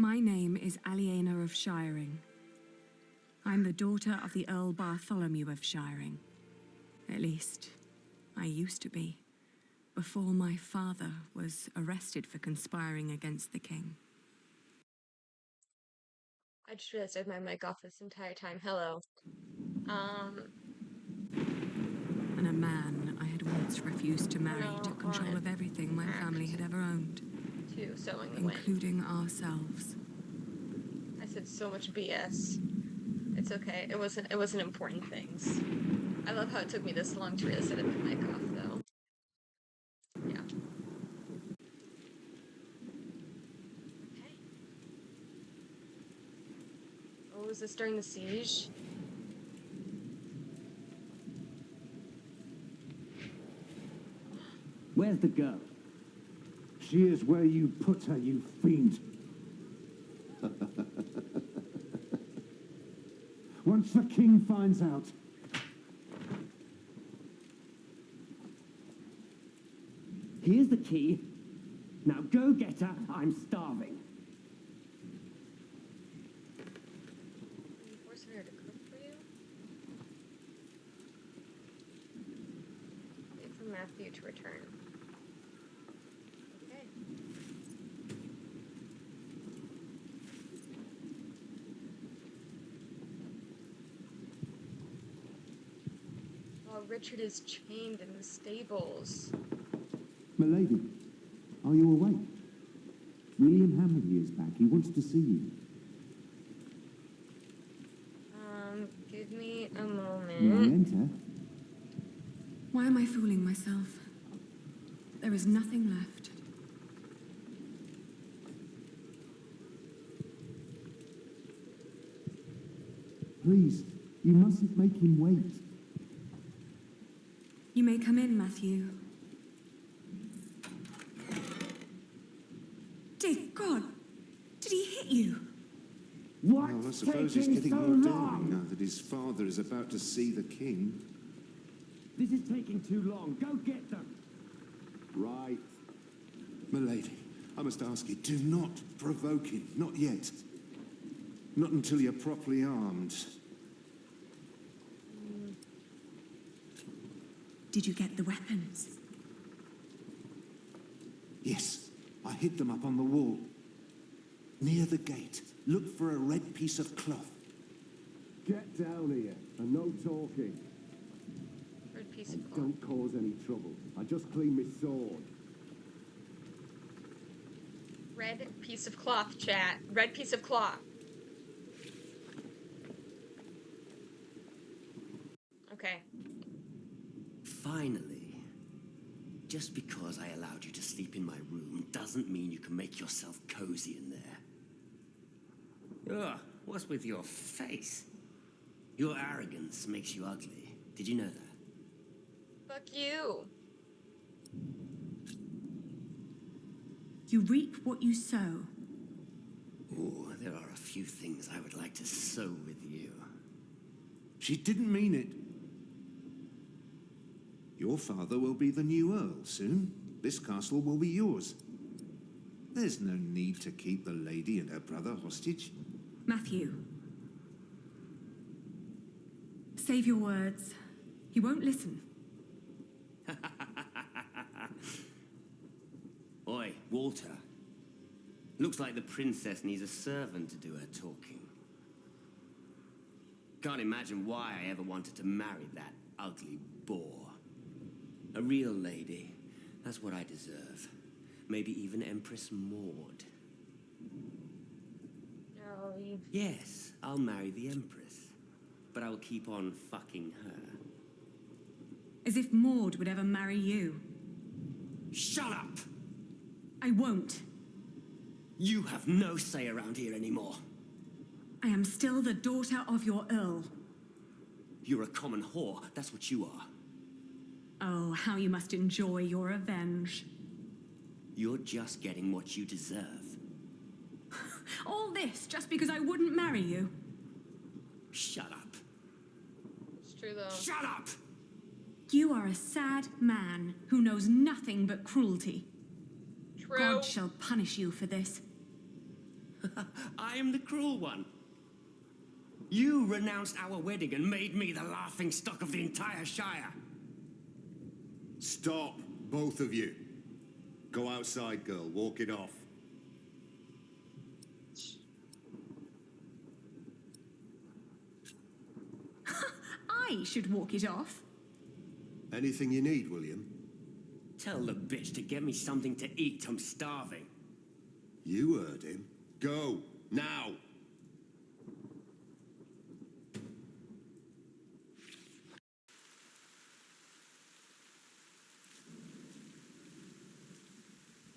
My name is Aliena of Shiring. I'm the daughter of the Earl Bartholomew of Shiring. At least, I used to be, before my father was arrested for conspiring against the king. I just realized I had my mic off this entire time. Hello. And a man I had once refused to marry took control of everything my family had ever owned. To Sowing the Wind. Including ourselves. I said so much BS. It's okay. It wasn't important things. I love how it took me this long to realize I had my mic off, though. Yeah. Okay. Oh, was this during the siege? Where's the girl? She is where you put her, you fiend. Once the king finds out... Here's the key. Now go get her. I'm starving. Are you forcing her to cook for you? Wait for Matthew to return. Okay. Oh, Richard is chained in the stables. Milady, are you awake? William Hammerly is back. He wants to see you. Give me a moment. May I enter? Why am I fooling myself? There is nothing left. Please, you mustn't make him wait. You may come in, Matthew. Dear God, did he hit you? What? Well, I suppose he's getting more daring now that his father is about to see the king. This is taking too long. Go get them. Right. Milady, I must ask you, do not provoke him. Not yet. Not until you're properly armed. Did you get the weapons? Yes, I hid them up on the wall. Near the gate. Look for a red piece of cloth. Get down here, and no talking. Red piece of And cloth. don't cause any trouble. I just cleaned my sword. Red piece of cloth, chat. Red piece of cloth. Okay. Finally. Just because I allowed you to sleep in my room doesn't mean you can make yourself cozy in there. Ugh, what's with your face? Your arrogance makes you ugly. Did you know that? Fuck you. You reap what you sow. Oh, there are a few things I would like to sow with you. She didn't mean it. Your father will be the new Earl soon. This castle will be yours. There's no need to keep the lady and her brother hostage. Matthew. Save your words. He won't listen. Oi, Walter. Looks like the princess needs a servant to do her talking. Can't imagine why I ever wanted to marry that ugly boar. A real lady. That's what I deserve. Maybe even Empress Maud. No, you... Yes, I'll marry the Empress. But I'll keep on fucking her. As if Maud would ever marry you. Shut up! I won't. You have no say around here anymore. I am still the daughter of your Earl. You're a common whore, that's what you are. Oh, how you must enjoy your revenge. You're just getting what you deserve. All this just because I wouldn't marry you? Shut up. It's true though. Shut up! You are a sad man who knows nothing but cruelty. True. God shall punish you for this. I am the cruel one. You renounced our wedding and made me the laughing stock of the entire Shire. Stop, both of you. Go outside, girl. Walk it off. I should walk it off. Anything you need, William? Tell the bitch to get me something to eat. I'm starving. You heard him. Go, now!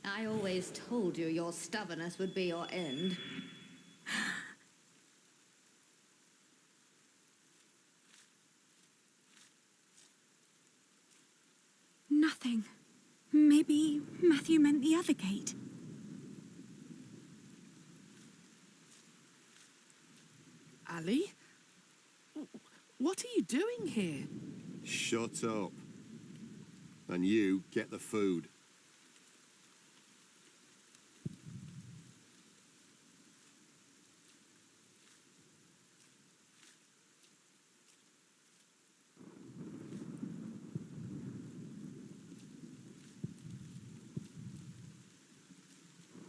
I always told you your stubbornness would be your end. Nothing. Maybe Matthew meant the other gate. Ali? What are you doing here? Shut up. And you, get the food.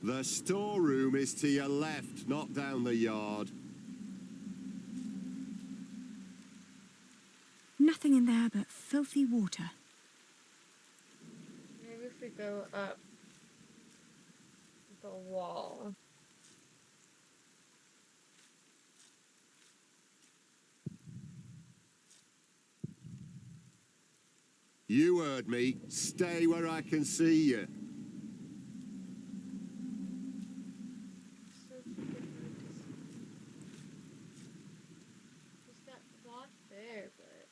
The storeroom is to your left, not down the yard. Nothing in there but filthy water. Maybe if we go up the wall. You heard me. Stay where I can see you. So different. There's that cloth there, but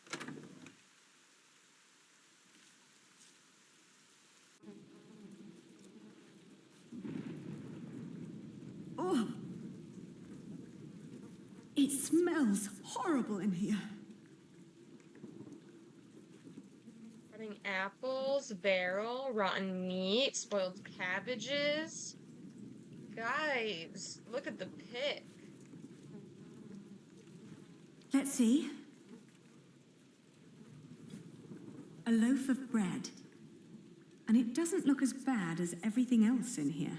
Oh! It smells horrible in here. rotting apples, barrel, rotten meat, spoiled cabbages. Guys, look at the pic. Let's see. A loaf of bread. And it doesn't look as bad as everything else in here.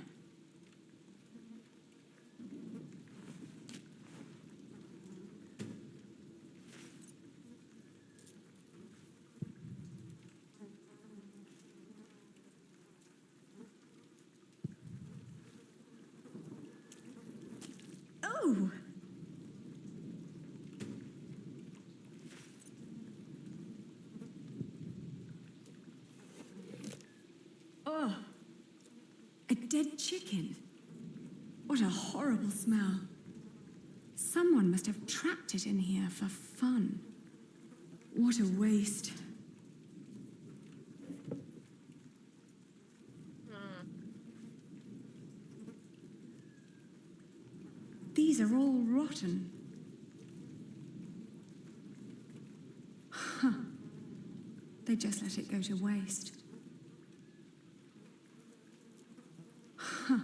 Oh! Oh! A dead chicken. What a horrible smell. Someone must have trapped it in here for fun. What a waste. These are all rotten. Huh. They just let it go to waste. Huh.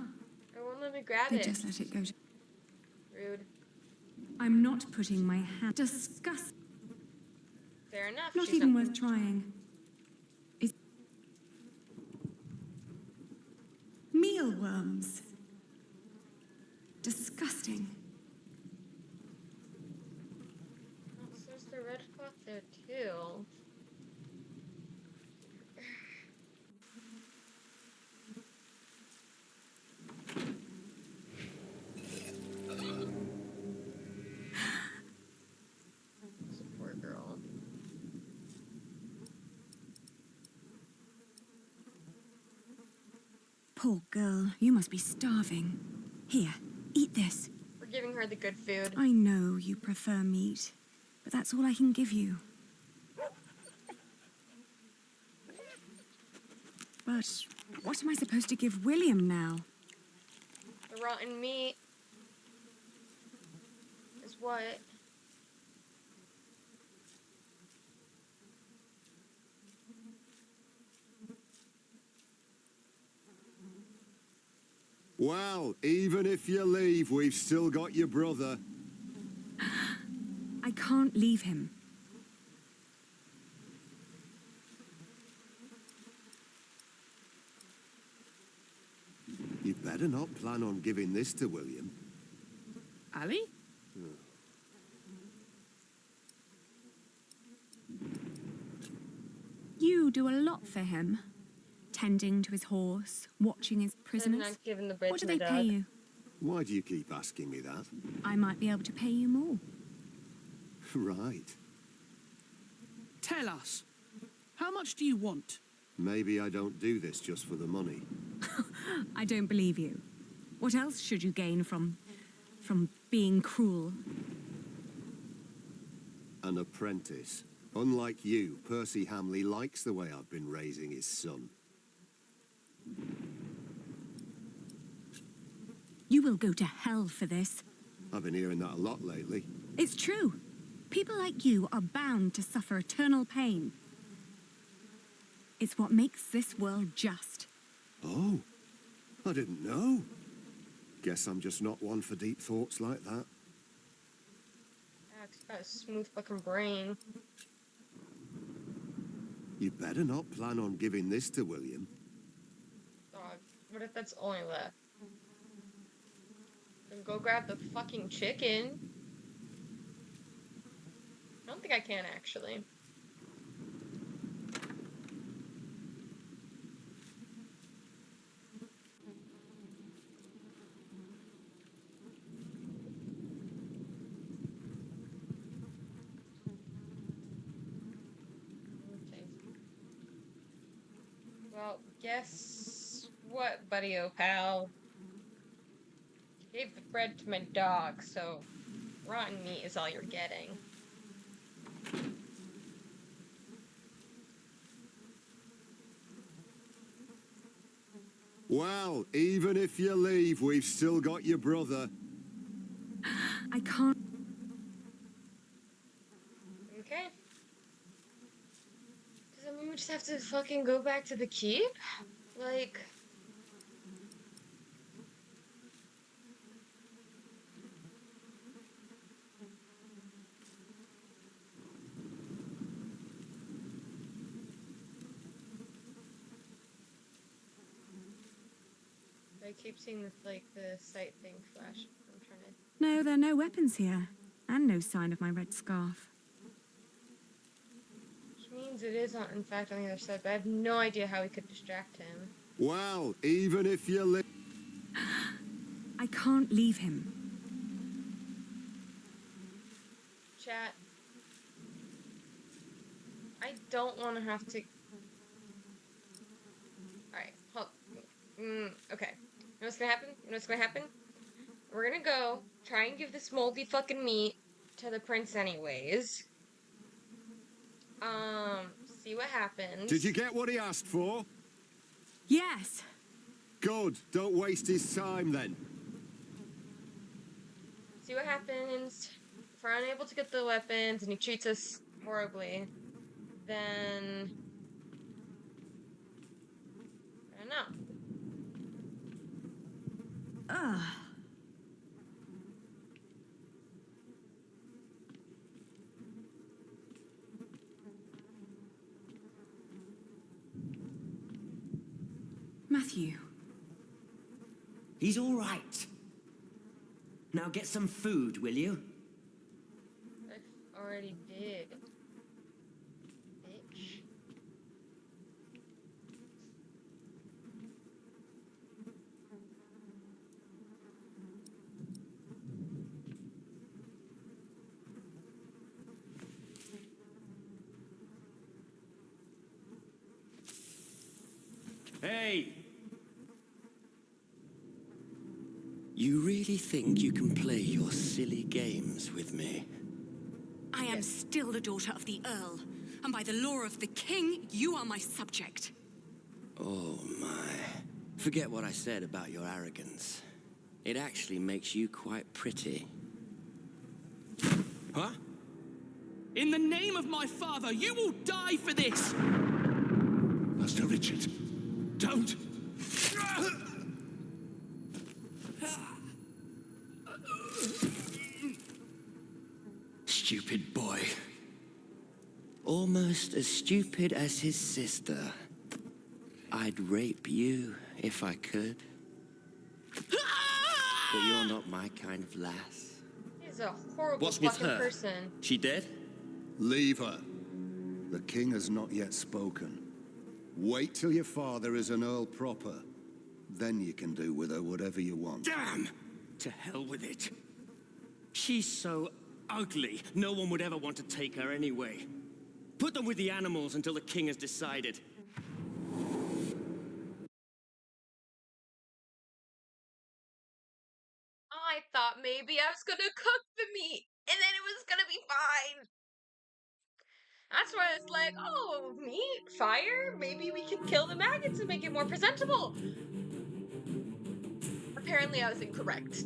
It won't let me grab They it. just let it go to... Rude. I'm not putting my hand... Disgust. Fair enough. Not she's even not- worth trying. Is... Mealworms. Disgusting. Oh, so there's the red cloth there too. This poor girl. Poor girl, you must be starving. Here, eat this. We're giving her the good food. I know you prefer meat, but that's all I can give you. But what am I supposed to give William now? The rotten meat is what? Well, even if you leave, we've still got your brother. I can't leave him. You better not plan on giving this to William. Ali? You do a lot for him. Tending to his horse, watching his I'm prisoners. not giving the bread What to do my they dog. pay you? Why do you keep asking me that? I might be able to pay you more. Right. Tell us. How much do you want? Maybe I don't do this just for the money. I don't believe you. What else should you gain from being cruel? An apprentice. Unlike you, Percy Hamley likes the way I've been raising his son. You will go to hell for this. I've been hearing that a lot lately. It's true. People like you are bound to suffer eternal pain. It's what makes this world just. Oh, I didn't know. Guess I'm just not one for deep thoughts like that. It's got a smooth fucking brain. You better not plan on giving this to William. Dog. What if that's all I left? Then go grab the fucking chicken. I don't think I can actually. Okay. Well, guess what, buddy-o pal? Gave the bread to my dog, so rotten meat is all you're getting. Well, even if you leave, we've still got your brother. I can't. Okay. Does that mean we just have to fucking go back to the keep? Like... I keep seeing this, like, the sight thing flash. I'm trying to... No, there are no weapons here. And no sign of my red scarf. Which means it is, on, in fact, on the other side, but I have no idea how we could distract him. Well, even if you leave... I can't leave him. Chat. I don't want to have to... Alright, hold... okay. You know what's gonna happen? You know what's gonna happen? We're gonna go try and give this moldy fucking meat to the prince anyways. See what happens. Did you get what he asked for? Yes. Good. Don't waste his time then. See what happens. If we're unable to get the weapons and he treats us horribly, then I don't know. Ugh. Matthew. He's all right. Now get some food, will you? I already did. Bitch. Hey! You really think you can play your silly games with me? I am still the daughter of the Earl, and by the law of the King, you are my subject. Oh my. Forget what I said about your arrogance. It actually makes you quite pretty. Huh? In the name of my father, you will die for this! Master Richard, don't! Stupid boy. Almost as stupid as his sister. I'd rape you if I could. But you're not my kind of lass. He's a horrible What's with fucking her? person. She dead? Leave her. The king has not yet spoken. Wait till your father is an earl proper. Then you can do with her whatever you want. Damn! To hell with it. She's so ugly, no one would ever want to take her anyway. Put them with the animals until the king has decided. I thought maybe I was gonna cook the meat and then it was gonna be fine. That's why it's like, oh, meat, fire, maybe we can kill the maggots and make it more presentable. Apparently I was incorrect.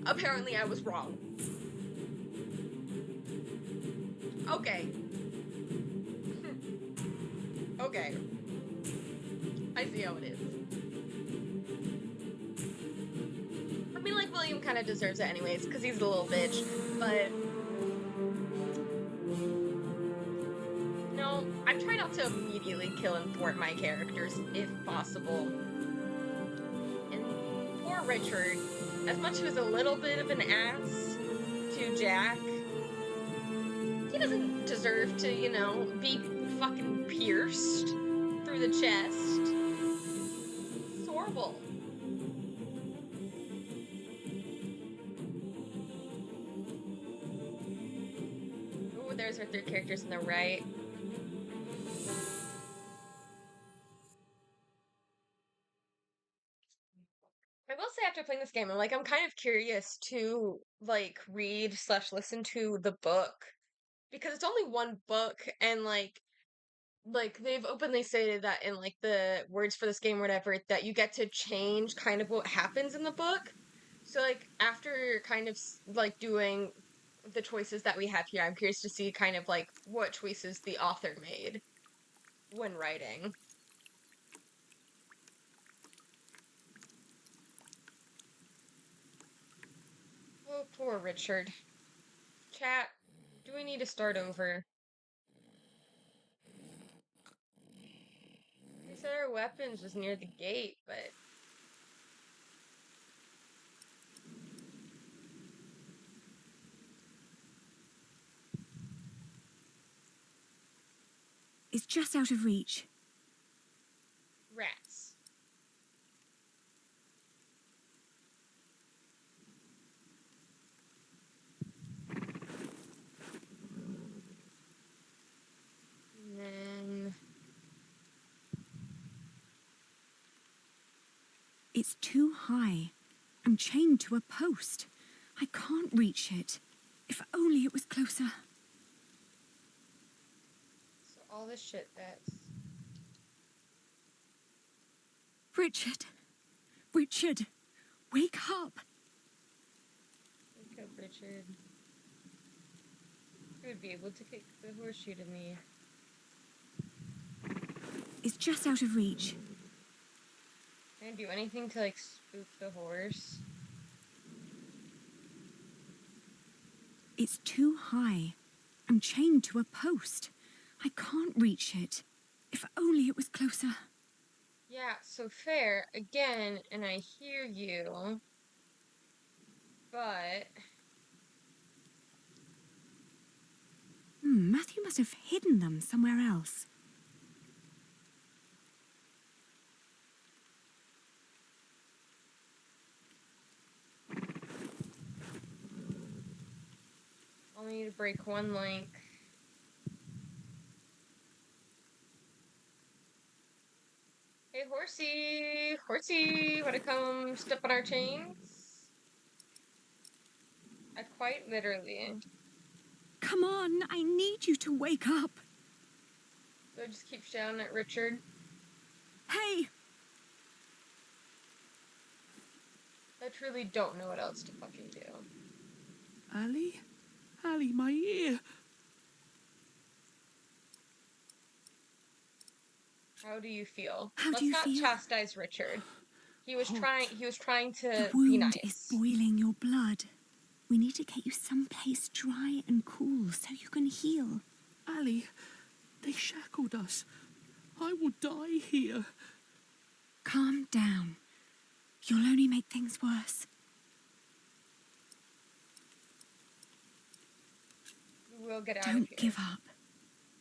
Apparently I was wrong. Okay. Okay. I see how it is. I mean, like, William kind of deserves it anyways, because he's a little bitch, but... No, I'm trying not to immediately kill and thwart my characters, if possible. And poor Richard, as much as he was a little bit of an ass to Jack, he doesn't deserve to, you know, be fucking pierced through the chest. It's horrible. Oh, there's our third characters on the right. I will say after playing this game, I'm kind of curious to, like, read slash listen to the book. Because it's only one book, and, like they've openly stated that in, like, the words for this game or whatever, that you get to change kind of what happens in the book. So, like, after kind of, like, doing the choices that we have here, I'm curious to see kind of, like, what choices the author made when writing. Oh, poor Richard. Chat, do we need to start over? They said our weapons was near the gate, but... It's just out of reach. Rats. And then... It's too high. I'm chained to a post. I can't reach it. If only it was closer. So all this shit that's... Richard! Richard! Wake up! Wake up, Richard. He would be able to kick the horseshoe to me. It's just out of reach. Can I do anything to, like, spook the horse? It's too high. I'm chained to a post. I can't reach it. If only it was closer. Yeah, so fair, again, and I hear you, but... Matthew must have hidden them somewhere else. I'll need to break one link. Hey, horsey! Horsey! Wanna come step on our chains? I quite literally. Come on, I need you to wake up. So I just keep shouting at Richard. Hey! I truly don't know what else to fucking do. Ali? Ali, my ear. How do you feel? How do Let's you not feel? chastise Richard. He was trying The to be wound is nice. boiling your blood. We need to get you someplace dry and cool so you can heal. Ali, they shackled us. I will die here. Calm down. You'll only make things worse. We will get out of Don't here. give up.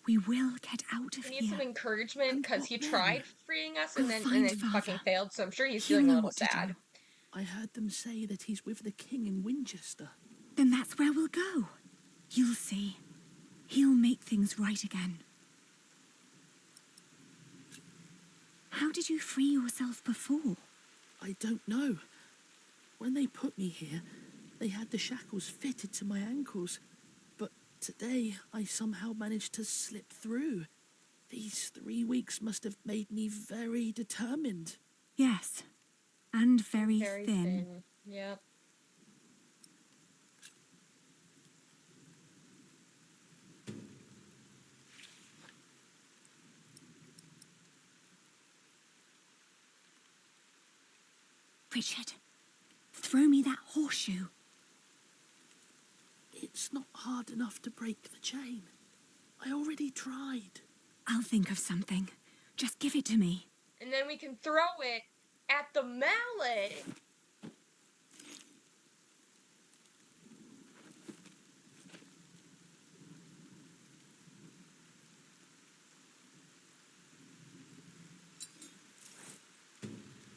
We will get out of He needs here. some encouragement And because what he then? tried freeing us and We'll then find fucking Father. failed. So I'm sure he's He'll feeling a know little what to sad. do. I heard them say that he's with the king in Winchester. Then that's where we'll go. You'll see. He'll make things right again. How did you free yourself before? I don't know. When they put me here, they had the shackles fitted to my ankles. But today, I somehow managed to slip through. These 3 weeks must have made me very determined. Yes. And very Very thin. thin. Yep. Richard, throw me that horseshoe. It's not hard enough to break the chain. I already tried. I'll think of something. Just give it to me. And then we can throw it at the mallet.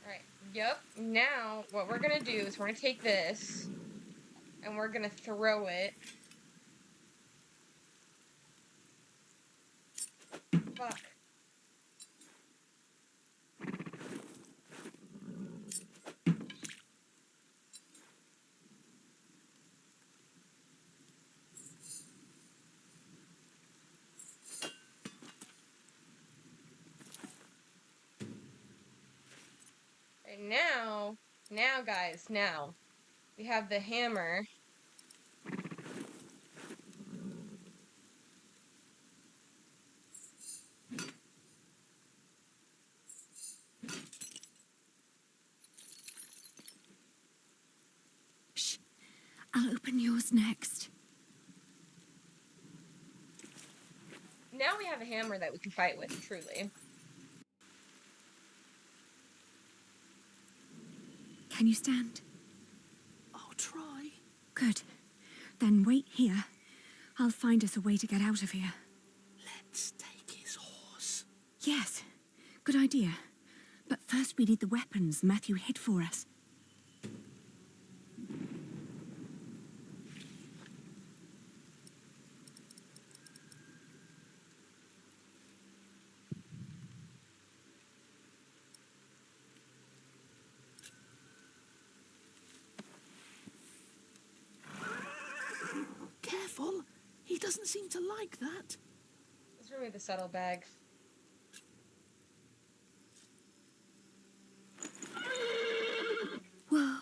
Alright, yep. Now, what we're gonna do is we're gonna take this and we're gonna throw it. Fuck. And now guys, now we have the hammer. Shh. I'll open yours next. Now we have a hammer that we can fight with, truly. Can you stand? I'll try. Good. Then wait here. I'll find us a way to get out of here. Let's take his horse. Yes. Good idea. But first we need the weapons Matthew hid for us. Careful. He doesn't seem to like that. Let's remove the saddlebag. Whoa.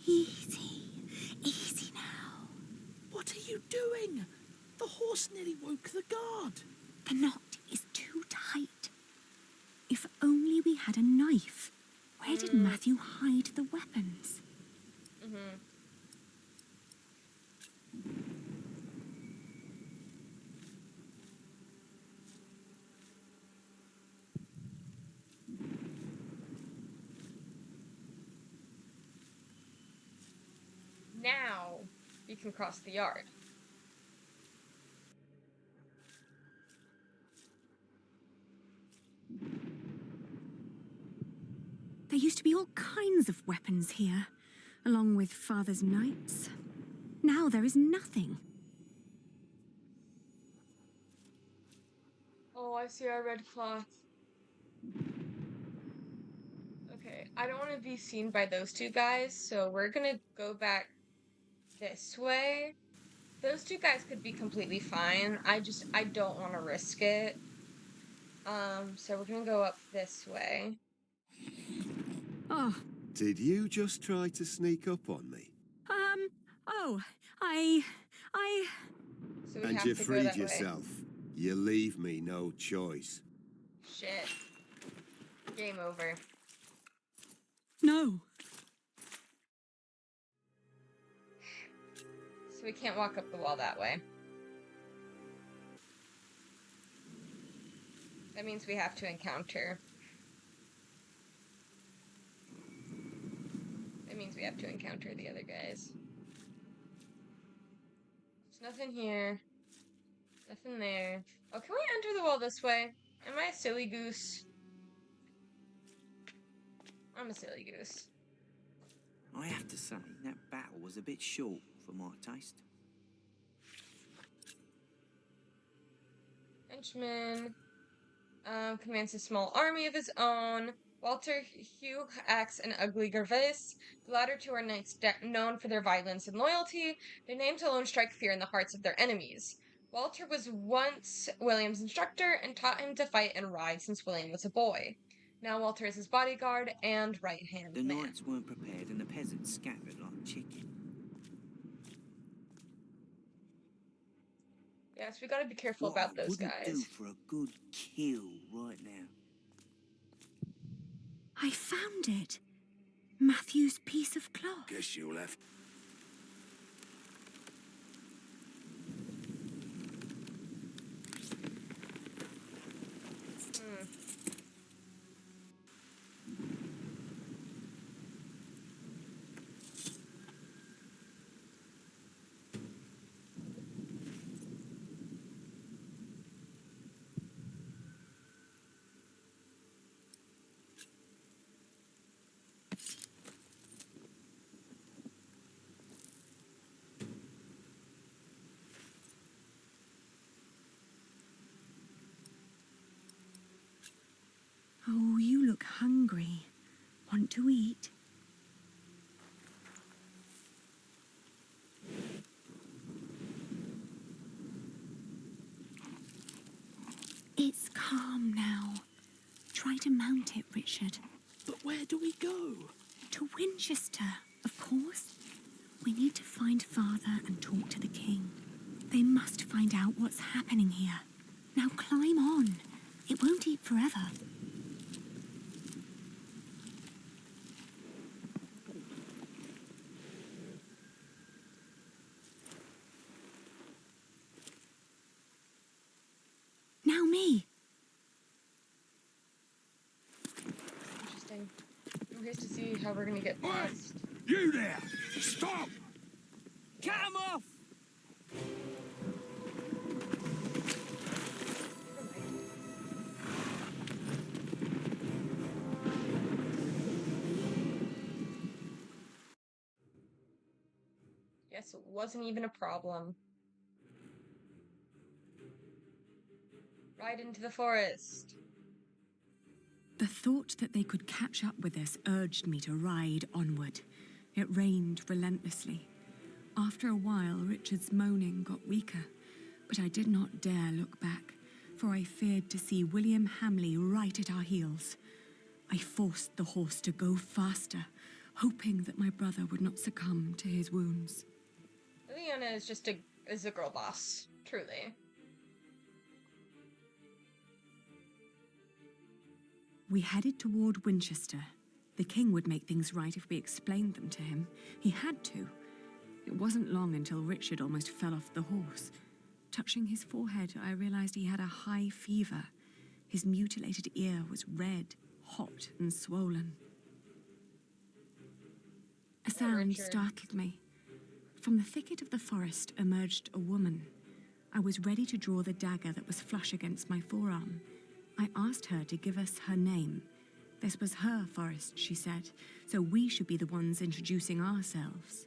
Easy. Easy now. hard. The knot is too tight. If only we had a knife. Where did Matthew hide the weapons? Now you can cross the yard. There used to be all kinds of weapons here, along with Father's knights. Now there is nothing. Oh, I see our red cloth. Okay, I don't want to be seen by those two guys, so we're gonna go back this way. Those two guys could be completely fine. I don't want to risk it. So we're gonna go up this way. Oh, Did you just try to sneak up on me? oh, So we And have you to go freed that way. yourself. You leave me no choice. Shit. Game over. no. So we can't walk up the wall that way. That means we have to encounter. That means we have to encounter the other guys. There's nothing here. Nothing there. Oh, can we enter the wall this way? Am I a silly goose? I'm a silly goose. I have to say, that battle was a bit short for my taste. Henchman commands a small army of his own. Walter, Hugh, Axe, and Ugly Gervais. The latter two are knights known for their violence and loyalty. Their names alone strike fear in the hearts of their enemies. Walter was once William's instructor and taught him to fight and ride since William was a boy. Now Walter is his bodyguard and right-hand The man. knights weren't prepared and the peasants scattered like chicken. Yes, we gotta be careful What about I those wouldn't do guys. for a good kill right now. I found it. Matthew's piece of cloth. Guess you'll have. Oh, you look hungry. Want to eat? It's calm now. Try to mount it, Richard. But where do we go? To Winchester, of course. We need to find Father and talk to the king. They must find out what's happening here. Now climb on. It won't eat forever. Now me. Interesting. I'm curious to see how we're gonna get past. You there! Stop! Cut 'em off! Yes, it wasn't even a problem. Right into the forest. The thought that they could catch up with us urged me to ride onward. It rained relentlessly. After a while, Richard's moaning got weaker, but I did not dare look back, for I feared to see William Hamley right at our heels. I forced the horse to go faster, hoping that my brother would not succumb to his wounds. Aliena is just a girl boss, truly. We headed toward Winchester. The king would make things right if we explained them to him. He had to. It wasn't long until Richard almost fell off the horse. Touching his forehead, I realized he had a high fever. His mutilated ear was red, hot, and swollen. A sound startled me. From the thicket of the forest emerged a woman. I was ready to draw the dagger that was flush against my forearm. I asked her to give us her name. This was her forest, she said, so we should be the ones introducing ourselves.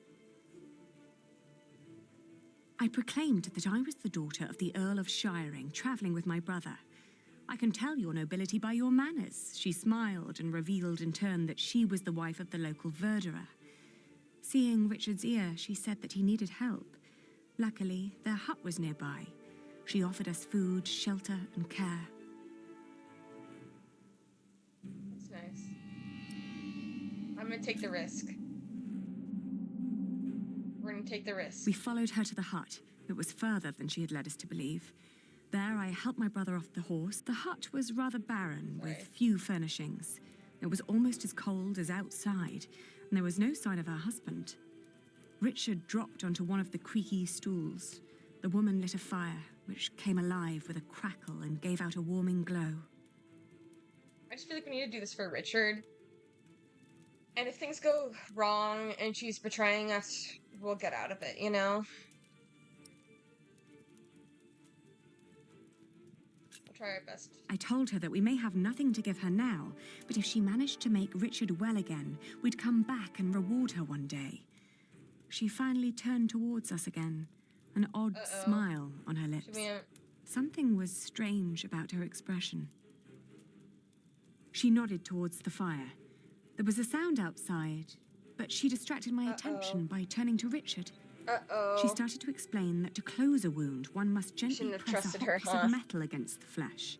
I proclaimed that I was the daughter of the Earl of Shiring, travelling with my brother. I can tell your nobility by your manners. She smiled and revealed in turn that she was the wife of the local verderer. Seeing Richard's ear, she said that he needed help. Luckily, their hut was nearby. She offered us food, shelter, and care. That's nice. I'm gonna take the risk. We're gonna take the risk. We followed her to the hut. It was further than she had led us to believe. There, I helped my brother off the horse. The hut was rather barren, with few furnishings. It was almost as cold as outside, and there was no sign of her husband. Richard dropped onto one of the creaky stools. The woman lit a fire, which came alive with a crackle and gave out a warming glow. I just feel like we need to do this for Richard. And if things go wrong and she's betraying us, we'll get out of it, you know? We'll try our best. I told her that we may have nothing to give her now, but if she managed to make Richard well again, we'd come back and reward her one day. She finally turned towards us again, an odd smile on her lips. Something was strange about her expression. She nodded towards the fire. There was a sound outside, but she distracted my attention by turning to Richard. She started to explain that to close a wound, one must gently press a hot piece of metal against the flesh.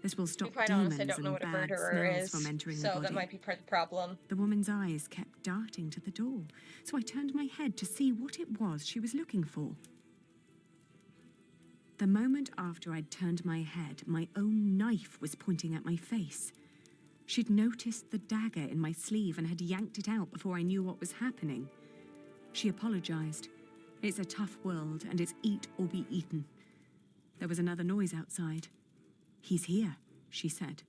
This will stop demons and bad smells from entering the body. So that might be part of the problem. The woman's eyes kept darting to the door, so I turned my head to see what it was she was looking for. The moment after I'd turned my head, my own knife was pointing at my face. She'd noticed the dagger in my sleeve and had yanked it out before I knew what was happening. She apologized. It's a tough world, and it's eat or be eaten. There was another noise outside. He's here, she said.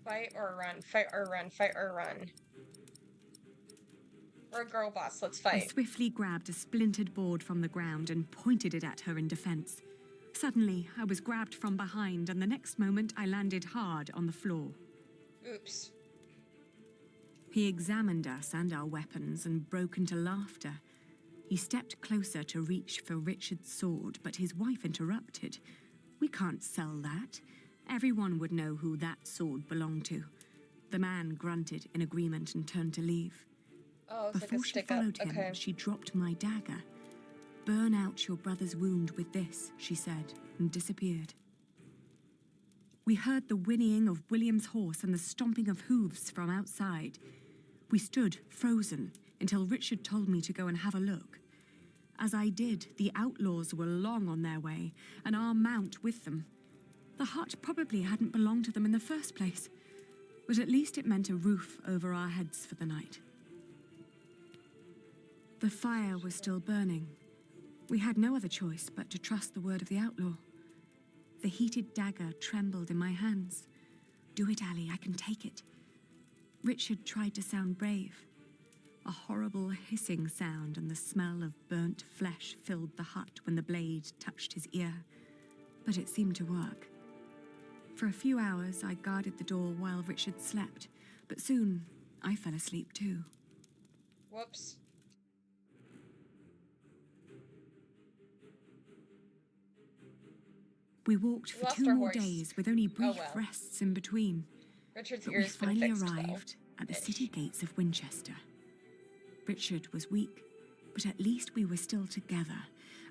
Fight or run, fight or run, fight or run. We're a girl boss, let's fight. I swiftly grabbed a splintered board from the ground and pointed it at her in defense. Suddenly, I was grabbed from behind, and the next moment I landed hard on the floor. Oops. He examined us and our weapons and broke into laughter. He stepped closer to reach for Richard's sword, but his wife interrupted. We can't sell that. Everyone would know who that sword belonged to. The man grunted in agreement and turned to leave. Oh, it's Before like a she stick followed up. him, she dropped my dagger. Burn out your brother's wound with this, she said, and disappeared. We heard the whinnying of William's horse and the stomping of hooves from outside. We stood, frozen, until Richard told me to go and have a look. As I did, the outlaws were long on their way, and our mount with them. The hut probably hadn't belonged to them in the first place, but at least it meant a roof over our heads for the night. The fire was still burning. We had no other choice but to trust the word of the outlaw. The heated dagger trembled in my hands. Do it, Ali, I can take it. Richard tried to sound brave. A horrible hissing sound and the smell of burnt flesh filled the hut when the blade touched his ear. But it seemed to work. For a few hours, I guarded the door while Richard slept, but soon I fell asleep too. Whoops. We walked for lost 2 our more horse. days with only brief well. rests in between. Richard's But we ear's been finally fixed, arrived at the city gates of Winchester. Richard was weak, but at least we were still together,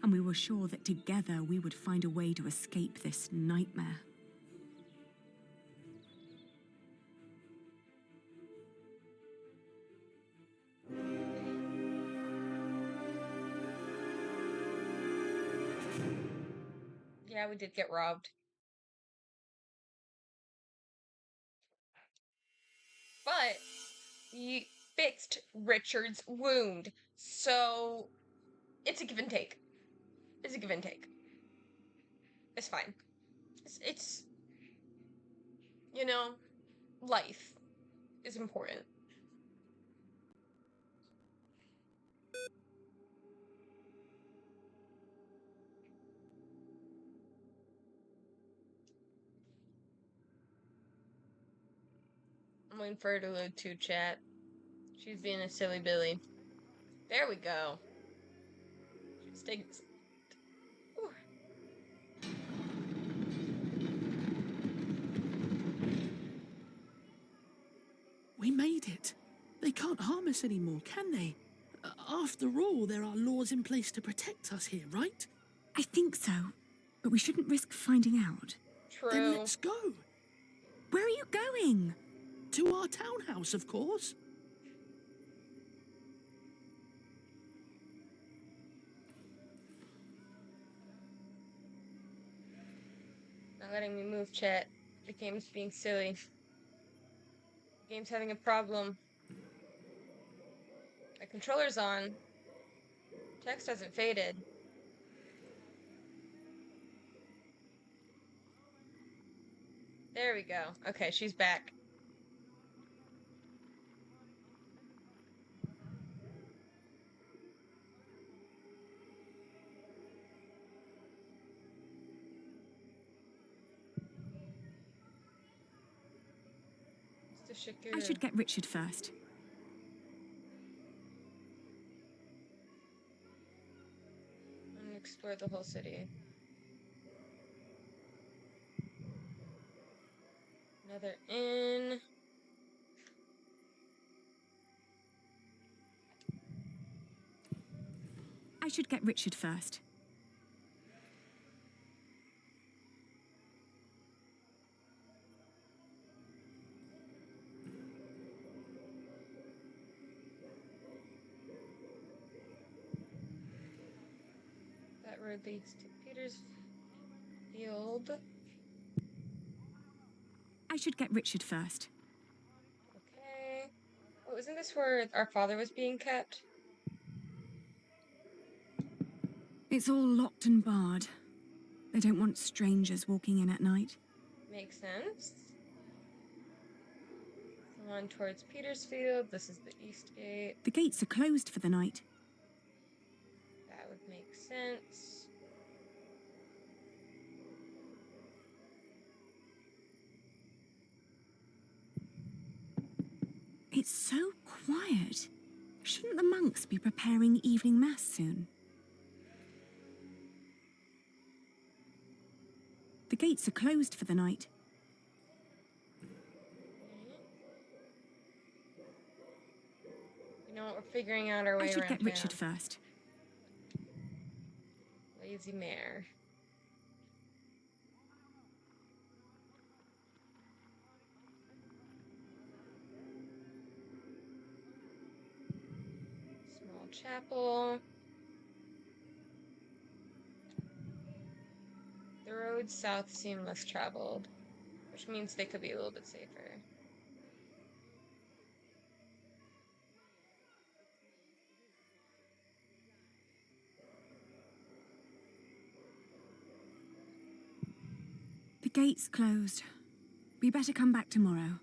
and we were sure that together we would find a way to escape this nightmare. Yeah, we did get robbed. But you fixed Richard's wound. So it's a give and take. It's a give and take. It's fine. It's you know, life is important. I'm waiting for her to load too, chat. She's being a silly Billy. There we go. She's taking. Ooh. We made it. They can't harm us anymore, can they? After all, there are laws in place to protect us here, right? I think so, but we shouldn't risk finding out. Then True. let's go. Where are you going? To our townhouse, of course. Not letting me move, chat. The game's being silly. The game's having a problem. My controller's on. Text hasn't faded. There we go. Okay, she's back. I should get Richard first. I'm gonna explore the whole city. Another inn. I should get Richard first. That road leads to Petersfield. I should get Richard first. Okay. Oh, isn't this where our father was being kept? It's all locked and barred. They don't want strangers walking in at night. Makes sense. Come on towards Petersfield. This is the east gate. The gates are closed for the night. That would make sense. It's so quiet. Shouldn't the monks be preparing evening mass soon? The gates are closed for the night. You know what? We're figuring out our way I should around get town. Richard first. Lazy mare. Small chapel. The roads south seem less traveled, which means they could be a little bit safer. The gate's closed. We better come back tomorrow.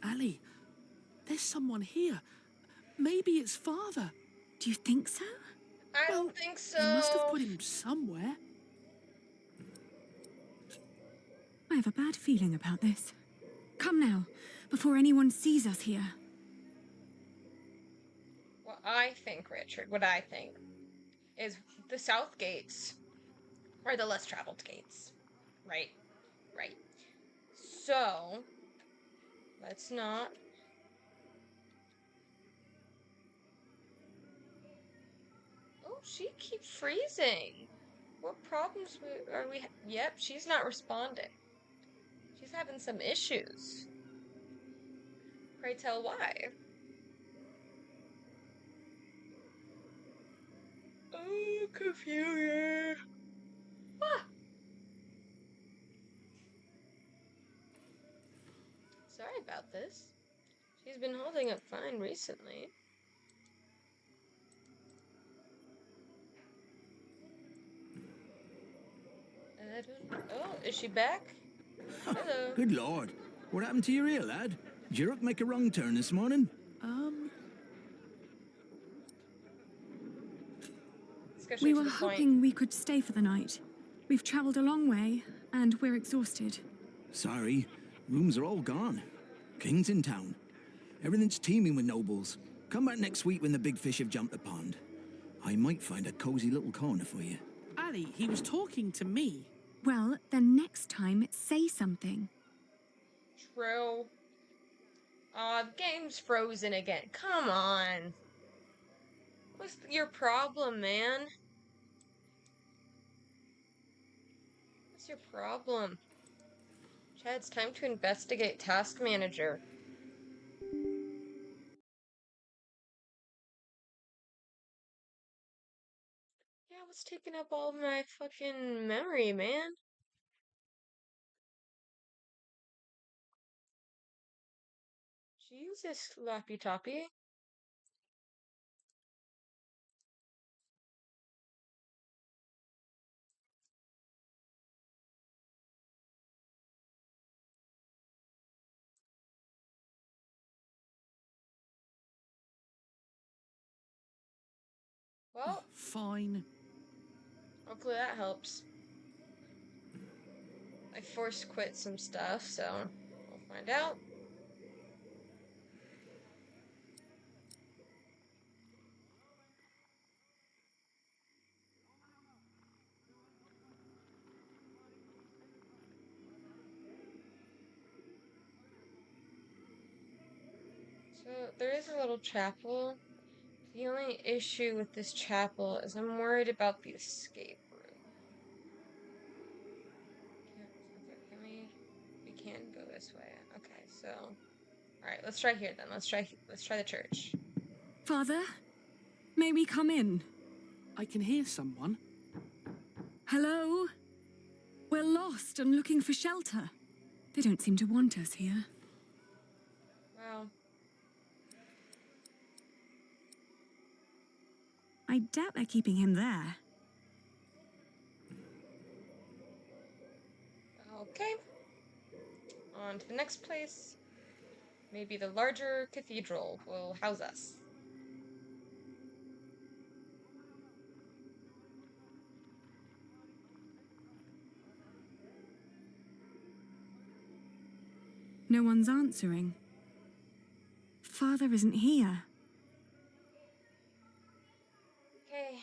Ali, there's someone here. Maybe it's father. Do you think so? I Well, don't think so. They must have put him somewhere. I have a bad feeling about this. Come now, before anyone sees us here. What I think, Richard, what I think is the south gates are the less traveled gates. Right? Right. So, let's not. Oh, she keeps freezing. What problems are we? Yep, she's not responding. She's having some issues. Pray tell why. Oh, confusing. Ah. Sorry about this. She's been holding up fine recently. I don't... Oh, is she back? Hello. Good lord. What happened to your ear, lad? Did your hook make a wrong turn this morning? Let's go We straight to were the point. hoping we could stay for the night. We've traveled a long way, and we're exhausted. Sorry. Rooms are all gone. King's in town. Everything's teeming with nobles. Come back next week when the big fish have jumped the pond. I might find a cozy little corner for you. Ali, he was talking to me. Well, then next time, say something. True. Aw, the game's frozen again. Come on. What's your problem, man? What's your problem? Chad, it's time to investigate Task Manager. Yeah, what's taking up all my fucking memory, man? Jesus, Lappy Toppy. Well, Fine. hopefully that helps. I forced quit some stuff, so we'll find out. So there is a little chapel. The only issue with this chapel is I'm worried about the escape route. Okay, can we? We can go this way. Okay, so all right, let's try here then. Let's try the church. Father, may we come in? I can hear someone. Hello? We're lost and looking for shelter. They don't seem to want us here. Wow. I doubt they're keeping him there. Okay. On to the next place. Maybe the larger cathedral will house us. No one's answering. Father isn't here. Okay.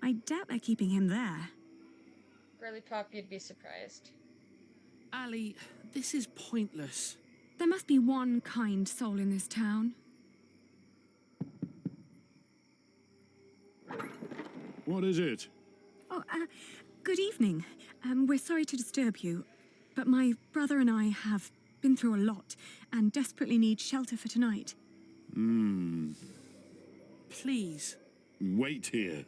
I doubt they're keeping him there. Girly Pop, you'd be surprised. Ali, this is pointless. There must be one kind soul in this town. What is it? Oh, good evening. We're sorry to disturb you, but my brother and I have been through a lot and desperately need shelter for tonight. Please. Wait here.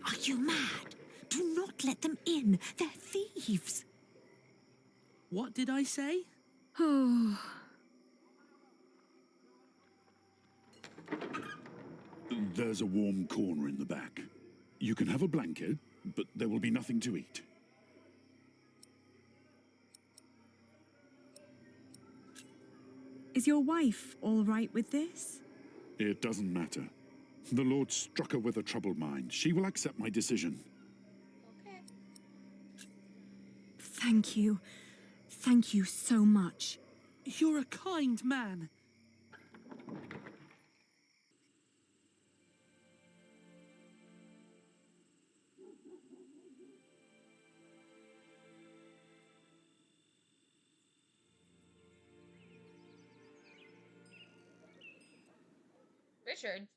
Are you mad? Do not let them in. They're thieves. What did I say? Oh, There's a warm corner in the back. You can have a blanket, but there will be nothing to eat. is your wife all right with this? It doesn't matter. The Lord struck her with a troubled mind. She will accept my decision. Okay. Thank you. Thank you so much. You're a kind man. Richard,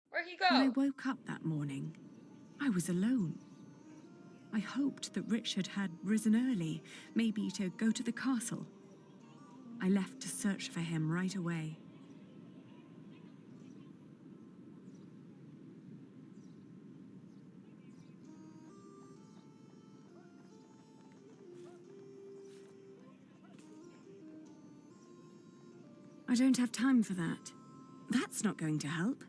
where'd he When I go? woke up that morning, I was alone. I hoped that Richard had risen early, maybe to go to the castle. I left to search for him right away. I don't have time for that. That's not going to help.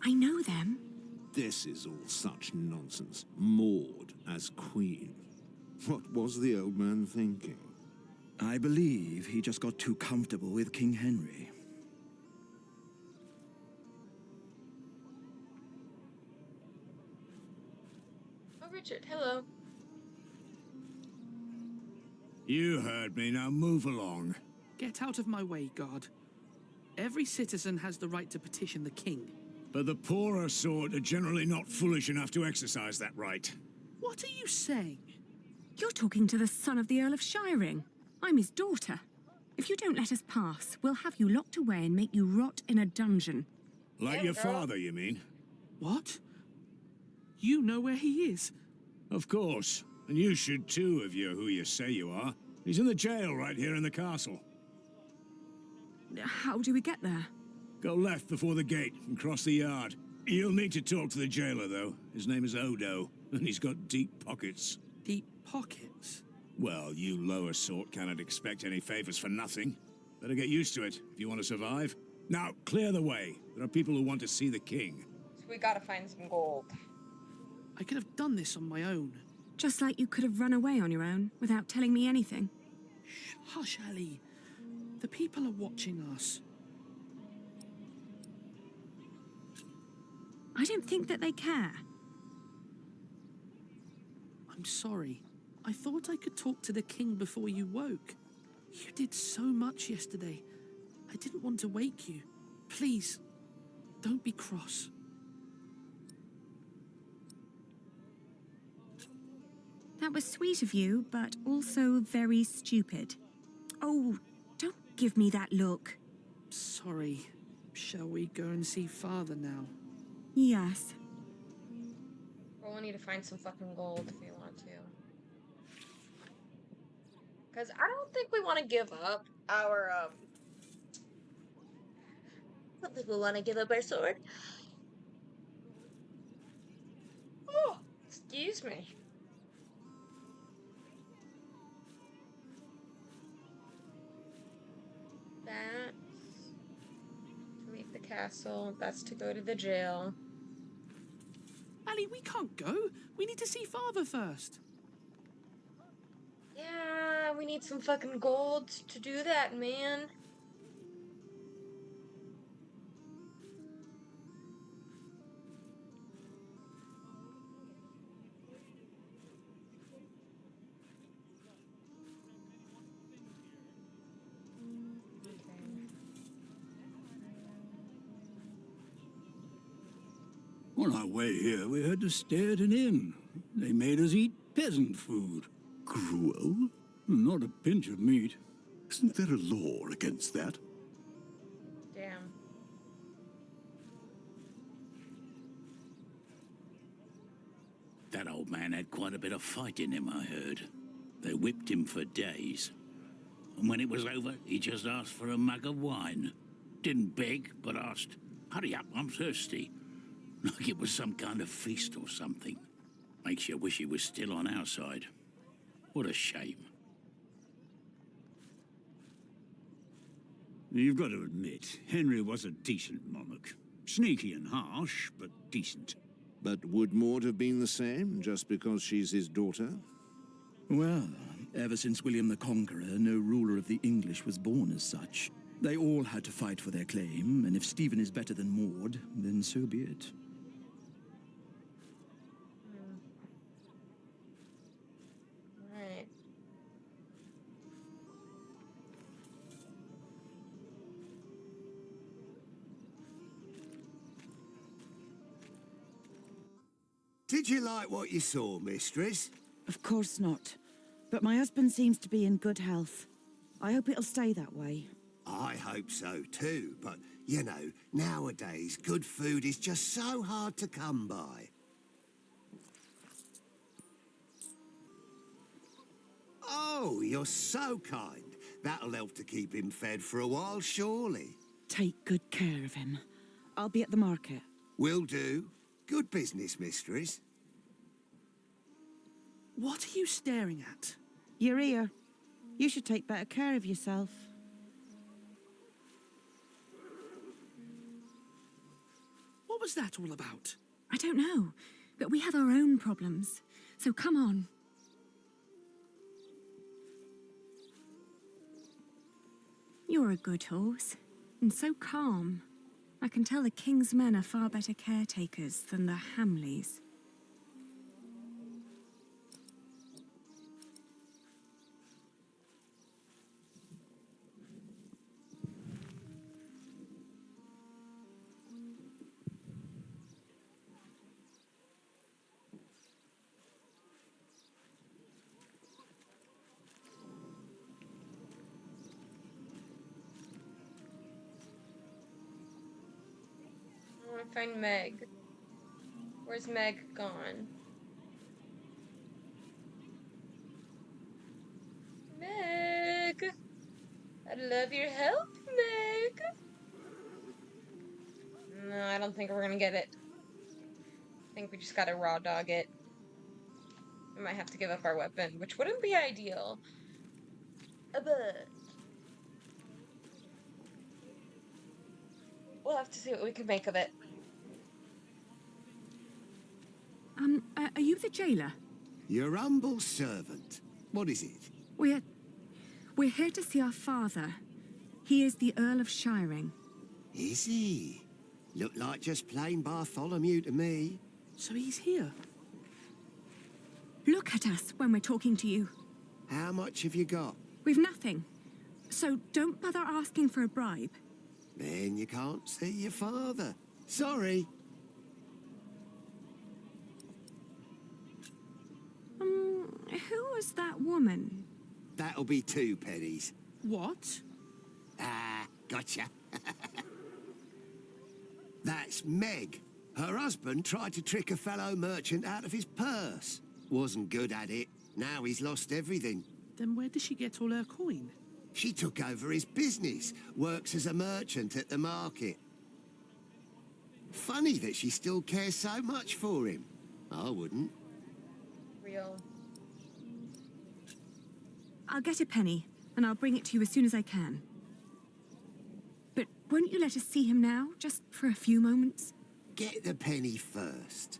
I know them. This is all such nonsense. Maud as queen. What was the old man thinking? I believe he just got too comfortable with King Henry. Oh, Richard, hello. You heard me, now move along. Get out of my way, guard. Every citizen has the right to petition the king. But the poorer sort are generally not foolish enough to exercise that right. What are you saying? You're talking to the son of the Earl of Shiring. I'm his daughter. If you don't let us pass, we'll have you locked away and make you rot in a dungeon. Like your father, you mean? What? You know where he is? Of course. And you should too, if you're who you say you are. He's in the jail right here in the castle. How do we get there? Go left before the gate and cross the yard. You'll need to talk to the jailer, though. His name is Odo, and he's got deep pockets. Deep pockets? Well, you lower sort cannot expect any favors for nothing. Better get used to it if you want to survive. Now, clear the way. There are people who want to see the king. So we gotta find some gold. I could have done this on my own. Just like you could have run away on your own without telling me anything. Shh, hush, Ali. The people are watching us. I don't think that they care. I'm sorry. I thought I could talk to the king before you woke. You did so much yesterday. I didn't want to wake you. Please, don't be cross. That was sweet of you, but also very stupid. Oh, don't give me that look. Sorry. Shall we go and see father now? Yes. Well, we'll need to find some fucking gold if we want to. Because I don't think we want to give up our, I don't think we want to give up our sword. Oh, excuse me. That's to leave the castle. That's to go to the jail. Ali, we can't go. We need to see father first. Yeah, we need some fucking gold to do that, man. On our way here, we had to stay at an inn. They made us eat peasant food. Gruel? Not a pinch of meat. Isn't there a law against that? Damn. That old man had quite a bit of fight in him, I heard. They whipped him for days. And when it was over, he just asked for a mug of wine. Didn't beg, but asked, "Hurry up, I'm thirsty." Like it was some kind of feast or something. Makes you wish he was still on our side. What a shame. You've got to admit, Henry was a decent monarch. Sneaky and harsh, but decent. But would Maud have been the same, just because she's his daughter? Well, ever since William the Conqueror, no ruler of the English was born as such. They all had to fight for their claim, and if Stephen is better than Maud, then so be it. Right. Did you like what you saw, mistress? Of course not. But my husband seems to be in good health. I hope it'll stay that way. I hope so too, but, you know, nowadays good food is just so hard to come by. Oh, you're so kind. That'll help to keep him fed for a while, surely. Take good care of him. I'll be at the market. Will do. Good business, mistress. What are you staring at? Your ear. You should take better care of yourself. What was that all about? I don't know, but we have our own problems. So come on. You're a good horse, and so calm. I can tell the king's men are far better caretakers than the Hamleys. I want to find Meg. Where's Meg gone? Meg! I'd love your help, Meg! No, I don't think we're gonna get it. I think we just gotta raw dog it. We might have to give up our weapon, which wouldn't be ideal. But we'll have to see what we can make of it. Are you the jailer? Your humble servant. What is it? We're here to see our father. He is the Earl of Shiring. Is he? Look like just plain Bartholomew to me. So he's here. Look at us when we're talking to you. How much have you got? We've nothing. So don't bother asking for a bribe. Then you can't see your father. Sorry. Who was that woman? That'll be 2 pennies. What? Ah, gotcha. That's Meg. Her husband tried to trick a fellow merchant out of his purse. Wasn't good at it. Now he's lost everything. Then where did she get all her coin? She took over his business, works as a merchant at the market. Funny that she still cares so much for him. I wouldn't. Real. I'll get a penny, and I'll bring it to you as soon as I can. But won't you let us see him now, just for a few moments? Get the penny first.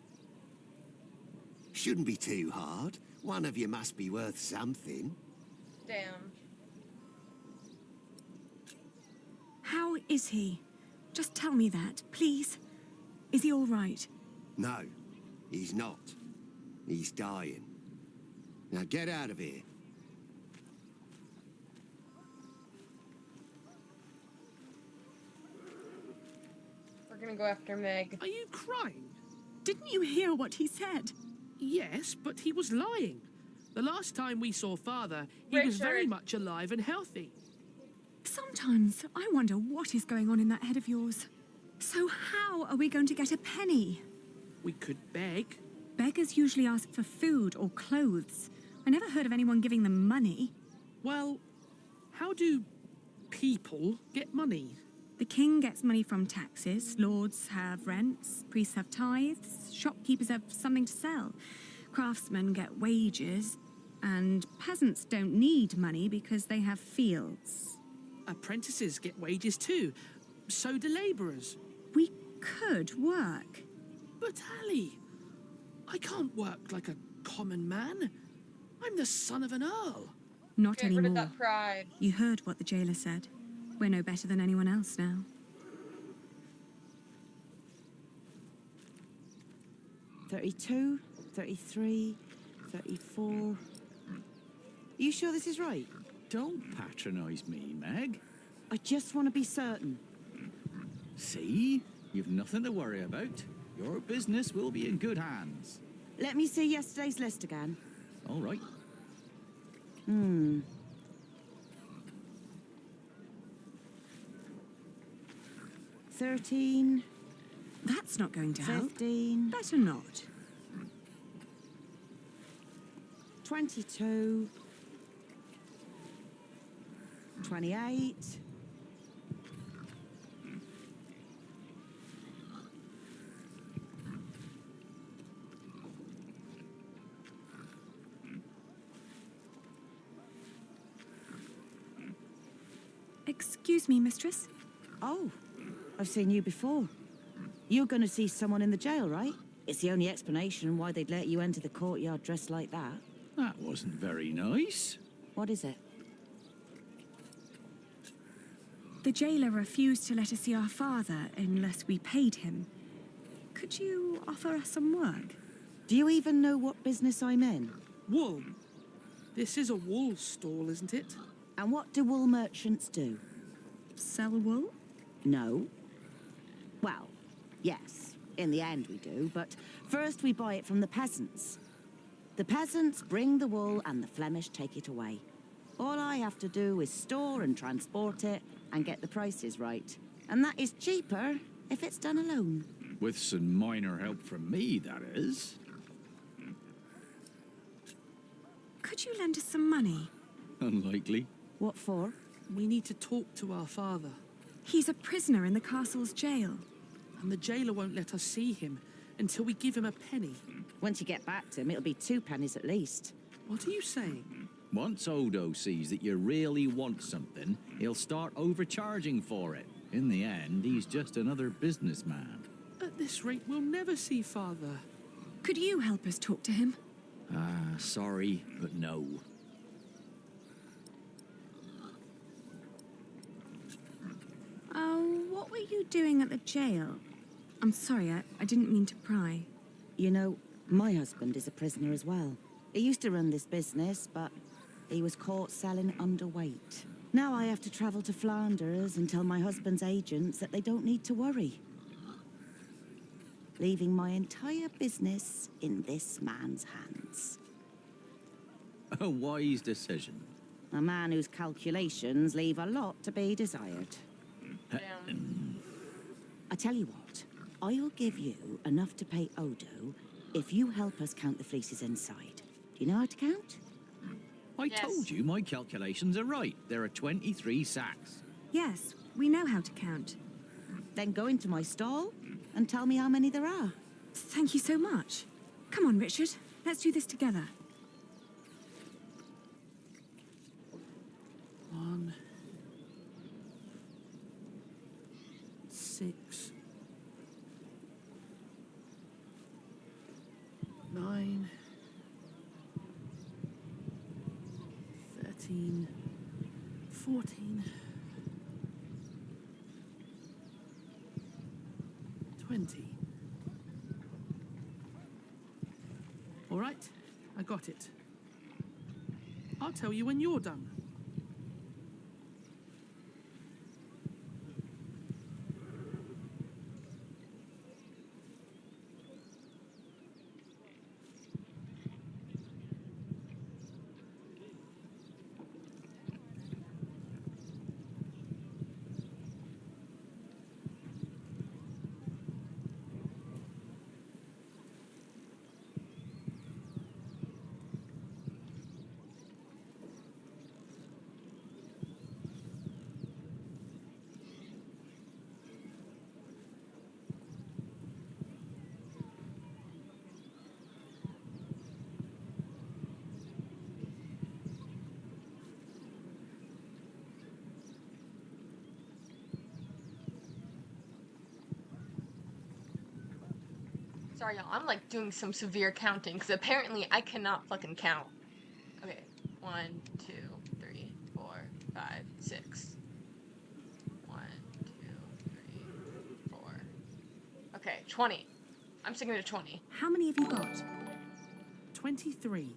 Shouldn't be too hard. One of you must be worth something. Damn. How is he? Just tell me that, please. Is he all right? No, he's not. He's dying. Now get out of here. We're gonna go after Meg. Are you crying? Didn't you hear what he said? Yes, but he was lying. The last time we saw Father, he was very much alive and healthy. Sometimes I wonder what is going on in that head of yours. So how are we going to get a penny? We could beg. Beggars usually ask for food or clothes. I never heard of anyone giving them money. Well, how do people get money? The king gets money from taxes, lords have rents, priests have tithes, shopkeepers have something to sell, craftsmen get wages, and peasants don't need money because they have fields. Apprentices get wages too. So do labourers. We could work. But Ali, I can't work like a common man. I'm the son of an earl. Not Get anymore. rid of that pride. You heard what the jailer said. We're no better than anyone else now. $32, $33, $34. You sure this is right? Don't patronise me, Meg. I just want to be certain. See? You've nothing to worry about. Your business will be in good hands. Let me see yesterday's list again. All right. 13. That's not going to help. 15. Better not. 22. 28. 30. Excuse me, mistress. Oh, I've seen you before. You're going to see someone in the jail, right? It's the only explanation why they'd let you enter the courtyard dressed like that. That wasn't very nice. What is it? The jailer refused to let us see our father unless we paid him. Could you offer us some work? Do you even know what business I'm in? Wool. This is a wool stall, isn't it? And what do wool merchants do? Sell wool? No. Well, yes, in the end we do, but first we buy it from the peasants. The peasants bring the wool and the Flemish take it away. All I have to do is store and transport it and get the prices right. And that is cheaper if it's done alone. With some minor help from me, that is. Could you lend us some money? Unlikely. What for? We need to talk to our father. He's a prisoner in the castle's jail. And the jailer won't let us see him until we give him a penny. Once you get back to him, it'll be 2 pennies at least. What are you saying? Once Odo sees that you really want something, he'll start overcharging for it. In the end, he's just another businessman. At this rate, we'll never see father. Could you help us talk to him? Sorry, but no. Oh, what were you doing at the jail? I'm sorry, I didn't mean to pry. You know, my husband is a prisoner as well. He used to run this business, but he was caught selling underweight. Now I have to travel to Flanders and tell my husband's agents that they don't need to worry. Leaving my entire business in this man's hands. A wise decision. A man whose calculations leave a lot to be desired. I tell you what, I'll give you enough to pay Odo if you help us count the fleeces inside. Do you know how to count? I told you my calculations are right. There are 23 sacks. Yes, we know how to count. Then go into my stall and tell me how many there are. Thank you so much. Come on, Richard. Let's do this together. 1, 6, 9, 13, 14, 20. All right, I got it. I'll tell you when you're done. Sorry, y'all. I'm like doing some severe counting because apparently I cannot fucking count. Okay, 1, 2, 3, 4, 5, 6. 1, 2, 3, 4. Okay, 20. I'm sticking to 20. How many have you got? 23.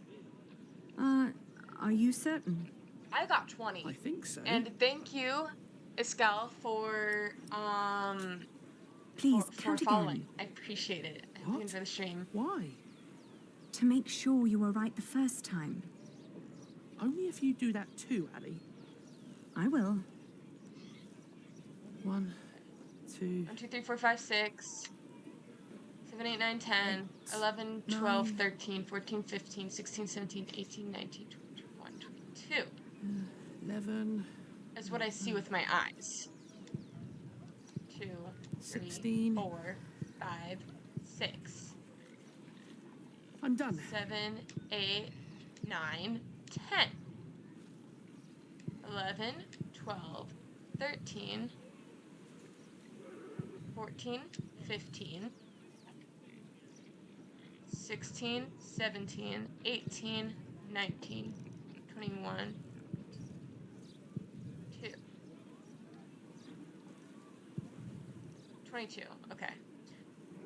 Are you certain? I got 20. I think so. And thank you, Escal, for Please, for count following. again. I appreciate it. I hope What? you enjoy the stream. Why? To make sure you were right the first time. Only if you do that too, Ali. I will. 1, 2, 1, 2, 3, 4, 5, 6, 7, 8, 9, 10, 11, 12, 13, 14, 15, 16, 17, 18, 19, 20, 21, 22. 11. Is what I see with my eyes. 2, 3, 16. 4, 5, 6. I'm done. 7, 8, 9, 10. 11, 12, 13, 14, 15, 16, 17, 18, 19, 21, 2. 22. Okay.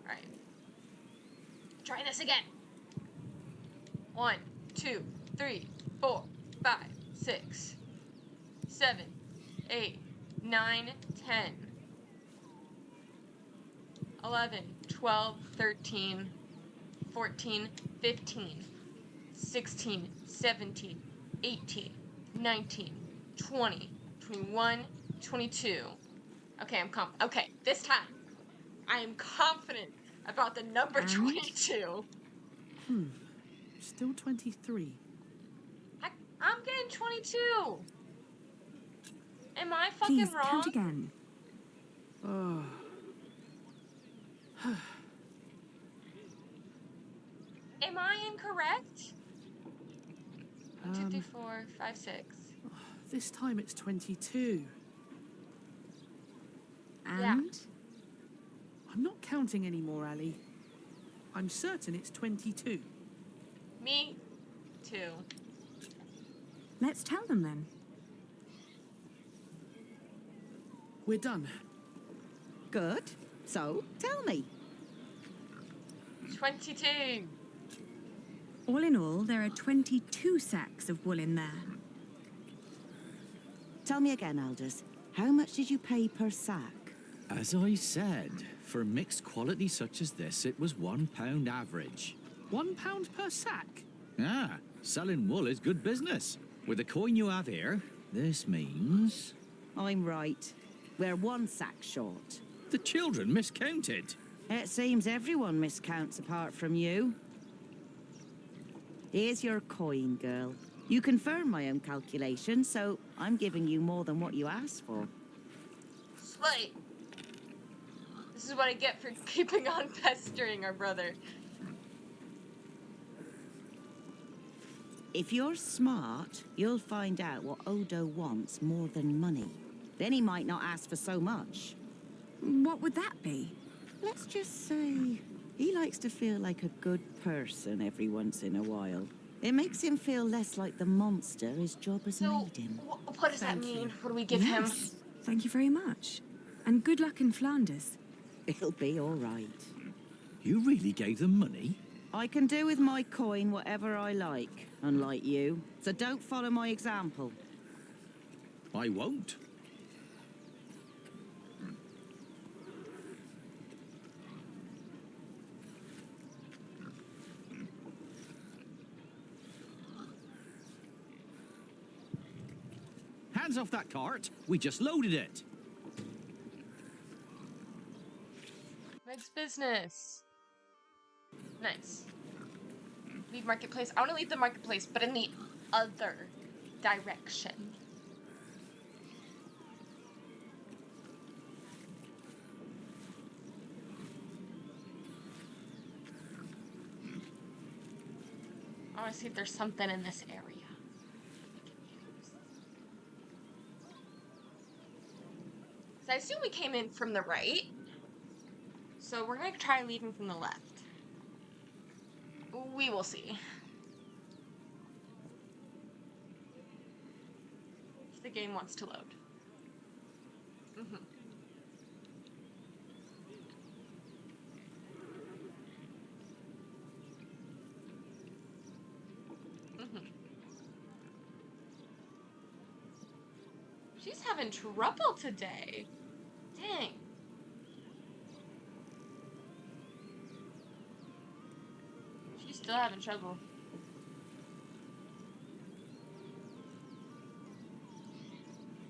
Alright. Try this again. 1, 2, 3, 4, 5, 6, 7, 8, 9, 10, 11, 12, 13, 14, 15, 16, 17, 18, 19, 20, 21, 22. Okay, okay, this time I am confident about the number 22. Still 23. I'm getting 22. Am I fucking Please wrong? count again. Oh. Am I incorrect? 1, 2, 3, 4, 5, 6. This time it's 22. And? Yeah. I'm not counting anymore, Ali. I'm certain it's 22. Me too. Let's tell them then. We're done. Good. So, tell me. 22. All in all, there are 22 sacks of wool in there. Tell me again, Aldous. How much did you pay per sack? As I said, for mixed quality such as this, it was £1 average. £1 per sack? Ah, selling wool is good business. With the coin you have here, this means... I'm right. We're 1 sack short. The children miscounted. It seems everyone miscounts apart from you. Here's your coin, girl. You confirmed my own calculation, so I'm giving you more than what you asked for. Slay. This is what I get for keeping on pestering our brother. If you're smart, you'll find out what Odo wants more than money. Then he might not ask for so much. What would that be? Let's just say he likes to feel like a good person every once in a while. It makes him feel less like the monster his job has made him. What does that mean? What do we give him? Yes. Thank you very much. And good luck in Flanders. It'll be all right. You really gave them money? I can do with my coin whatever I like, unlike you. So don't follow my example. I won't. Hands off that cart. We just loaded it. Next business. Nice. Leave marketplace. I want to leave the marketplace, but in the other direction. I want to see if there's something in this area. So I assume we came in from the right. So we're going to try leaving from the left. We will see. If the game wants to load. She's having trouble today. Dang. She's still having trouble.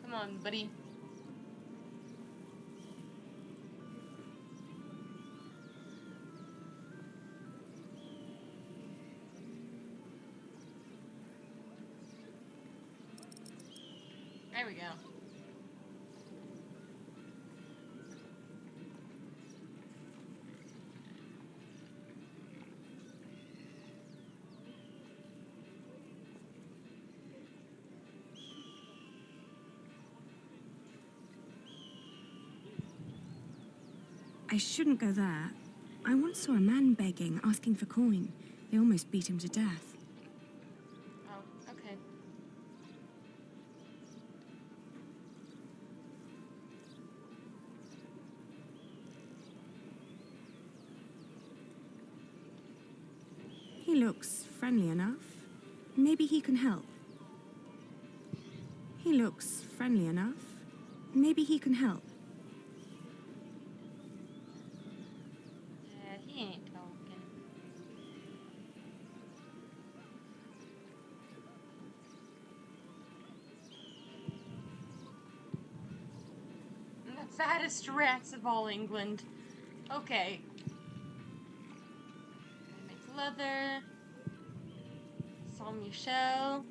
Come on, buddy. There we go. I shouldn't go there. I once saw a man begging, asking for coin. They almost beat him to death. Oh, okay. He looks friendly enough. Maybe he can help. He looks friendly enough. Maybe he can help. Yeah, he ain't talking. The fattest rats of all England. Okay. Make leather. Saint Michel.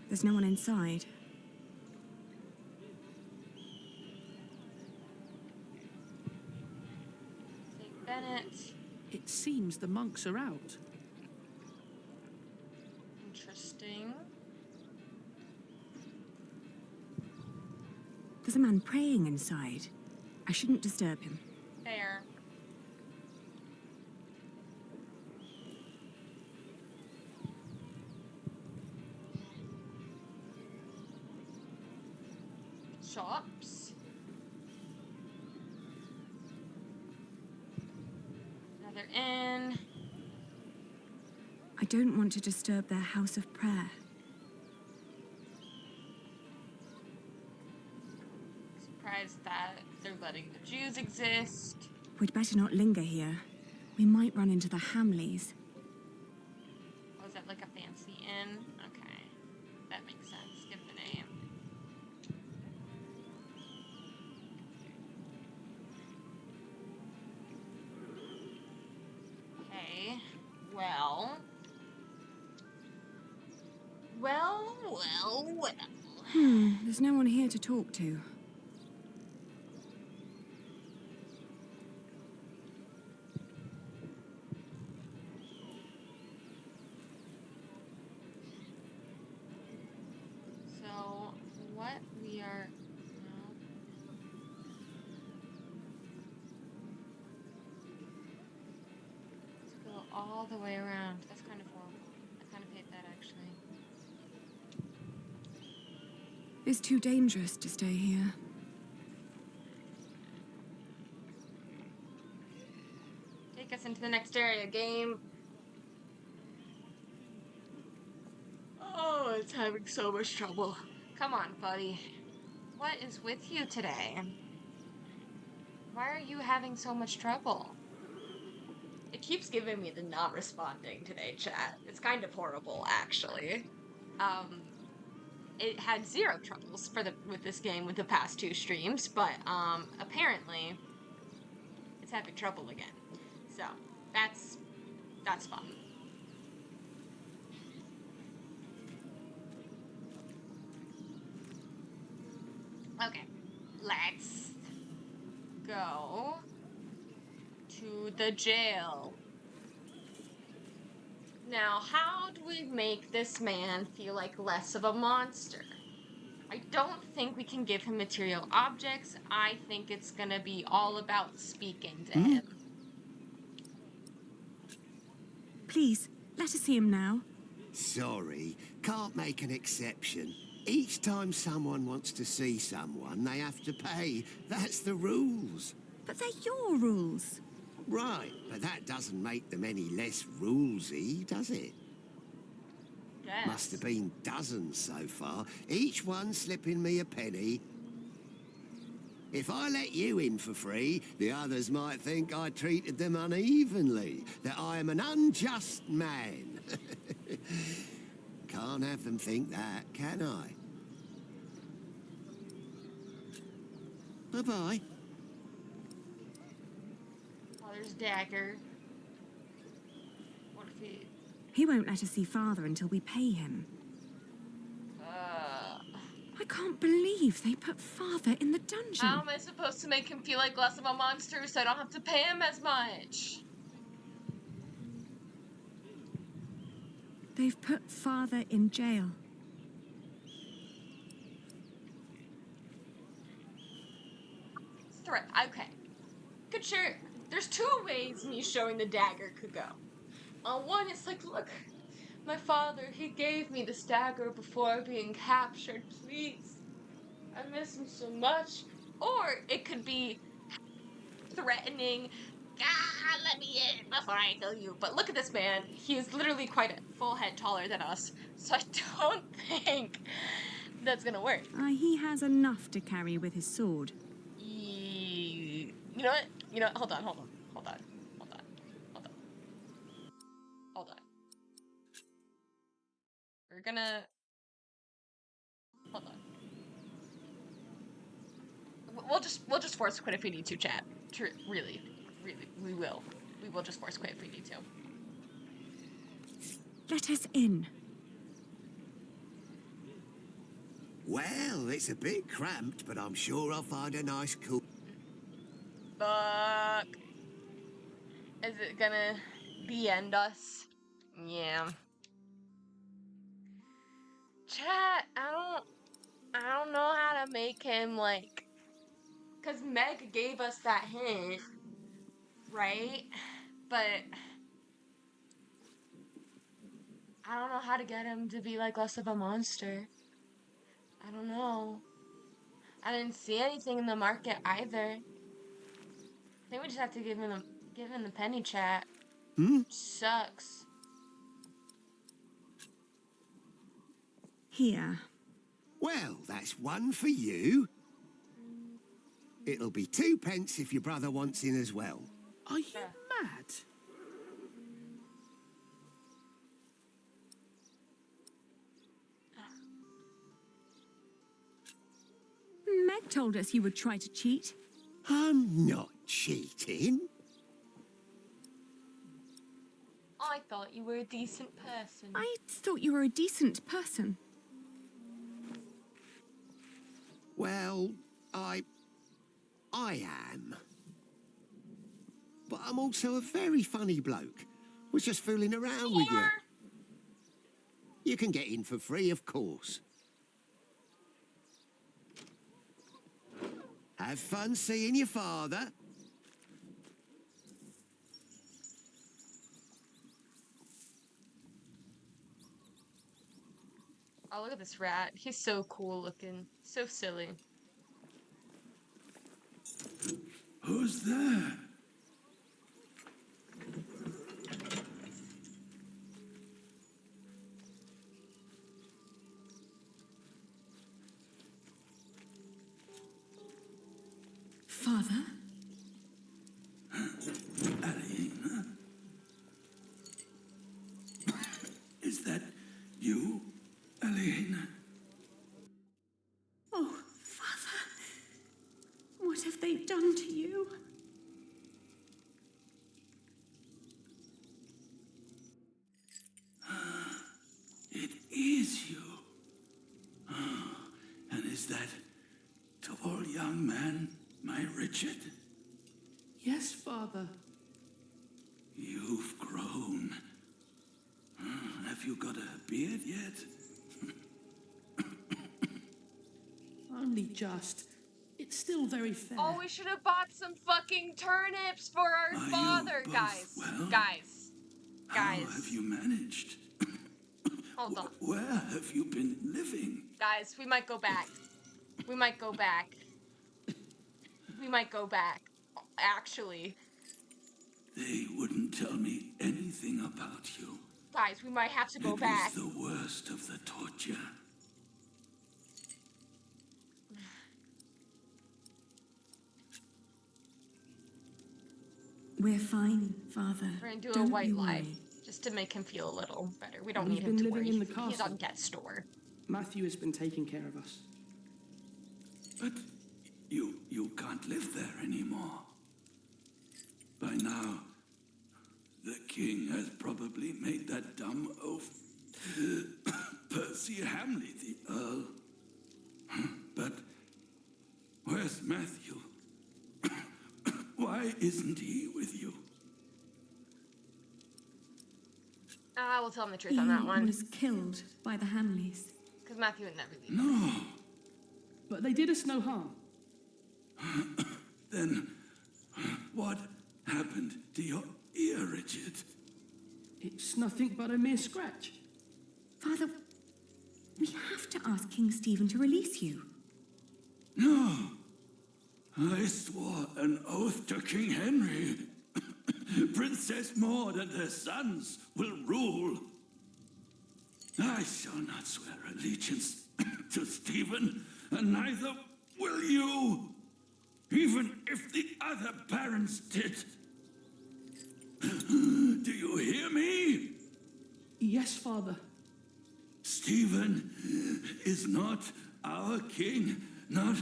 There's no one inside. St. Bennett. It seems the monks are out. Interesting. There's a man praying inside. I shouldn't disturb him. Fair. Shops. Another inn. I don't want to disturb their house of prayer. Surprised that they're letting the Jews exist. We'd better not linger here. We might run into the Hamleys. Oh, is that like a fancy inn? Okay. That makes sense. Give the name. Okay. Well. Well. There's no one here to talk to. So, what we are now. Let's go all the way around. That's kind of horrible. I kind of hate that, actually. It's too dangerous to stay here. Take us into the next area, game. Oh, it's having so much trouble. Come on, buddy. What is with you today? Why are you having so much trouble? It keeps giving me the not responding today, chat. It's kind of horrible, actually. It had zero troubles with this game with the past 2 streams, but apparently it's having trouble again. So that's fun. Okay, let's go to the jail. Now, how do we make this man feel like less of a monster? I don't think we can give him material objects. I think it's gonna be all about speaking to him. Please, let us see him now. Sorry, can't make an exception. Each time someone wants to see someone, they have to pay. That's the rules. But they're your rules. Right, but that doesn't make them any less rulesy, does it? Yes. Must have been dozens so far, each one slipping me a penny. If I let you in for free, the others might think I treated them unevenly, that I am an unjust man. Can't have them think that, can I? Bye-bye. Father's dagger. What if He won't let us see Father until we pay him. I can't believe they put Father in the dungeon. How am I supposed to make him feel like less of a monster so I don't have to pay him as much? They've put Father in jail. Threat. Okay. could share. There's two ways me showing the dagger could go. One, it's like, look, my father, he gave me this dagger before being captured. Please, I miss him so much. Or it could be threatening. Ah, let me in before I kill you. But look at this man. He is literally quite a full head taller than us. So I don't think that's gonna work. He has enough to carry with his sword. You know what? You know what? Hold on. We're gonna... Hold on. We'll just force quit if we need to, chat. Really, we will. We will just force quit if we need to. Let us in. Well, it's a bit cramped, but I'm sure I'll find a nice cool... Fuck. Is it gonna end us? Yeah. Chat, I don't know how to make him, like... Because Meg gave us that hint, right? But... I don't know how to get him to be, like, less of a monster. I don't know. I didn't see anything in the market either. I think we just have to give him the penny, chat. Sucks. Here. Well, that's one for you. It'll be 2 pence if your brother wants in as well. Are you mad? Meg told us you would try to cheat. I'm not cheating. I thought you were a decent person. I thought you were a decent person. Well, I am. But I'm also a very funny bloke. Was just fooling around with you. You can get in for free, of course. Have fun seeing your father. Oh, look at this rat. He's so cool looking. So silly. Who's there? Father? Aliena? Is that you, Aliena? Oh, Father. What have they done to you? It is you. And is that tall young man my Richard? Yes, Father. You've grown. Have you got a beard yet? Only just. It's still very fair. Oh, we should have bought some fucking turnips for our father, guys. Well? Guys. How have you managed? Hold on. Where have you been living? Guys, we might go back. We might go back. Actually. They wouldn't tell me anything about you. Guys, we might have to go back. It was the worst of the torture. We're fine, Father. We're gonna do a Don't white you lie. worry. Just to make him feel a little better. We don't We've need him been to living worry. in the He's castle. on death's door. Matthew has been taking care of us. But you can't live there anymore. By now, the king has probably made that dumb oaf Percy Hamley the Earl. But where's Matthew? Why isn't he with you? I will tell him the truth on that one. He was killed by the Hamleys. Because Matthew would never leave. No. But they did us no harm. Then What happened to your ear, Richard? It's nothing but a mere scratch. Father, we have to ask King Stephen to release you. No. I swore an oath to King Henry. Princess Maud and her sons will rule. I shall not swear allegiance to Stephen, and neither will you, even if the other barons did. Do you hear me? Yes, Father. Stephen is not our king, not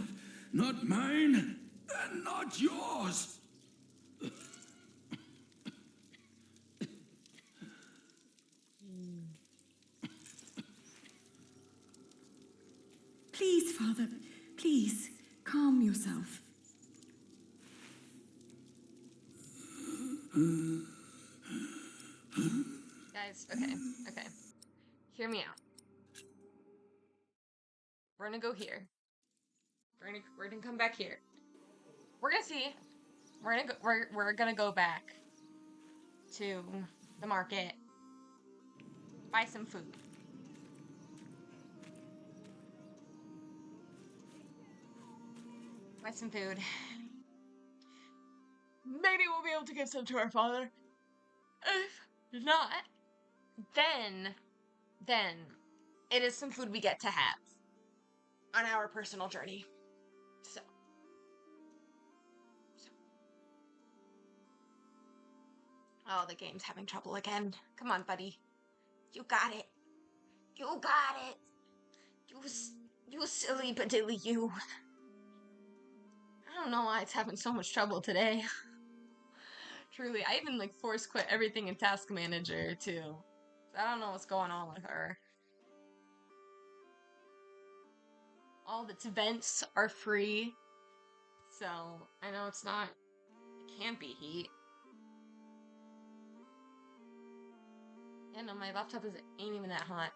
mine, and not yours. Please, Father, please, calm yourself. Guys, okay. Hear me out. We're gonna go here. We're gonna come back here. We're gonna see. We're gonna go back to the market. Buy some food. Buy some food. Maybe we'll be able to give some to our father. If not, then it is some food we get to have on our personal journey. So. Oh, the game's having trouble again. Come on, buddy. You got it. You got it. You silly badilly you. I don't know why it's having so much trouble today. Truly, I even force quit everything in Task Manager too. So I don't know what's going on with her. All its events are free. So I know it can't be heat. Yeah, no, my laptop ain't even that hot.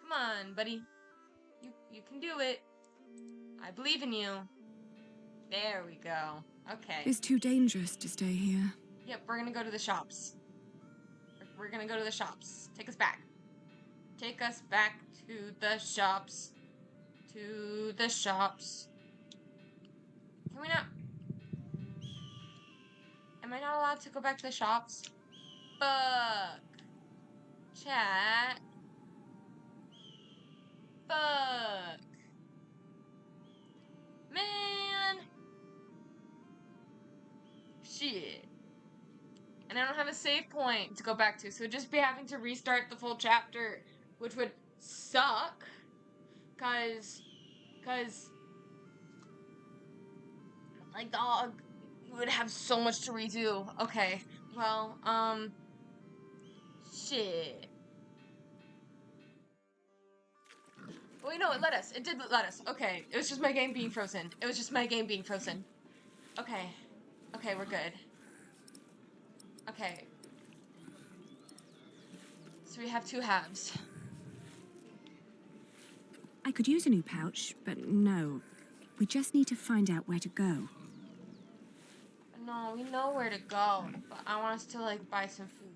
Come on, buddy. You can do it. I believe in you. There we go. Okay. It's too dangerous to stay here. Yep, we're gonna go to the shops. We're gonna go to the shops. Take us back. Take us back to the shops. To the shops. Can we not? Am I not allowed to go back to the shops? Fuck. Chat. Fuck. Man. Shit. And I don't have a save point to go back to, so just be having to restart the full chapter, which would suck. Cause my dog would have so much to redo. Okay. Well, shit. Wait, no, it let us. It did let us. Okay. It was just my game being frozen. It was just my game being frozen. Okay. Okay, we're good. Okay. So we have two halves. I could use a new pouch, but no. We just need to find out where to go. No, we know where to go, but I want us to, buy some food.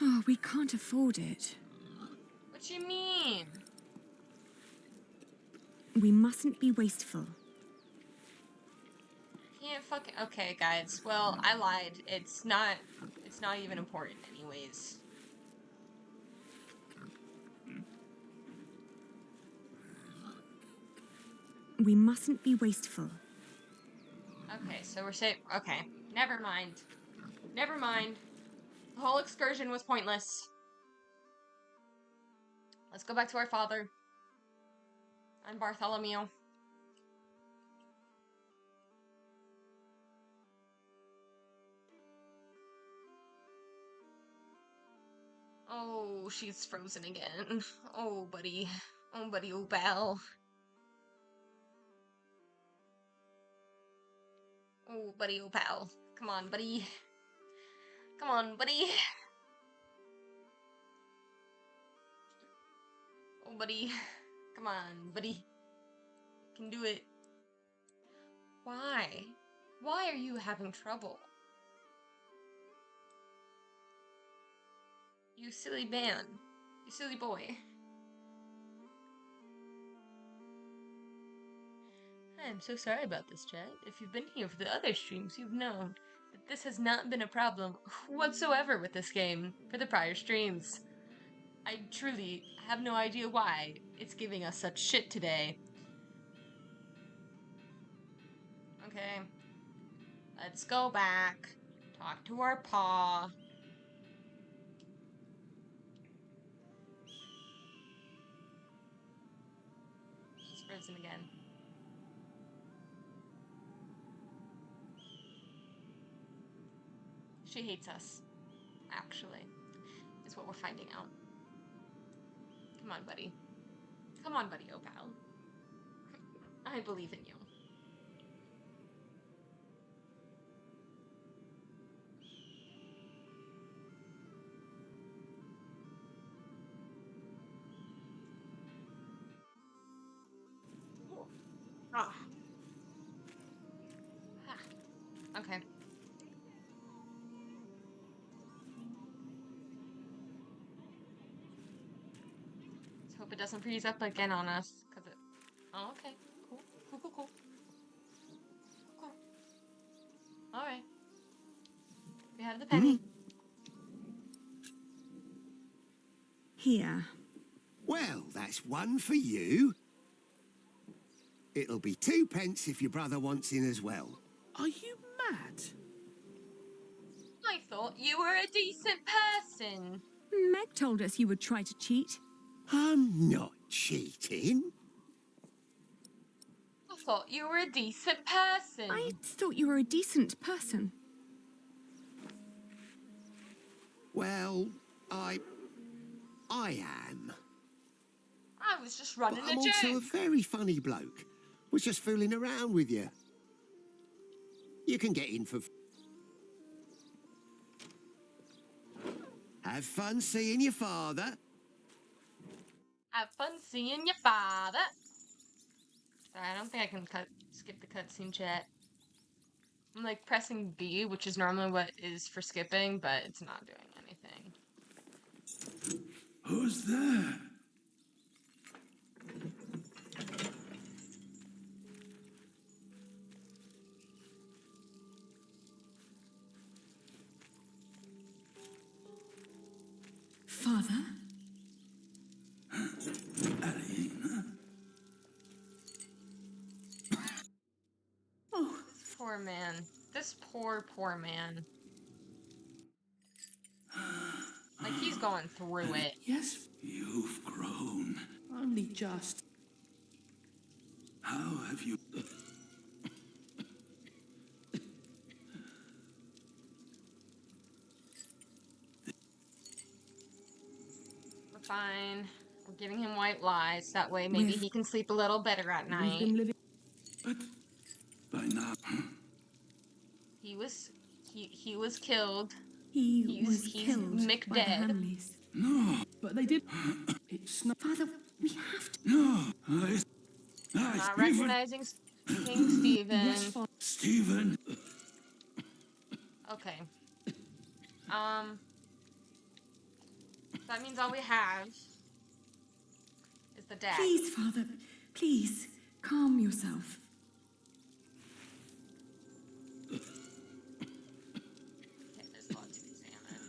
Oh, we can't afford it. What you mean? We mustn't be wasteful. Can't fucking... Okay, guys. Well, I lied. It's not even important anyways. We mustn't be wasteful. Okay, so we're safe. Okay, never mind. Never mind. The whole excursion was pointless. Let's go back to our father. I'm Bartholomew. Oh, she's frozen again. Oh, buddy. Oh, buddy, oh, pal. Oh, buddy, oh, pal. Come on, buddy. Come on, buddy. Oh, buddy. Come on, buddy. You can do it. Why? Why are you having trouble? You silly man. You silly boy. I'm so sorry about this, Chet. If you've been here for the other streams, you've known that this has not been a problem whatsoever with this game for the prior streams. I truly have no idea why it's giving us such shit today. Okay. Let's go back. Talk to our paw. She's frozen again. She hates us, actually, is what we're finding out. Come on, buddy. Come on, buddy, Opal. I believe in you. Ah. Ah. Okay. Let's hope it doesn't freeze up again on us, cause it. Oh, okay. Cool. Cool. Cool. Cool. Cool. All right. We have the penny. Here. Well, that's one for you. It'll be 2 pence if your brother wants in as well. Are you mad? I thought you were a decent person. Meg told us you would try to cheat. I'm not cheating. I thought you were a decent person. I thought you were a decent person. Well, I am. I was just running But I'm a also a joke. very funny bloke. Was just fooling around with you. You can get in for... Have fun seeing your father. Have fun seeing your father. Sorry, I don't think I can skip the cutscene chat. I'm like pressing B, which is normally what is for skipping, but it's not doing anything. Who's there? Father? Aliena? Oh, poor man. This poor man. Like, he's going through it. Yes? You've grown. Only just. How have you... We're fine. We're giving him white lies. That way maybe he can sleep a little better at We've night. been living. But by now... He was killed. He was he's killed Mick by the dead. Hamleys. No. But they did. It's not. Father, we have to. No. Not recognizing King Stephen. Yes, Father. Stephen. Okay. That means all we have is the dad. Please, Father, please, calm yourself. Okay, there's a lot to examine.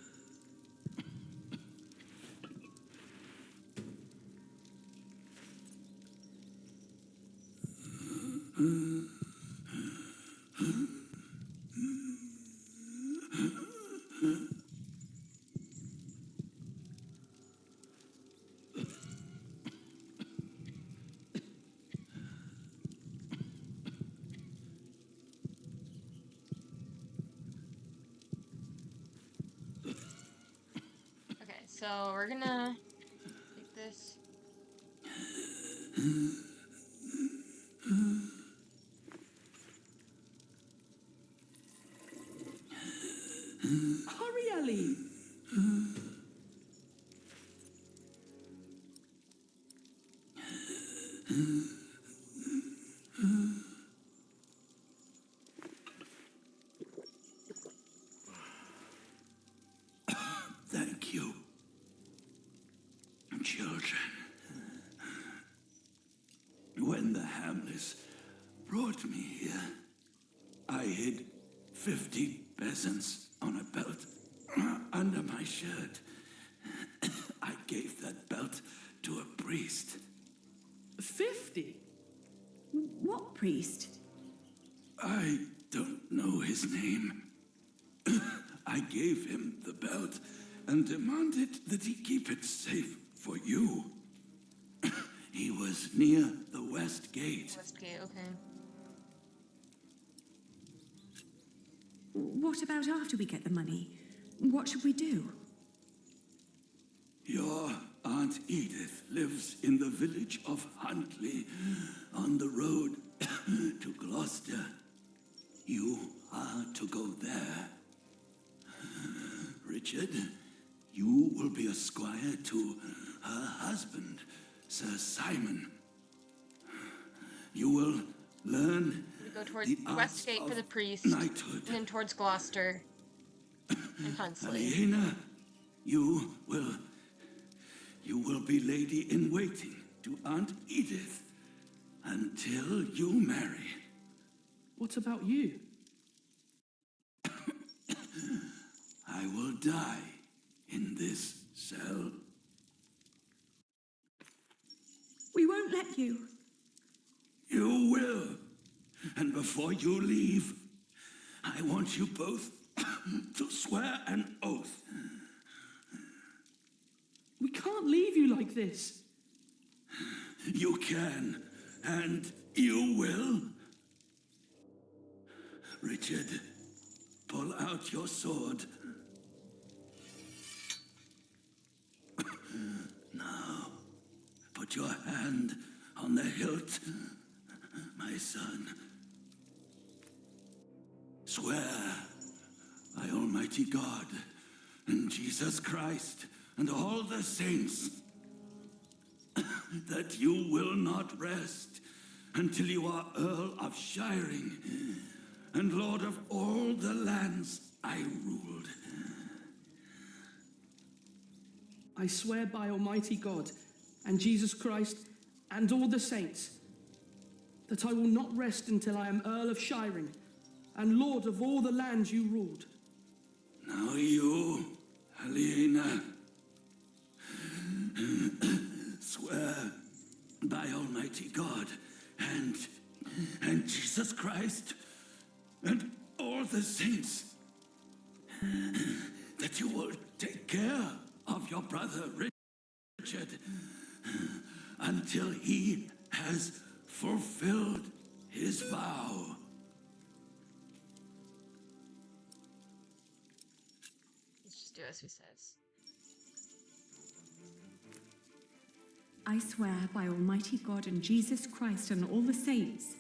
Okay, so we're gonna take this. Hurry, Ellie. brought me here. I hid 50 peasants on a belt under my shirt. I gave that belt to a priest. 50? What priest? I don't know his name. I gave him the belt and demanded that he keep it safe for you. He was near the West Gate. West Gate, okay. What about after we get the money? What should we do? Your Aunt Edith lives in the village of Huntley, on the road to Gloucester. You are to go there. Richard, you will be a squire to her husband, Sir Simon. You will learn We go towards the the West Gate for the priest, knighthood. and then towards Gloucester and Huntsley. Aliena, you will be lady-in-waiting to Aunt Edith until you marry. What about you? I will die in this cell. We won't let you. You will. And before you leave, I want you both to swear an oath. We can't leave you like this. You can, and you will. Richard, pull out your sword. Now, put your hand on the hilt, my son. Swear by Almighty God and Jesus Christ and all the saints that you will not rest until you are Earl of Shiring and Lord of all the lands I ruled. I swear by Almighty God and Jesus Christ and all the saints that I will not rest until I am Earl of Shiring and Lord of all the lands you ruled. Now you, Aliena, swear by Almighty God and Jesus Christ and all the saints that you will take care of your brother Richard until he has fulfilled his vow. Let's just do as he says. I swear by Almighty God and Jesus Christ and all the saints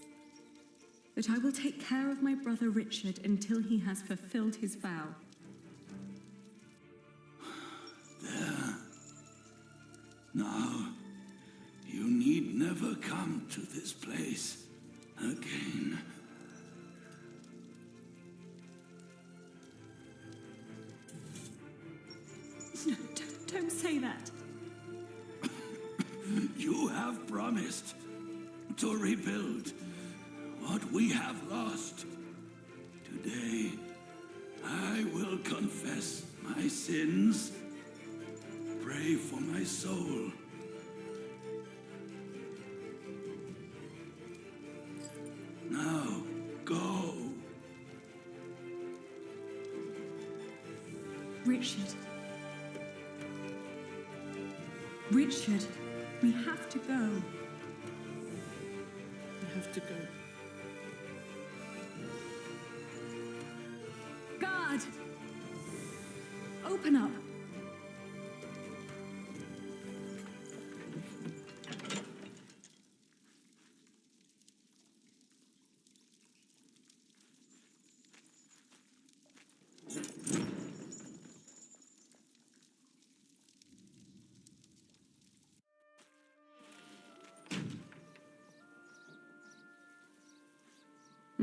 that I will take care of my brother Richard until he has fulfilled his vow. There. Now, you need never come to this place again. No, don't say that. You have promised to rebuild what we have lost. Today, I will confess my sins. Pray for my soul. Now, go. Richard. Richard, we have to go. We have to go. Guard! Open up.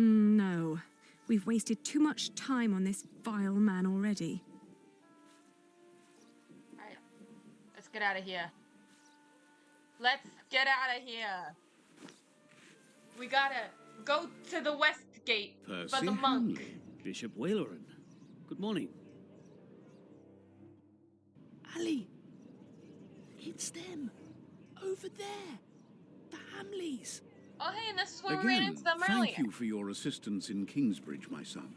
No. We've wasted too much time on this vile man already. Alright. Let's get out of here. Let's get out of here. We gotta Go to the west gate for Percy the monk. Hamley, Bishop Waileran. Good morning. Ali, it's them. Over there. The Hamleys. Oh, hey, and this is where we ran Again, into them thank earlier. you for your assistance in Kingsbridge, my son.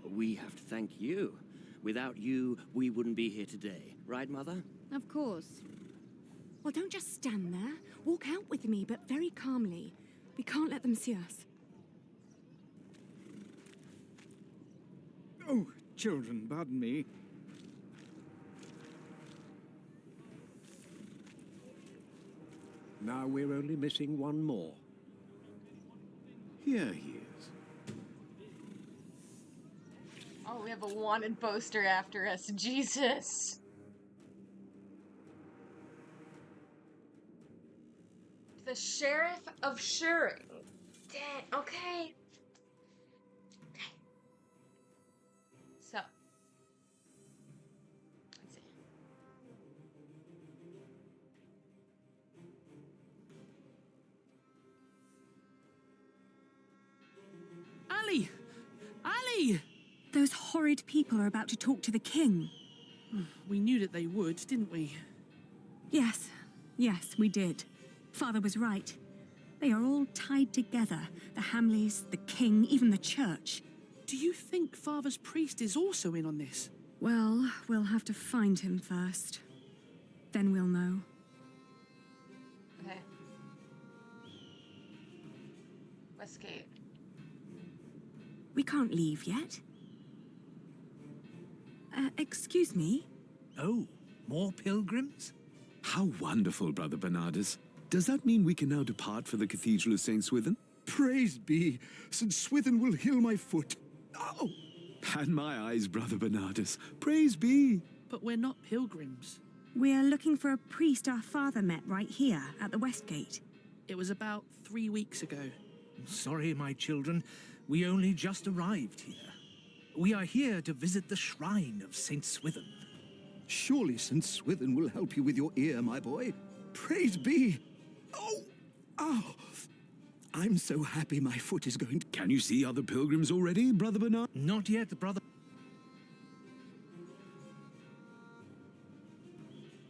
We have to thank you. Without you, we wouldn't be here today. Right, Mother? Of course. Well, don't just stand there. Walk out with me, but very calmly. We can't let them see us. Oh, children, pardon me. Now we're only missing one more. Here he is. Oh, we have a wanted poster after us. Jesus. The Sheriff of Shuring. Dang, okay. Okay. So. Let's see. Ali! Ali! Those horrid people are about to talk to the king. We knew that they would, didn't we? Yes, yes, we did. Father was right. They are all tied together. The Hamleys, the king, even the church. Do you think Father's priest is also in on this? Well, we'll have to find him first. Then we'll know. Okay. Westgate. We can't leave yet. Excuse me? Oh, more pilgrims? How wonderful, Brother Bernardus. Does that mean we can now depart for the Cathedral of St. Swithin? Praise be! St. Swithin will heal my foot. Oh! And my eyes, Brother Bernardus. Praise be! But we're not pilgrims. We're looking for a priest our father met right here at the West Gate. It was about 3 weeks ago. Sorry, my children. We only just arrived here. We are here to visit the shrine of St. Swithin. Surely St. Swithin will help you with your ear, my boy. Praise be! Oh! Oh! I'm so happy my foot is going to... Can you see other pilgrims already, Brother Bernard? Not yet, brother.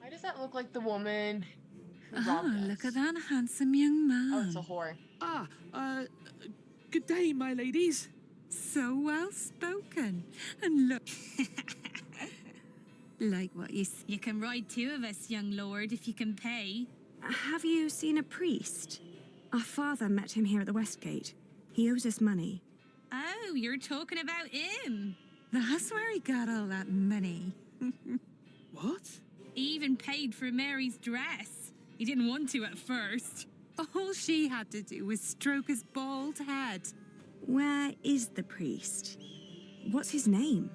Why does that look like the woman who Oh, robbed us? look at that handsome young man. Oh, it's a whore. Good day, my ladies. So well spoken. And look. Like what you You can ride two of us, young lord, if you can pay. Have you seen a priest? Our father met him here at the West Gate. He owes us money. Oh, you're talking about him. That's where he got all that money. What? He even paid for Mary's dress. He didn't want to at first. All she had to do was stroke his bald head. Where is the priest? What's his name?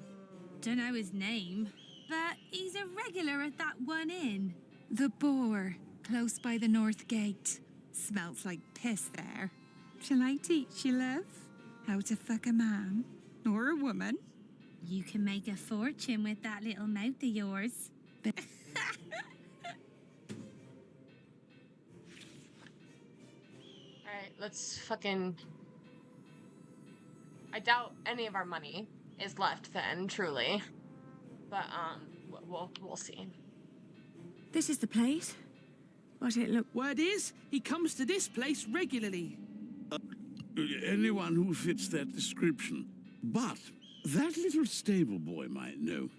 Don't know his name, but he's a regular at that one inn. The Boar, close by the North Gate. Smells like piss there. Shall I teach you, love? How to fuck a man or a woman? You can make a fortune with that little mouth of yours. But Alright, let's fucking... I doubt any of our money is left then, truly. But, we'll see. This is the place. But it look... Word is, he comes to this place regularly. Anyone who fits that description. But that little stable boy might know.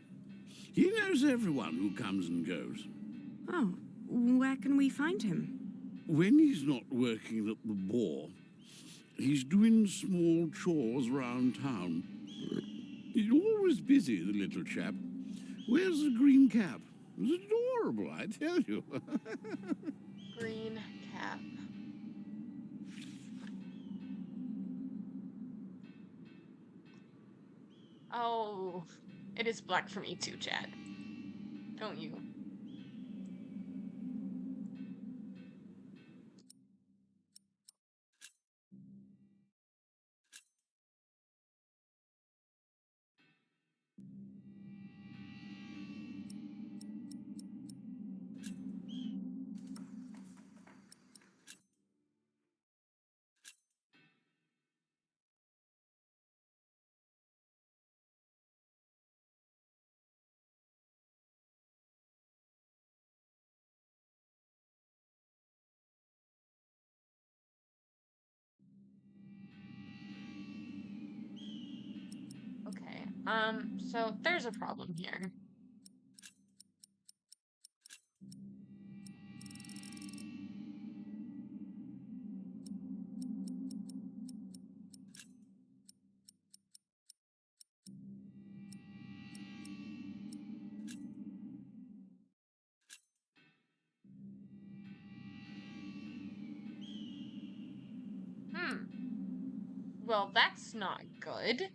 He knows everyone who comes and goes. Oh, where can we find him? When he's not working at the Boar, he's doing small chores round town. He's always busy, the little chap. Wears a green cap. It's adorable, I tell you. Green cap. Oh, it is black for me too, Chad. Don't you? So there's a problem here. Well, that's not good.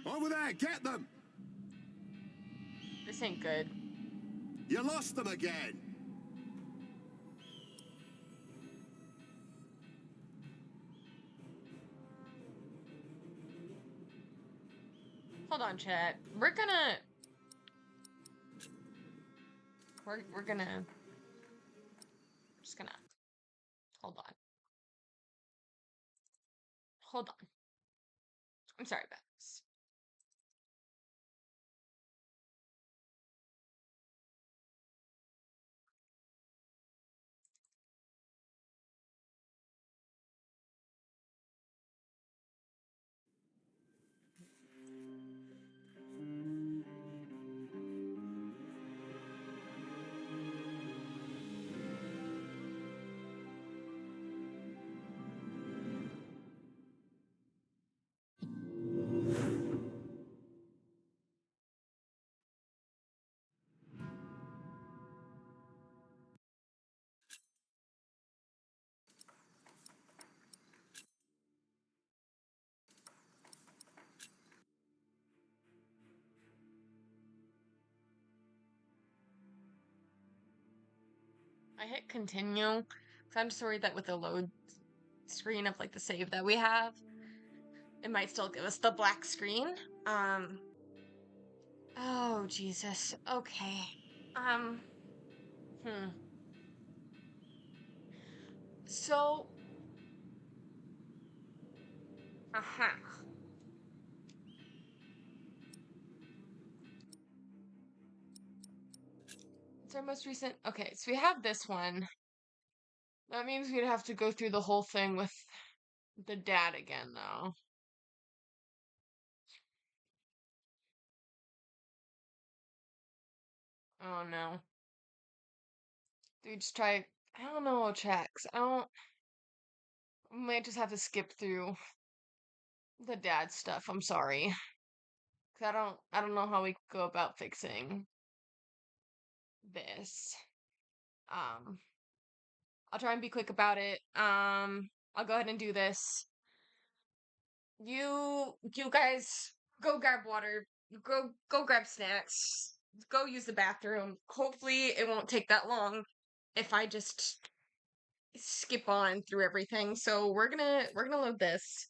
Over there, get them! This ain't good. You lost them again! Hold on, chat. We're gonna just gonna hold on. Hold on. I'm sorry about this. I hit continue, because I'm just worried that with the load screen of like the save that we have, it might still give us the black screen. Oh Jesus. Okay. Hmm. So, it's our most recent. Okay, so we have this one. That means we'd have to go through the whole thing with the dad again, though. Oh no. Dude, just try. I don't know, checks. I don't. We might just have to skip through the dad stuff. I'm sorry. 'Cause I don't know how we go about fixing this. Um, I'll try and be quick about it. I'll go ahead and do this. You guys go grab water. Go grab snacks. Go use the bathroom. Hopefully it won't take that long if I just skip on through everything. So we're gonna load this.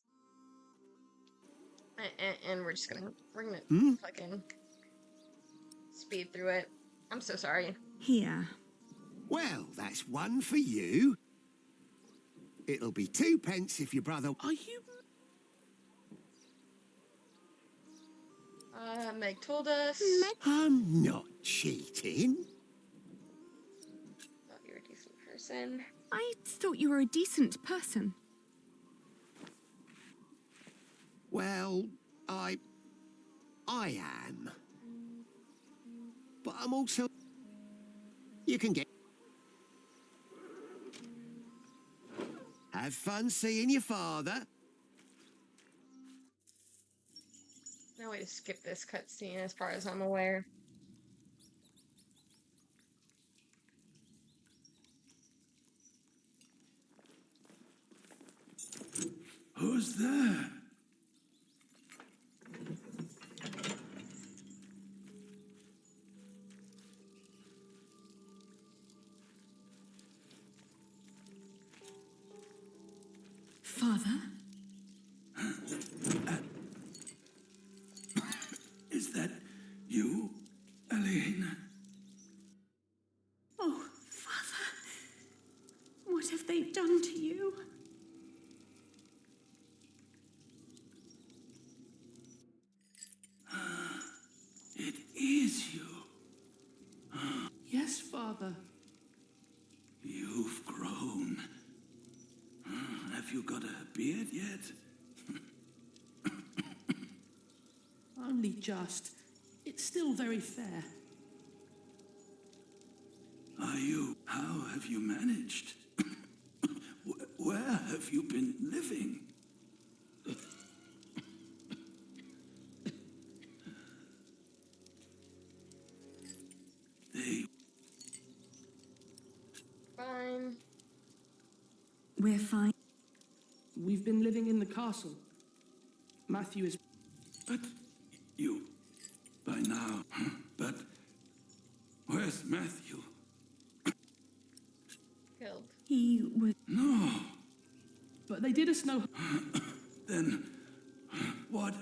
And we're gonna fucking speed through it. I'm so sorry. Here. Well, that's one for you. It'll be 2p if your brother... Are you... Meg told us. I'm not cheating. Thought you were a decent person. I thought you were a decent person. Well, I am. But I'm also... You can get... Have fun seeing your father. No way to skip this cutscene as far as I'm aware. Who's there? Father? Is that you, Aliena? Oh, Father. What have they done to you? It is you. Yes, Father. Have you got a beard yet? Only just. It's still very fair. Are you? How have you managed? Where have you been living? They... Fine. We're fine. We've been living in the castle. Matthew is... But you... By now... But... Where's Matthew? Killed. He was... No! But they did us no... Then... What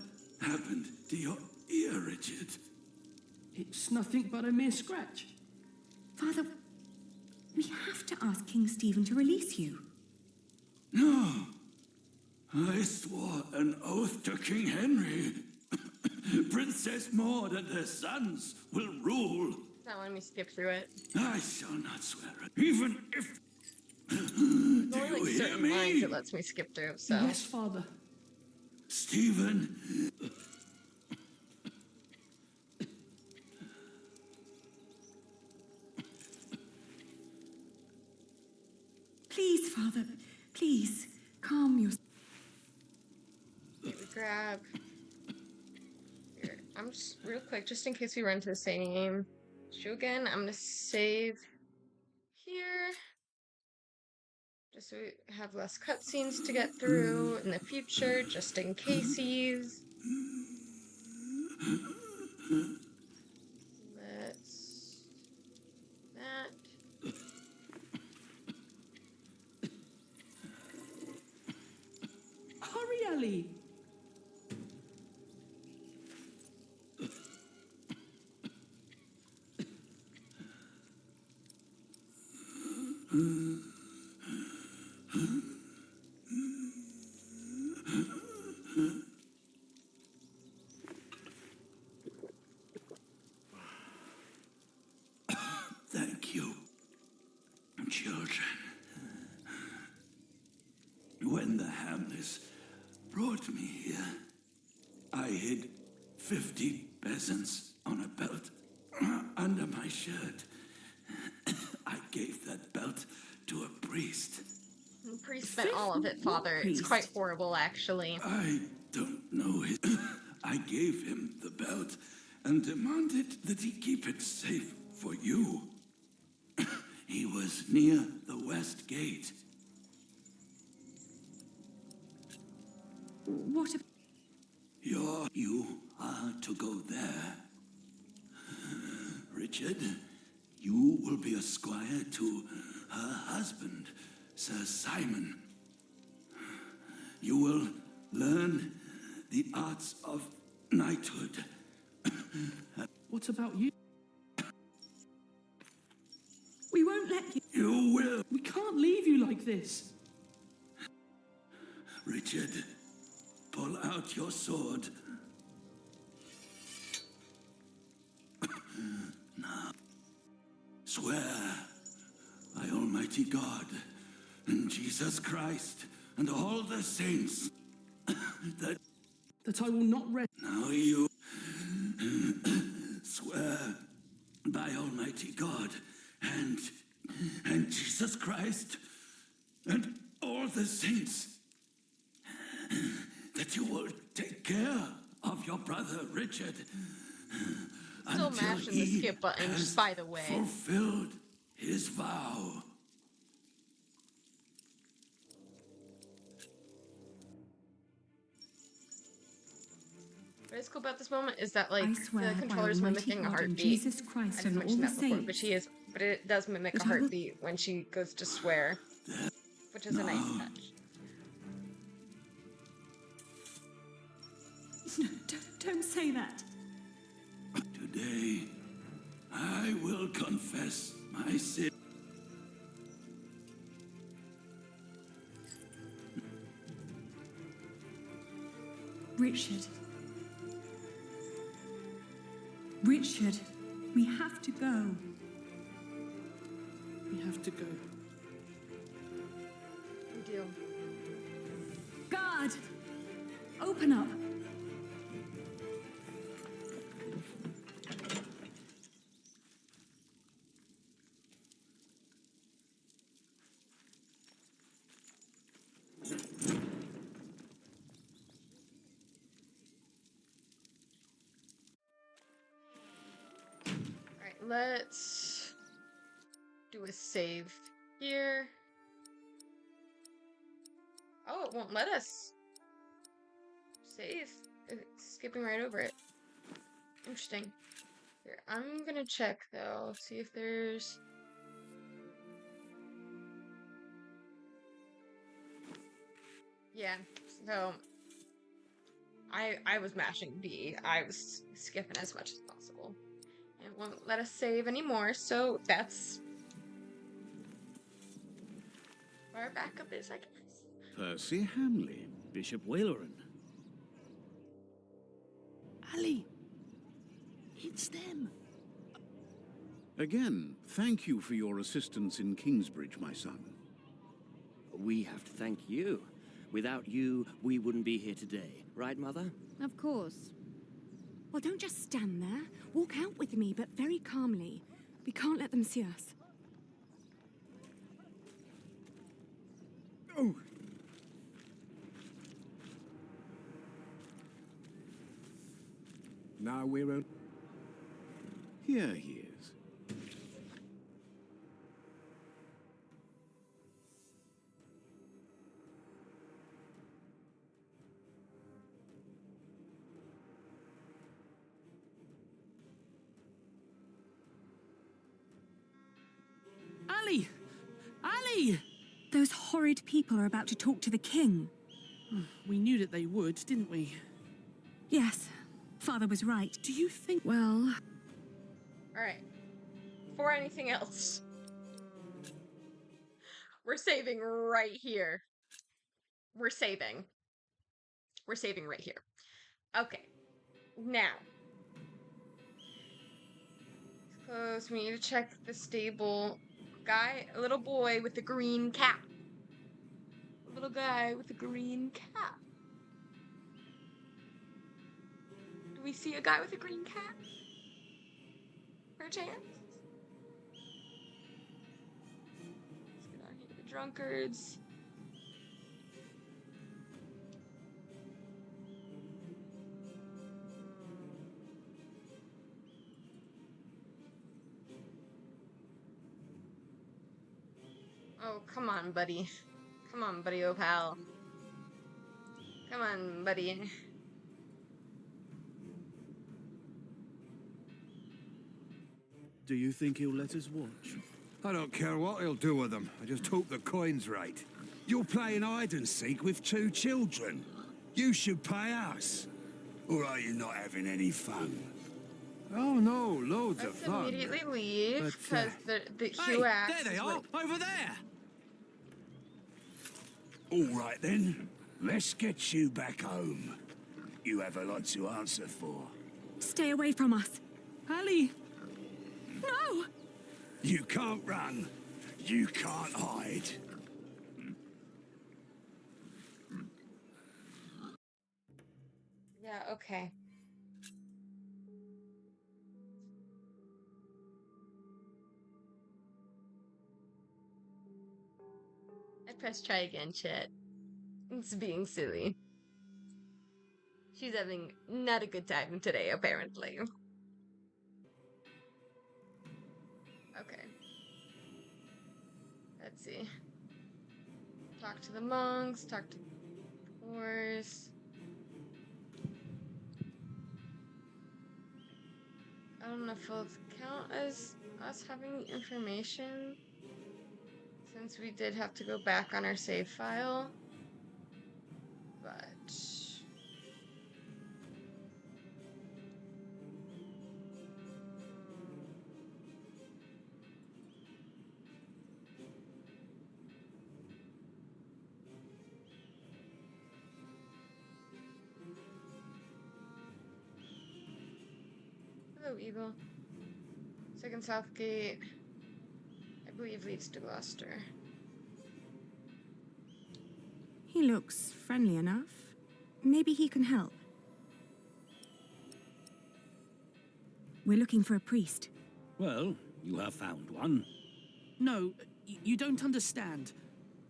happened to your ear, Richard? It's nothing but a mere scratch. Father, we have to ask King Stephen to release you. No! I swore an oath to King Henry. Princess Maud and her sons will rule. It's not letting me skip through it. I shall not swear it, even if... There's Do only you like hear certain me? lines it lets me skip through, so. Yes, Father. Stephen... Please, Father, please, calm yourself. We grab. Here, I'm just real quick, just in case we run into the same issue again. I'm gonna save here, just so we have less cutscenes to get through in the future, just in case. Let's that. Hurry, Ellie! Thank you, children. When the Hamlets brought me here, I hid 50 peasants on a belt under my shirt. I gave that belt to a priest. The priest spent all of it, Father. It's quite horrible, actually. I don't know it. I gave him the belt and demanded that he keep it safe for you. He was near the west gate. What if... You are to go there. Richard, you will be a squire to her husband, Sir Simon. You will learn the arts of knighthood. What about you? We won't let you... You will. We can't leave you like this. Richard, pull out your sword. Now, swear by Almighty God and Jesus Christ and all the saints that I will not rest. Now you swear by Almighty God and Jesus Christ and all the saints that you will take care of your brother Richard Still until mashing the he skip button, has just by the way. fulfilled his vow. What is cool about this moment is that like I swear the by controller's Almighty mimicking a God and heartbeat. Jesus Christ I didn't and all mention the that before, but saints. but it does mimic a That I will- heartbeat when she goes to swear, which is a nice touch. No, don't say that. Today, I will confess my sin. Richard. Richard, we have to go. We have to go. We do. Bernard! Open up. Alright, let's do a save here. Oh, it won't let us save. It's skipping right over it. Interesting. Here, I'm gonna check though, see if there's... Yeah, so I was mashing B. I was skipping as much as possible. It won't let us save anymore, so that's where our backup is, I guess. Percy Hamley. Bishop Waileran. Ali! It's them! Again, thank you for your assistance in Kingsbridge, my son. We have to thank you. Without you, we wouldn't be here today. Right, Mother? Of course. Well, don't just stand there. Walk out with me, but very calmly. We can't let them see us. Oh! Now we're on. Here he is. Ali! Ali! Those horrid people are about to talk to the king. We knew that they would, didn't we? Yes, Father was right. Do you think... Well... Alright. Before anything else, we're saving right here. We're saving. We're saving right here. Okay. Now. Close. We need to check the stable. Guy, a little boy with a green cap. A little guy with a green cap. Do we see a guy with a green cap? Perchance? Let's get out here to the drunkards. Oh, come on, buddy. Come on, buddy, oh pal. Come on, buddy. Do you think he'll let us watch? I don't care what he'll do with them. I just hope the coin's right. You're playing hide and seek with two children. You should pay us. Or are you not having any fun? Oh no, loads of Let's fun. immediately leave, But, because the Hey, Hugh Axe there they is are! what- Over there! all right then. Let's get you back home. You have a lot to answer for. Stay away from us. Ali! No! You can't run. You can't hide. Yeah, okay. I press try again, chat. It's being silly. She's having not a good time today, apparently. Okay. Let's see. Talk to the monks, talk to the whores. I don't know if it'll count as us having the information, since we did have to go back on our save file. But... Hello, Eagle. Second South Gate, I believe, leads to Gloucester. He looks friendly enough. Maybe he can help. We're looking for a priest. Well, you have found one. No, you don't understand.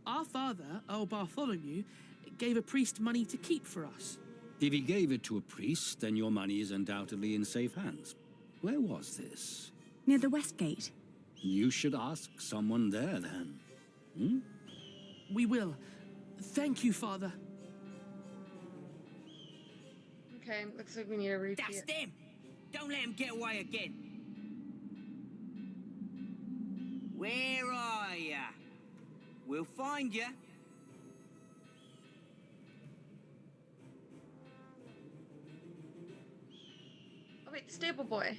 Our father, Earl Bartholomew, gave a priest money to keep for us. If he gave it to a priest, then your money is undoubtedly in safe hands. Where was this? Near the west gate. You should ask someone there, then. Hmm? We will. Thank you, Father. Okay, looks like we need a repeat. That's them! Don't let them get away again. Where are ya? We'll find ya. Oh wait, the stable boy.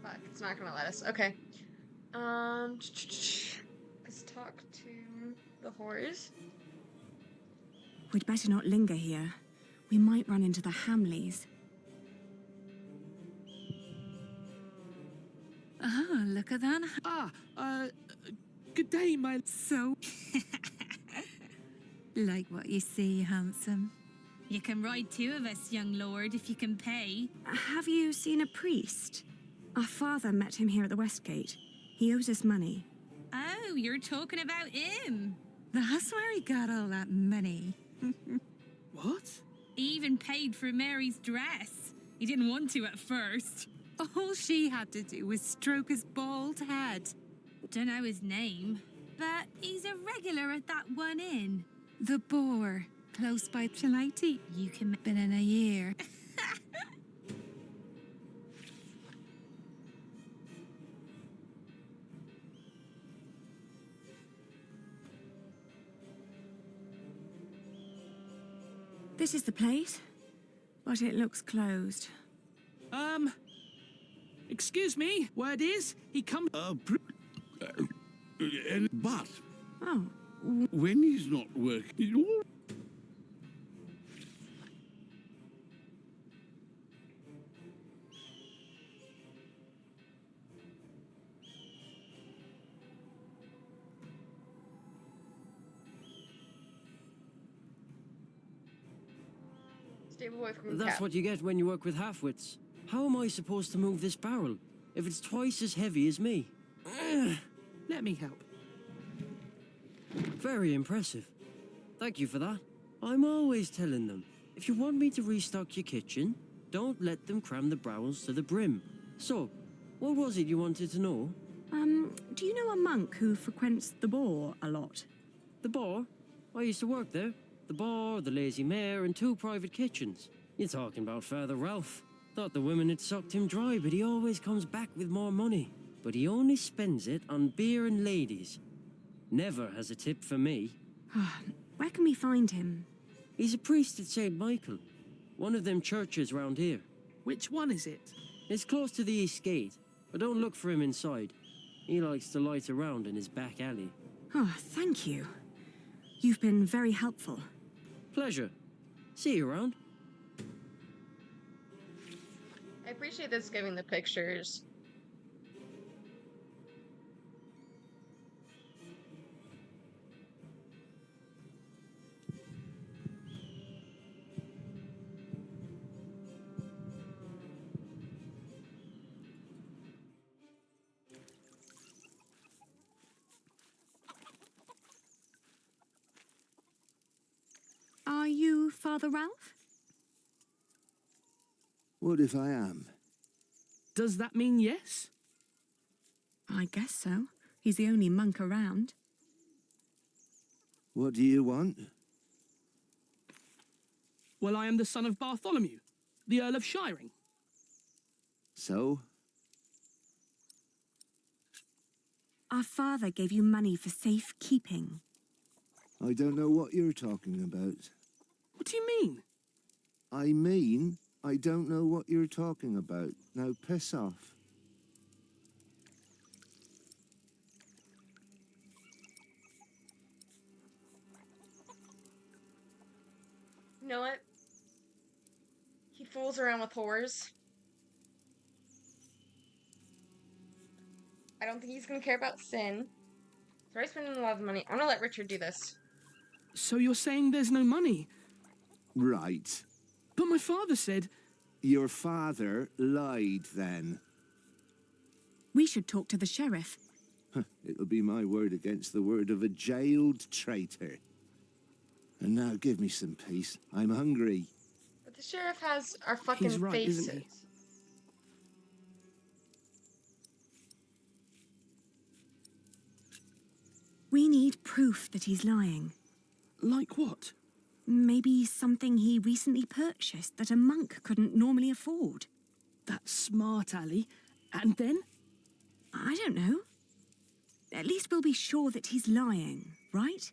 Fuck, it's not gonna let us. Okay. Let's talk to the whores. We'd better not linger here. We might run into the Hamleys. Oh, look at that. Good day, my... So... Like what you see, handsome. You can ride two of us, young lord, if you can pay. Have you seen a priest? Our father met him here at the west gate. He owes us money. Oh, you're talking about him. That's where he got all that money. What? He even paid for Mary's dress. He didn't want to at first. All she had to do was stroke his bald head. Don't know his name, but he's a regular at that one inn. The Boar, close by Chalaiti. You can have been in a year. This is the place, but it looks closed. Excuse me, word is, he comes... But... Oh. When he's not working... Stable boy from That's Cap. what you get when you work with half-wits. How am I supposed to move this barrel if it's twice as heavy as me? Let me help. Very impressive. Thank you for that. I'm always telling them, if you want me to restock your kitchen, don't let them cram the barrels to the brim. So, what was it you wanted to know? Do you know a monk who frequents the Boar a lot? The Boar? I used to work there. The Boar, the Lazy Mare, and 2 private kitchens. You're talking about Father Ralph. Thought the women had sucked him dry, but he always comes back with more money. But he only spends it on beer and ladies. Never has a tip for me. Where can we find him? He's a priest at St. Michael. One of them churches round here. Which one is it? It's close to the East Gate, but don't look for him inside. He likes to light around in his back alley. Oh, thank you. You've been very helpful. Pleasure. See you around. I appreciate this giving the pictures. Are you Father Ralph? What if I am? Does that mean yes? I guess so. He's the only monk around. What do you want? Well, I am the son of Bartholomew, the Earl of Shiring. So? Our father gave you money for safekeeping. I don't know what you're talking about. What do you mean? I mean, I don't know what you're talking about. Now piss off. You know what? He fools around with whores. I don't think he's gonna care about sin. He's already spending a lot of money. I'm gonna let Richard do this. So you're saying there's no money? Right. But my father said... Your father lied then. We should talk to the sheriff. It'll be my word against the word of a jailed traitor. And now give me some peace. I'm hungry. But the sheriff has our fucking He's right, faces. isn't he? We need proof that he's lying. Like what? Maybe something he recently purchased that a monk couldn't normally afford. That's smart, Ali. And then? I don't know. At least we'll be sure that he's lying, right?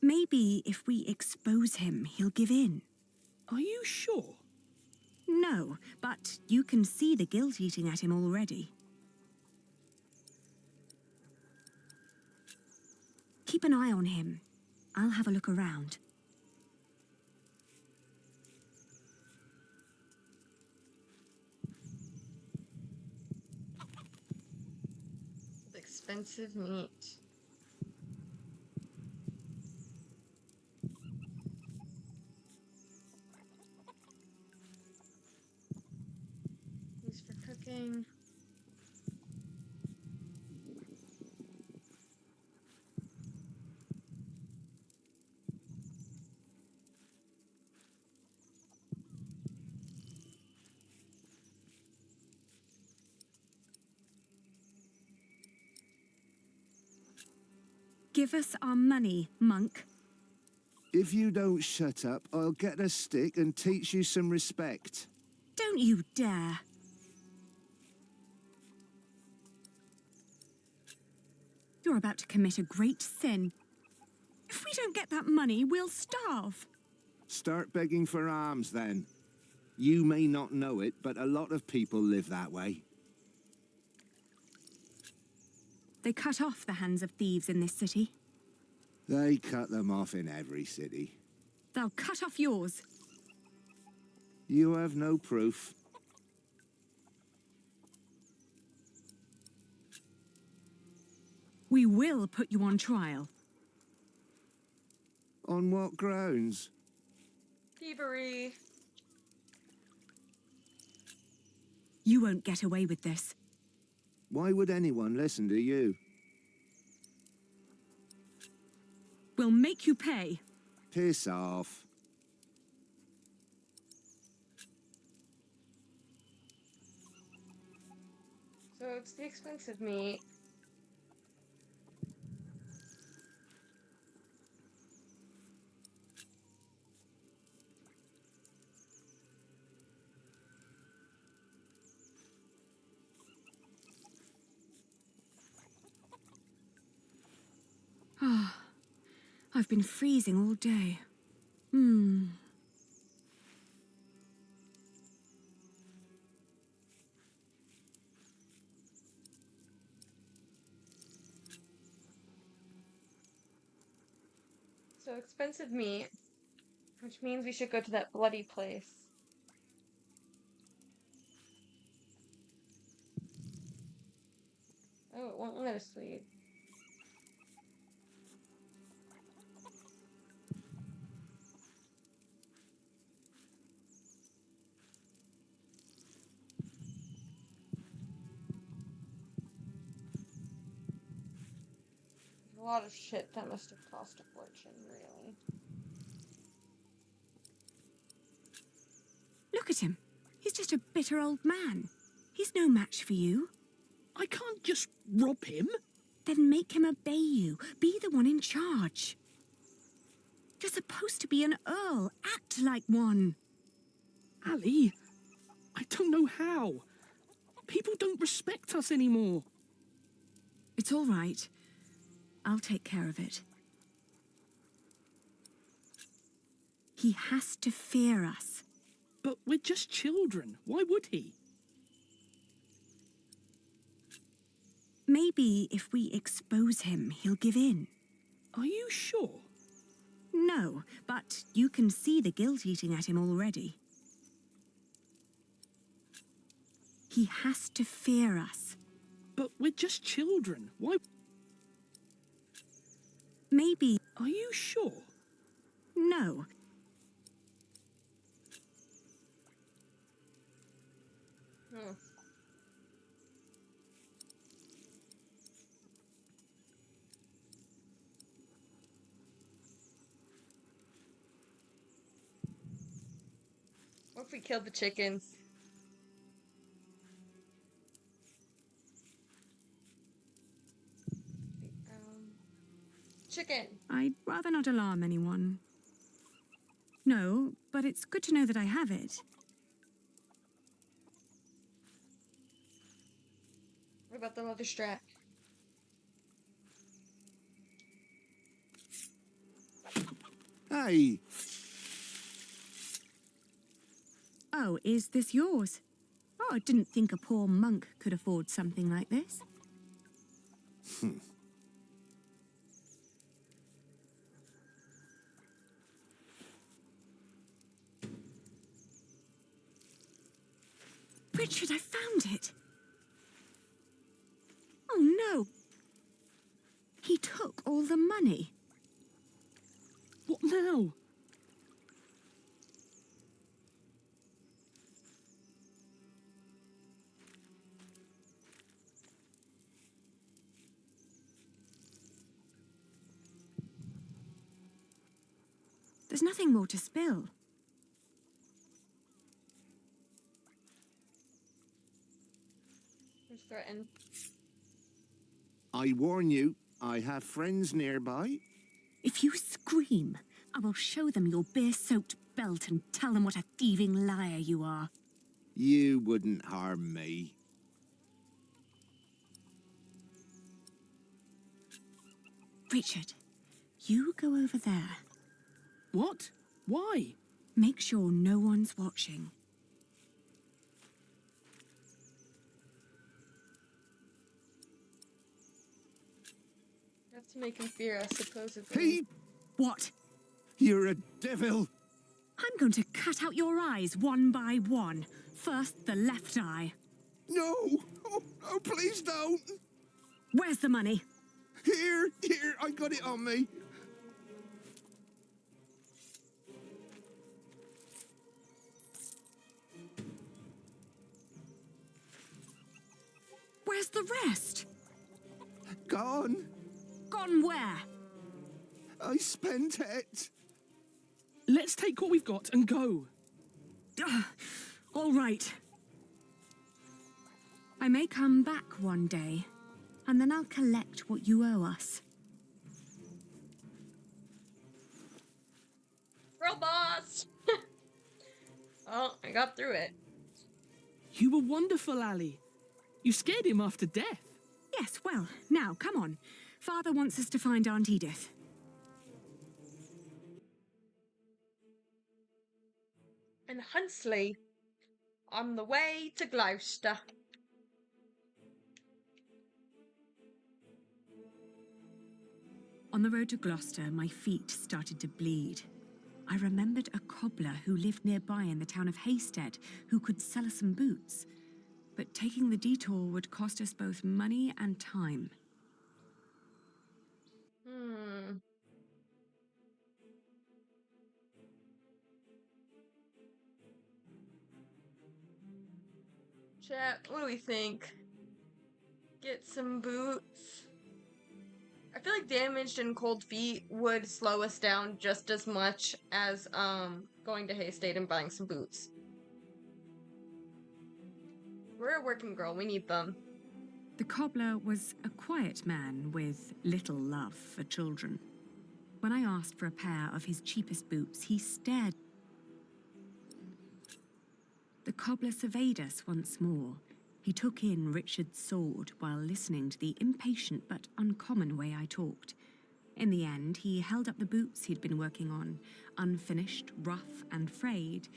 Maybe if we expose him, he'll give in. Are you sure? No, but you can see the guilt eating at him already. Keep an eye on him. I'll have a look around. Expensive meat. Used for cooking. Give us our money, monk. If you don't shut up, I'll get a stick and teach you some respect. Don't you dare. You're about to commit a great sin. If we don't get that money, we'll starve. Start begging for alms, then. You may not know it, but a lot of people live that way. They cut off the hands of thieves in this city. They cut them off in every city. They'll cut off yours. You have no proof. We will put you on trial. On what grounds? Thievery. You won't get away with this. Why would anyone listen to you? We'll make you pay. Piss off. So it's the expensive meat. Ah, I've been freezing all day. So expensive meat, which means we should go to that bloody place. Oh, it won't let us leave. A lot of shit that must have cost a fortune, really. Look at him. He's just a bitter old man. He's no match for you. I can't just rob him. Then make him obey you. Be the one in charge. You're supposed to be an earl. Act like one. Ali, I don't know how. People don't respect us anymore. It's all right. I'll take care of it. He has to fear us. But we're just children. Why would he? Maybe if we expose him, he'll give in. Are you sure? No, but you can see the guilt eating at him already. He has to fear us. But we're just children. Why? Maybe. Are you sure? No. Hmm. What if we killed the chickens? Chicken. I'd rather not alarm anyone. No, but it's good to know that I have it. What about the leather strap? Hey, Oh, is this yours? Oh, I didn't think a poor monk could afford something like this. Richard, I found it! Oh no! He took all the money. What now? There's nothing more to spill. Who's threatened? I warn you, I have friends nearby. If you scream, I will show them your beer-soaked belt and tell them what a thieving liar you are. You wouldn't harm me. Richard, you go over there. What? Why? Make sure no one's watching. You have to make him fear us, supposedly. Hey, What? you're a devil. I'm going to cut out your eyes one by one. First, the left eye. No! Oh, please don't! Where's the money? Here, I got it on me. Where's the rest? Gone. Gone where? I spent it. Let's take what we've got and go. All right. I may come back one day, and then I'll collect what you owe us. Girl boss! Oh, I got through it. You were wonderful, Ali. You scared him after death. Yes, well, now, come on. Father wants us to find Aunt Edith. And Huntsley, on the way to Gloucester. On the road to Gloucester, my feet started to bleed. I remembered a cobbler who lived nearby in the town of Hastead who could sell us some boots. But taking the detour would cost us both money and time. Chat, what do we think? Get some boots. I feel like damaged and cold feet would slow us down just as much as going to Haystade and buying some boots. We're a working girl, we need them. The cobbler was a quiet man with little love for children. When I asked for a pair of his cheapest boots, he stared. The cobbler surveyed us once more. He took in Richard's sword while listening to the impatient but uncommon way I talked. In the end, he held up the boots he'd been working on, unfinished, rough and frayed.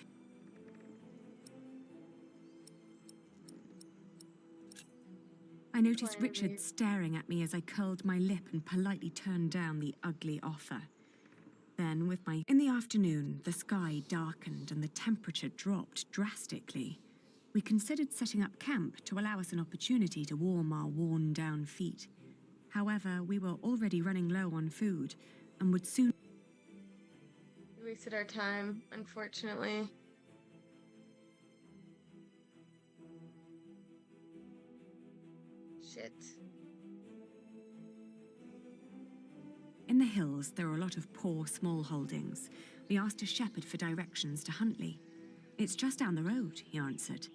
I noticed Richard staring at me as I curled my lip and politely turned down the ugly offer. Then, in the afternoon, the sky darkened and the temperature dropped drastically. We considered setting up camp to allow us an opportunity to warm our worn-down feet. However, we were already running low on food and would soon... We wasted our time, unfortunately. Shit. In the hills, there are a lot of poor small holdings. We asked a shepherd for directions to Huntley. "It's just down the road," he answered.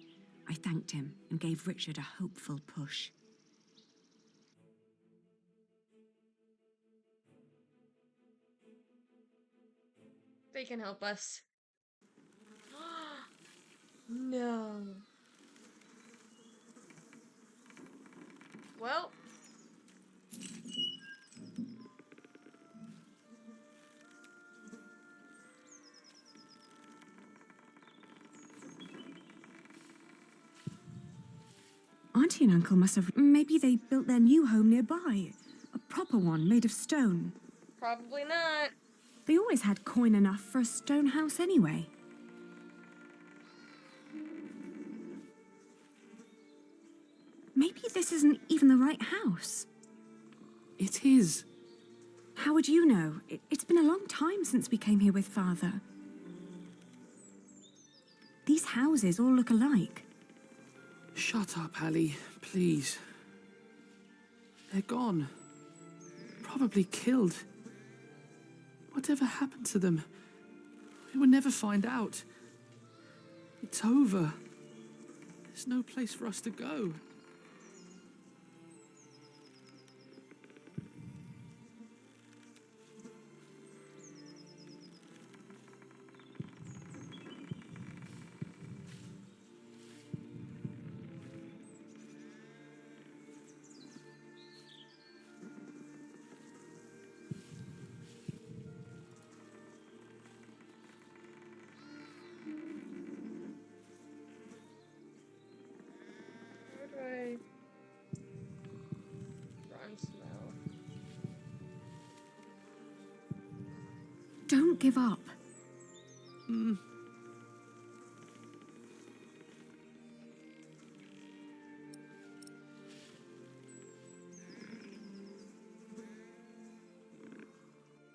I thanked him and gave Richard a hopeful push. They can help us. No. Well. Auntie and Uncle must have... Maybe they built their new home nearby. A proper one made of stone. Probably not. They always had coin enough for a stone house anyway. Maybe this isn't even the right house. It is. How would you know? It's been a long time since we came here with Father. These houses all look alike. Shut up, Hallie, please. They're gone. Probably killed. Whatever happened to them? We will never find out. It's over. There's no place for us to go. Don't give up.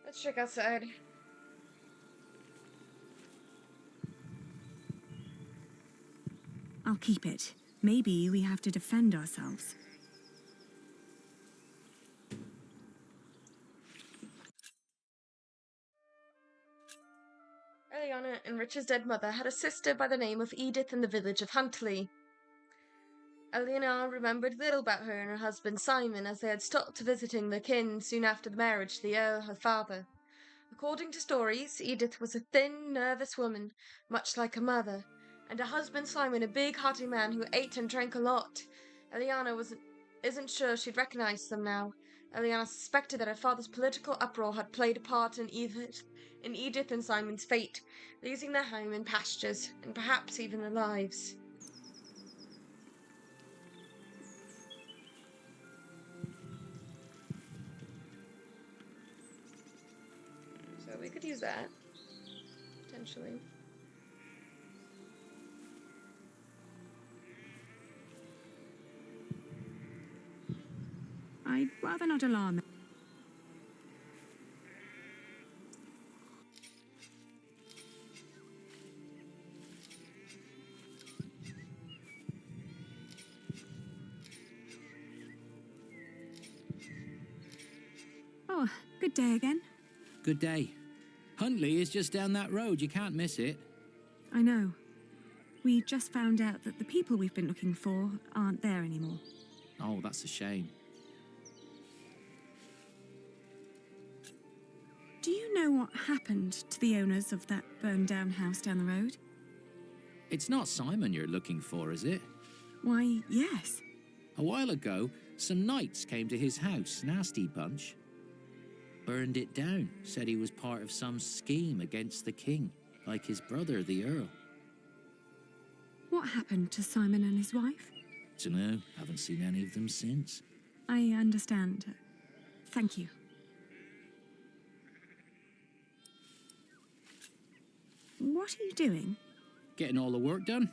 Let's check outside. I'll keep it. Maybe we have to defend ourselves. Aliena and Richard's dead mother had a sister by the name of Edith in the village of Huntley. Aliena remembered little about her and her husband Simon, as they had stopped visiting their kin soon after the marriage to the Earl, her father. According to stories, Edith was a thin, nervous woman, much like her mother, and her husband Simon a big, hearty man who ate and drank a lot. Aliena isn't sure she'd recognize them now. Aliena suspected that her father's political uproar had played a part in Edith and Simon's fate, losing their home and pastures, and perhaps even their lives. So we could use that, potentially. I'd rather not alarm them. Oh, good day again. Good day. Huntley is just down that road. You can't miss it. I know. We just found out that the people we've been looking for aren't there anymore. Oh, that's a shame. Do you know what happened to the owners of that burned-down house down the road? It's not Simon you're looking for, is it? Why, yes. A while ago, some knights came to his house, nasty bunch. Burned it down, said he was part of some scheme against the king, like his brother, the Earl. What happened to Simon and his wife? Dunno, haven't seen any of them since. I understand. Thank you. What are you doing? Getting all the work done?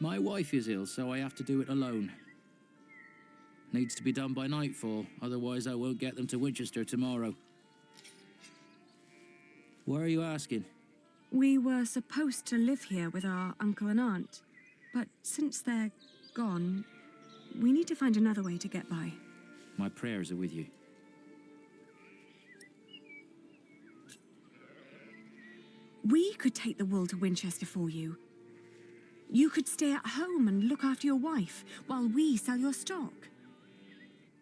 My wife is ill, so I have to do it alone. Needs to be done by nightfall, otherwise I won't get them to Winchester tomorrow. Why are you asking? We were supposed to live here with our uncle and aunt, but since they're gone, we need to find another way to get by. My prayers are with you. We could take the wool to Winchester for you. You could stay at home and look after your wife while we sell your stock.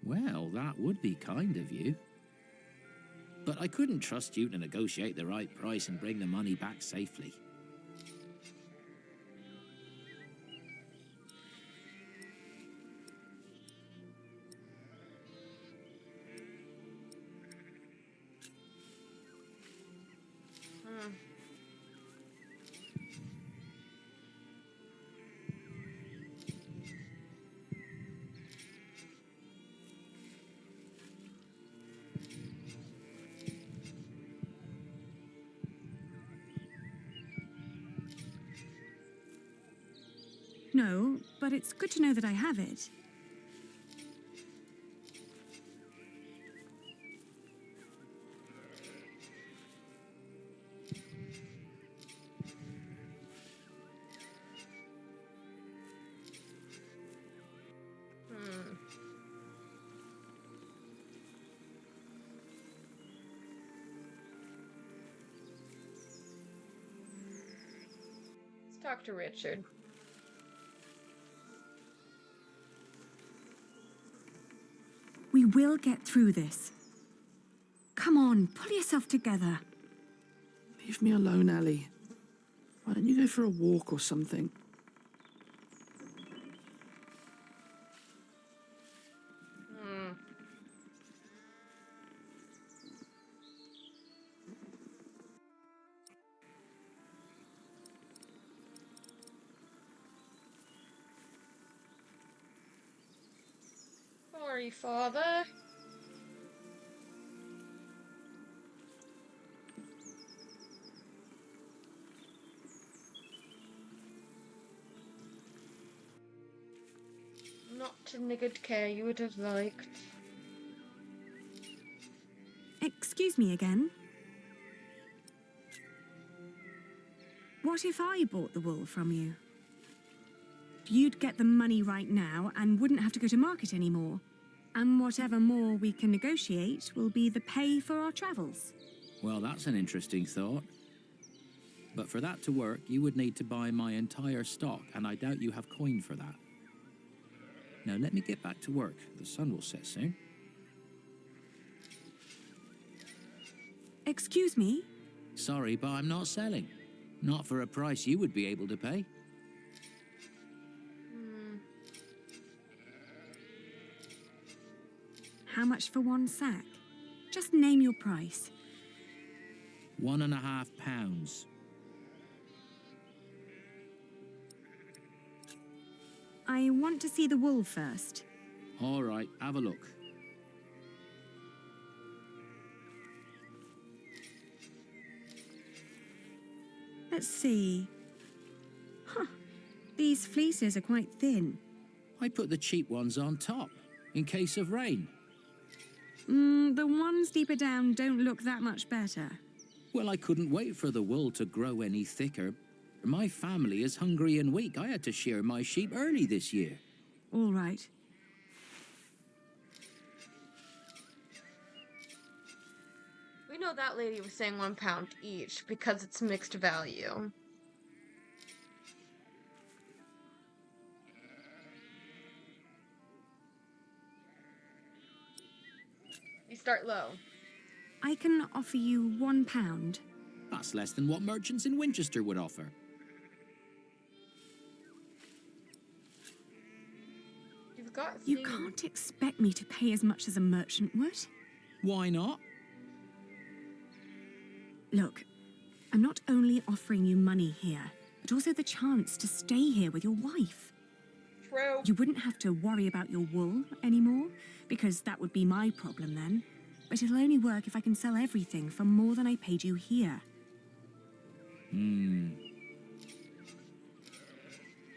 Well, that would be kind of you. But I couldn't trust you to negotiate the right price and bring the money back safely. No, but it's good to know that I have it. Let's talk to Richard. We will get through this. Come on, pull yourself together. Leave me alone, Ellie. Why don't you go for a walk or something? Sorry, Father. Not in the good care you would have liked. Excuse me again? What if I bought the wool from you? You'd get the money right now and wouldn't have to go to market anymore. And whatever more we can negotiate will be the pay for our travels. Well, that's an interesting thought. But for that to work, you would need to buy my entire stock, and I doubt you have coin for that. Now, let me get back to work. The sun will set soon. Excuse me? Sorry, but I'm not selling. Not for a price you would be able to pay. How much for one sack? Just name your price. £1.50. I want to see the wool first. All right, have a look. Let's see. Huh. These fleeces are quite thin. I put the cheap ones on top, in case of rain. The ones deeper down don't look that much better. Well, I couldn't wait for the wool to grow any thicker. My family is hungry and weak. I had to shear my sheep early this year. All right. We know that lady was saying £1 each because it's mixed value. You start low. I can offer you £1. That's less than what merchants in Winchester would offer. You've got You can't expect me to pay as much as a merchant would. Why not? Look, I'm not only offering you money here, but also the chance to stay here with your wife. True. You wouldn't have to worry about your wool anymore, because that would be my problem then. But it'll only work if I can sell everything for more than I paid you here.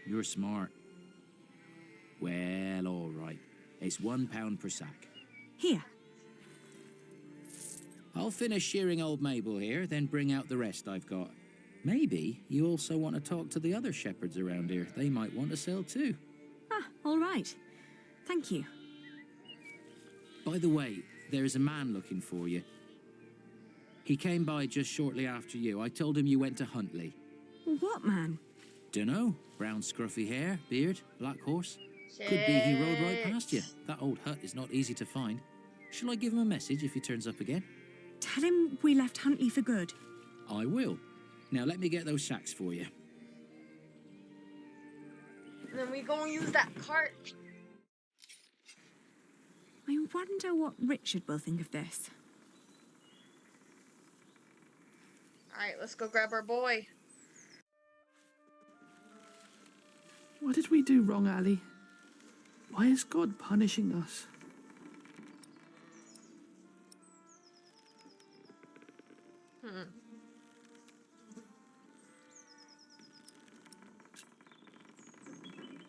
You're smart. Well, all right. It's £1 per sack. Here. I'll finish shearing old Mabel here, then bring out the rest I've got. Maybe you also want to talk to the other shepherds around here. They might want to sell too. Ah, all right. Thank you. By the way, there's a man looking for you. He came by just shortly after you. I told him you went to Huntley. What man? Dunno. Brown scruffy hair, beard, black horse. Could be he rode right past you. That old hut is not easy to find. Shall I give him a message if he turns up again? Tell him we left Huntley for good. I will. Now let me get those sacks for you. And then we go and use that cart. I wonder what Richard will think of this. Alright, let's go grab our boy. What did we do wrong, Ali? Why is God punishing us?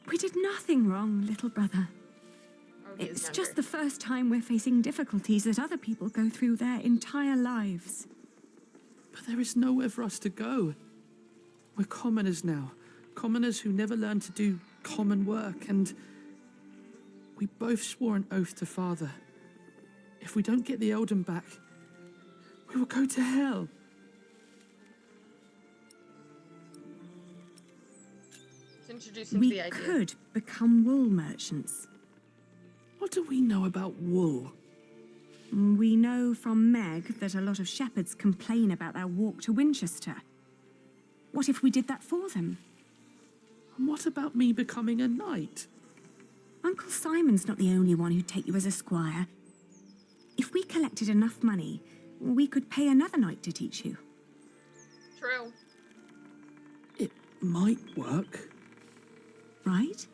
We did nothing wrong, little brother. It's just the first time we're facing difficulties that other people go through their entire lives. But there is nowhere for us to go. We're commoners now. Commoners who never learned to do common work, and we both swore an oath to Father. If we don't get the Eldon back, we will go to hell. It's introducing We the idea. could become wool merchants. What do we know about wool? We know from Meg that a lot of shepherds complain about their walk to Winchester. What if we did that for them? And what about me becoming a knight? Uncle Simon's not the only one who'd take you as a squire. If we collected enough money, we could pay another knight to teach you. True. It might work. Right?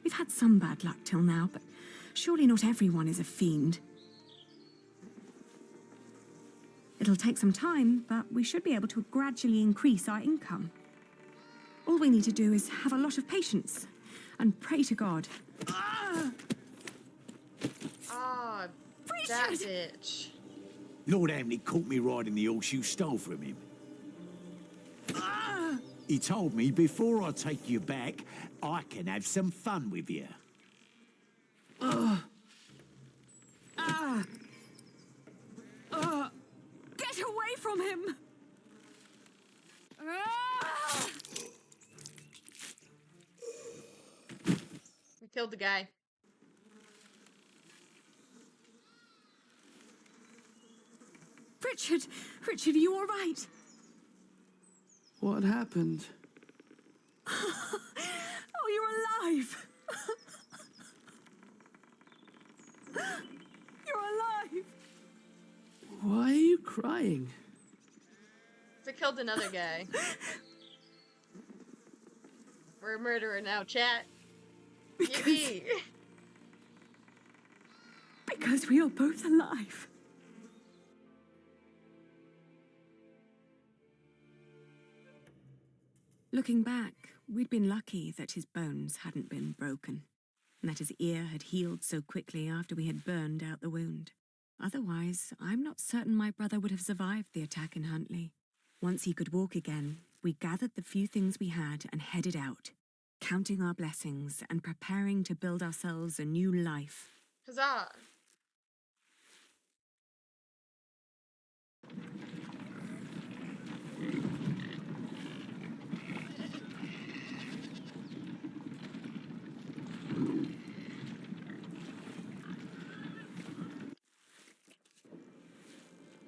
We've had some bad luck till now, but surely not everyone is a fiend. It'll take some time, but we should be able to gradually increase our income. All we need to do is have a lot of patience and pray to God. Ah, that bitch. Lord Hamley caught me riding the horse you stole from him. He told me before I take you back, I can have some fun with you. Get away from him! We killed the guy. Richard! Richard, are you all right? What happened? Oh, you're alive! You're alive! Why are you crying? So I killed another guy. We're a murderer now, chat. Yippee! Because we are both alive. Looking back, we'd been lucky that his bones hadn't been broken, and that his ear had healed so quickly after we had burned out the wound. Otherwise, I'm not certain my brother would have survived the attack in Huntley. Once he could walk again, we gathered the few things we had and headed out, counting our blessings and preparing to build ourselves a new life. Huzzah!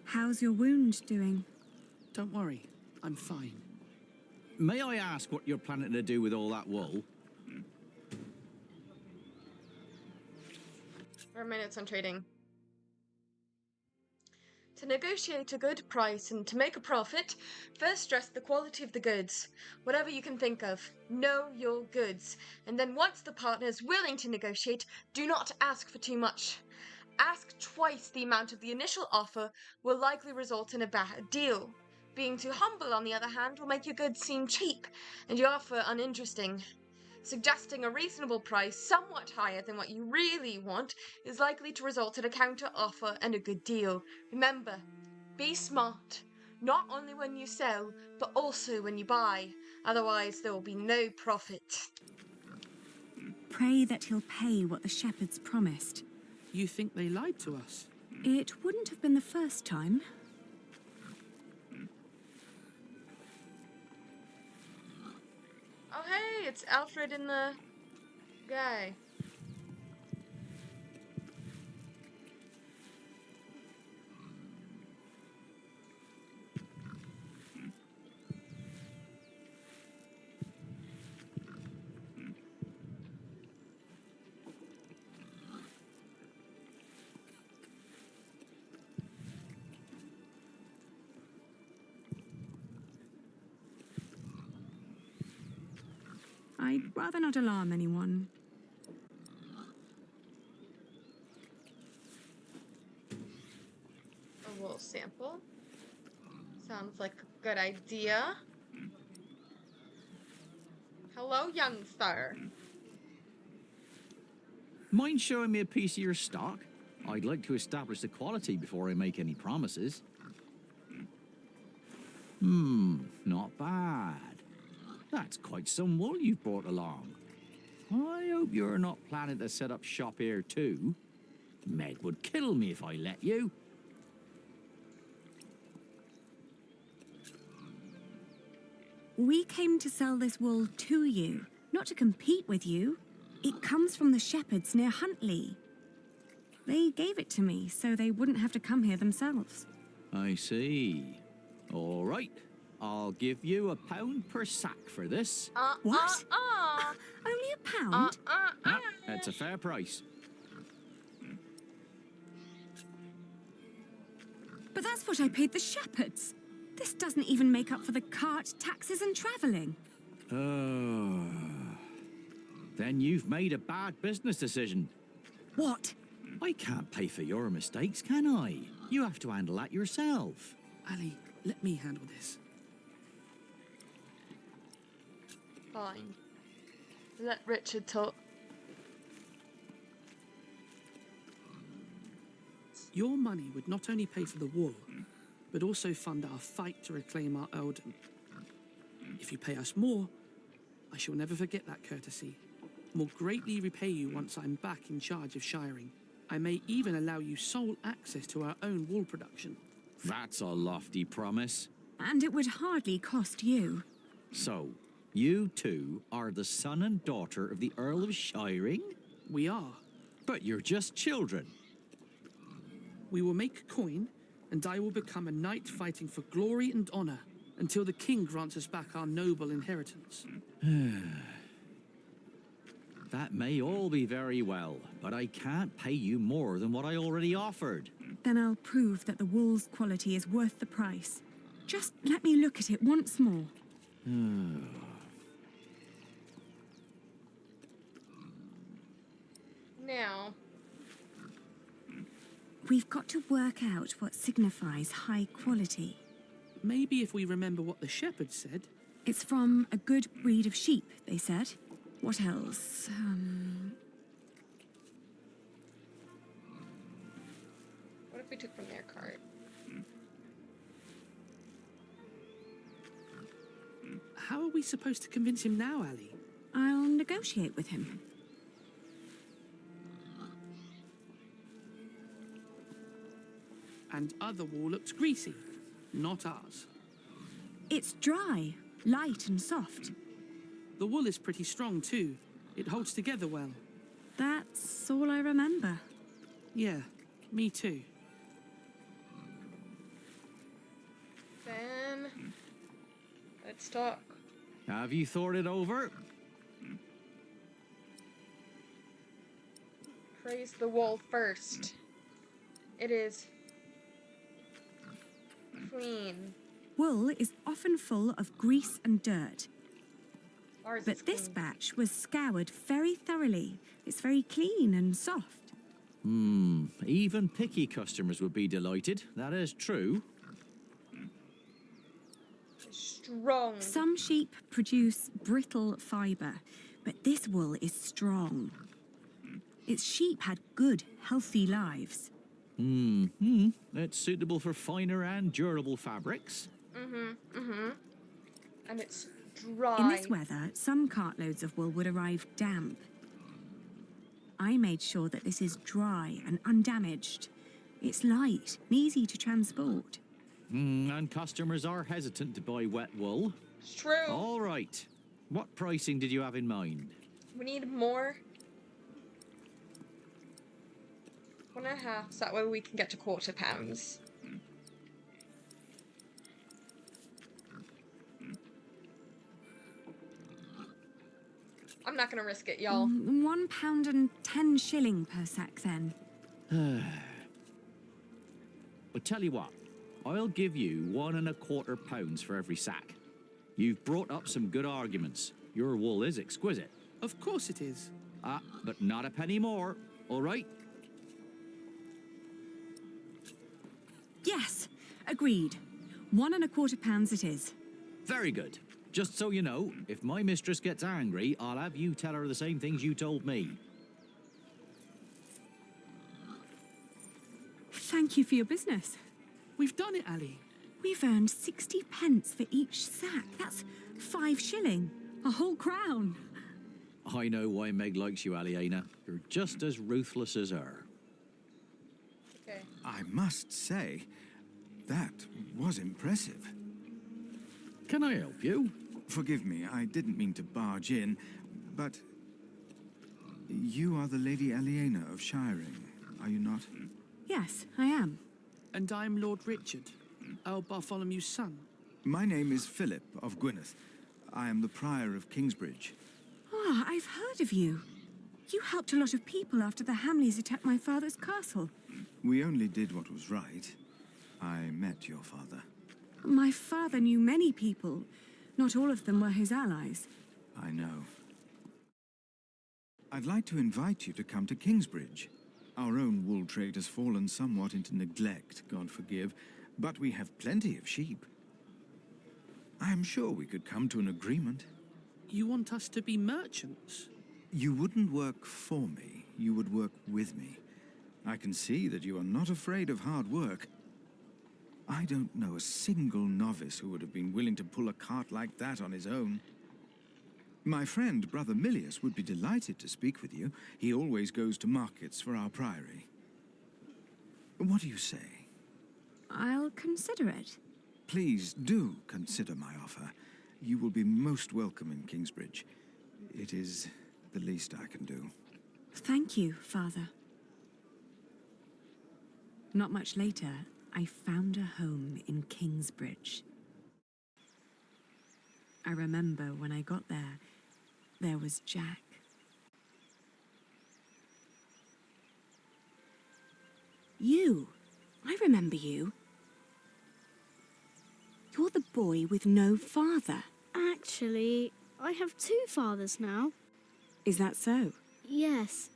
How's your wound doing? Don't worry, I'm fine. May I ask what you're planning to do with all that wool? Our minutes on trading. To negotiate a good price and to make a profit, first stress the quality of the goods. Whatever you can think of, know your goods. And then once the partner is willing to negotiate, do not ask for too much. Ask twice the amount of the initial offer will likely result in a bad deal. Being too humble, on the other hand, will make your goods seem cheap and your offer uninteresting. Suggesting a reasonable price somewhat higher than what you really want is likely to result in a counter offer and a good deal. Remember, be smart, not only when you sell, but also when you buy. Otherwise, there will be no profit. Pray that he'll pay what the shepherds promised. You think they lied to us? It wouldn't have been the first time. Oh hey, it's Alfred and the guy. I'd rather not alarm anyone. A wool sample. Sounds like a good idea. Hello, young sir. Mind showing me a piece of your stock? I'd like to establish the quality before I make any promises. Not bad. That's quite some wool you've brought along. I hope you're not planning to set up shop here too. Meg would kill me if I let you. We came to sell this wool to you, not to compete with you. It comes from the shepherds near Huntley. They gave it to me so they wouldn't have to come here themselves. I see. All right. I'll give you £1 per sack for this. What? Only £1? That's a fair price. But that's what I paid the shepherds. This doesn't even make up for the cart, taxes and travelling. Oh. Then you've made a bad business decision. What? I can't pay for your mistakes, can I? You have to handle that yourself. Ali, let me handle this. Fine. Let Richard talk. Your money would not only pay for the wool, but also fund our fight to reclaim our earldom. If you pay us more, I shall never forget that courtesy. Will greatly repay you once I'm back in charge of shiring. I may even allow you sole access to our own wool production. That's a lofty promise. And it would hardly cost you. So, you two are the son and daughter of the Earl of Shiring? We are. But you're just children. We will make coin, and I will become a knight fighting for glory and honor until the king grants us back our noble inheritance. That may all be very well, but I can't pay you more than what I already offered. Then I'll prove that the wool's quality is worth the price. Just let me look at it once more. Now, we've got to work out what signifies high quality. Maybe if we remember what the shepherd said. It's from a good breed of sheep, they said. What else? what if we took from their cart? How are we supposed to convince him now, Ali? I'll negotiate with him. And other wool looks greasy, not ours. It's dry, light and soft. The wool is pretty strong too. It holds together well. That's all I remember. Yeah, me too. Then, let's talk. Have you thought it over? Praise the wool first. It is clean. Wool is often full of grease and dirt. Ours is But this clean. batch was scoured very thoroughly. It's very clean and soft. Even picky customers would be delighted. That is true. strong. Some sheep produce brittle fibre, but this wool is strong. Its sheep had good, healthy lives. It's suitable for finer and durable fabrics. And it's dry. In this weather, some cartloads of wool would arrive damp. I made sure that this is dry and undamaged. It's light and easy to transport. And customers are hesitant to buy wet wool. It's true. All right. What pricing did you have in mind? We need more. 1.5, so that way we can get to quarter pounds. I'm not gonna risk it, y'all. £1.10 per sack, then. But tell you what, I'll give you £1.25 for every sack. You've brought up some good arguments. Your wool is exquisite. Of course it is. But not a penny more, all right? Yes, agreed. £1.25 it is. Very good. Just so you know, if my mistress gets angry, I'll have you tell her the same things you told me. Thank you for your business. We've done it, Ali. We've earned 60 pence for each sack. That's 5 shilling. A whole crown. I know why Meg likes you, Aliena. You're just as ruthless as her. Okay. I must say, that was impressive. Can I help you? Forgive me, I didn't mean to barge in, but you are the Lady Aliena of Shiring, are you not? Yes, I am. And I'm Lord Richard, Earl Bartholomew's son. My name is Philip of Gwynedd. I am the Prior of Kingsbridge. Ah, I've heard of you. You helped a lot of people after the Hamleys attacked my father's castle. We only did what was right. I met your father. My father knew many people. Not all of them were his allies. I know. I'd like to invite you to come to Kingsbridge. Our own wool trade has fallen somewhat into neglect, God forgive, but we have plenty of sheep. I am sure we could come to an agreement. You want us to be merchants? You wouldn't work for me, you would work with me. I can see that you are not afraid of hard work. I don't know a single novice who would have been willing to pull a cart like that on his own. My friend, Brother Milius, would be delighted to speak with you. He always goes to markets for our priory. What do you say? I'll consider it. Please do consider my offer. You will be most welcome in Kingsbridge. It is the least I can do. Thank you, Father. Not much later, I found a home in Kingsbridge. I remember when I got there, there was Jack. You! I remember you. You're the boy with no father. Actually, I have 2 fathers now. Is that so? Yes.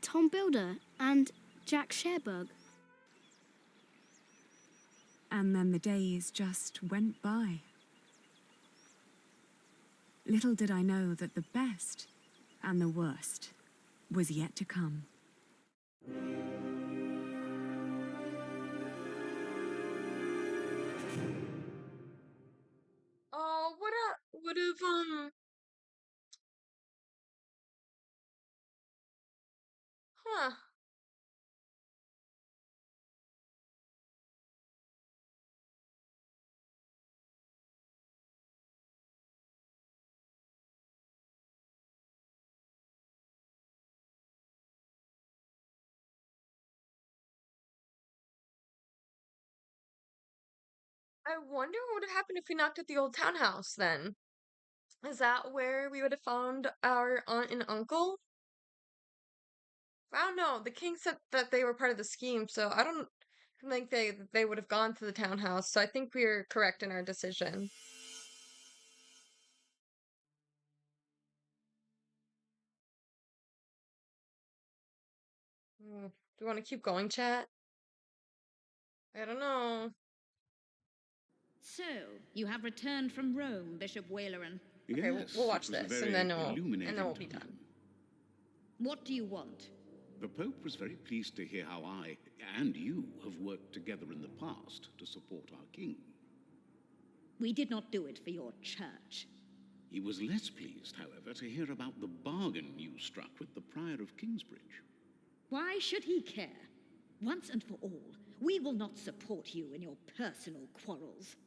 Tom Builder and Jack Sharebug. And then the days just went by. Little did I know that the best and the worst was yet to come. Oh, would have huh. I wonder what would have happened if we knocked at the old townhouse then. Is that where we would have found our aunt and uncle? I don't know. The king said that they were part of the scheme, so I don't think they would have gone to the townhouse. So I think we're correct in our decision. Do you want to keep going, chat? I don't know. So, you have returned from Rome, Bishop Waleran. Okay, Yes, we'll watch it was a this, very and then we'll illuminating be time. done. What do you want? The Pope was very pleased to hear how I and you have worked together in the past to support our king. We did not do it for your church. He was less pleased, however, to hear about the bargain you struck with the Prior of Kingsbridge. Why should he care? Once and for all, we will not support you in your personal quarrels.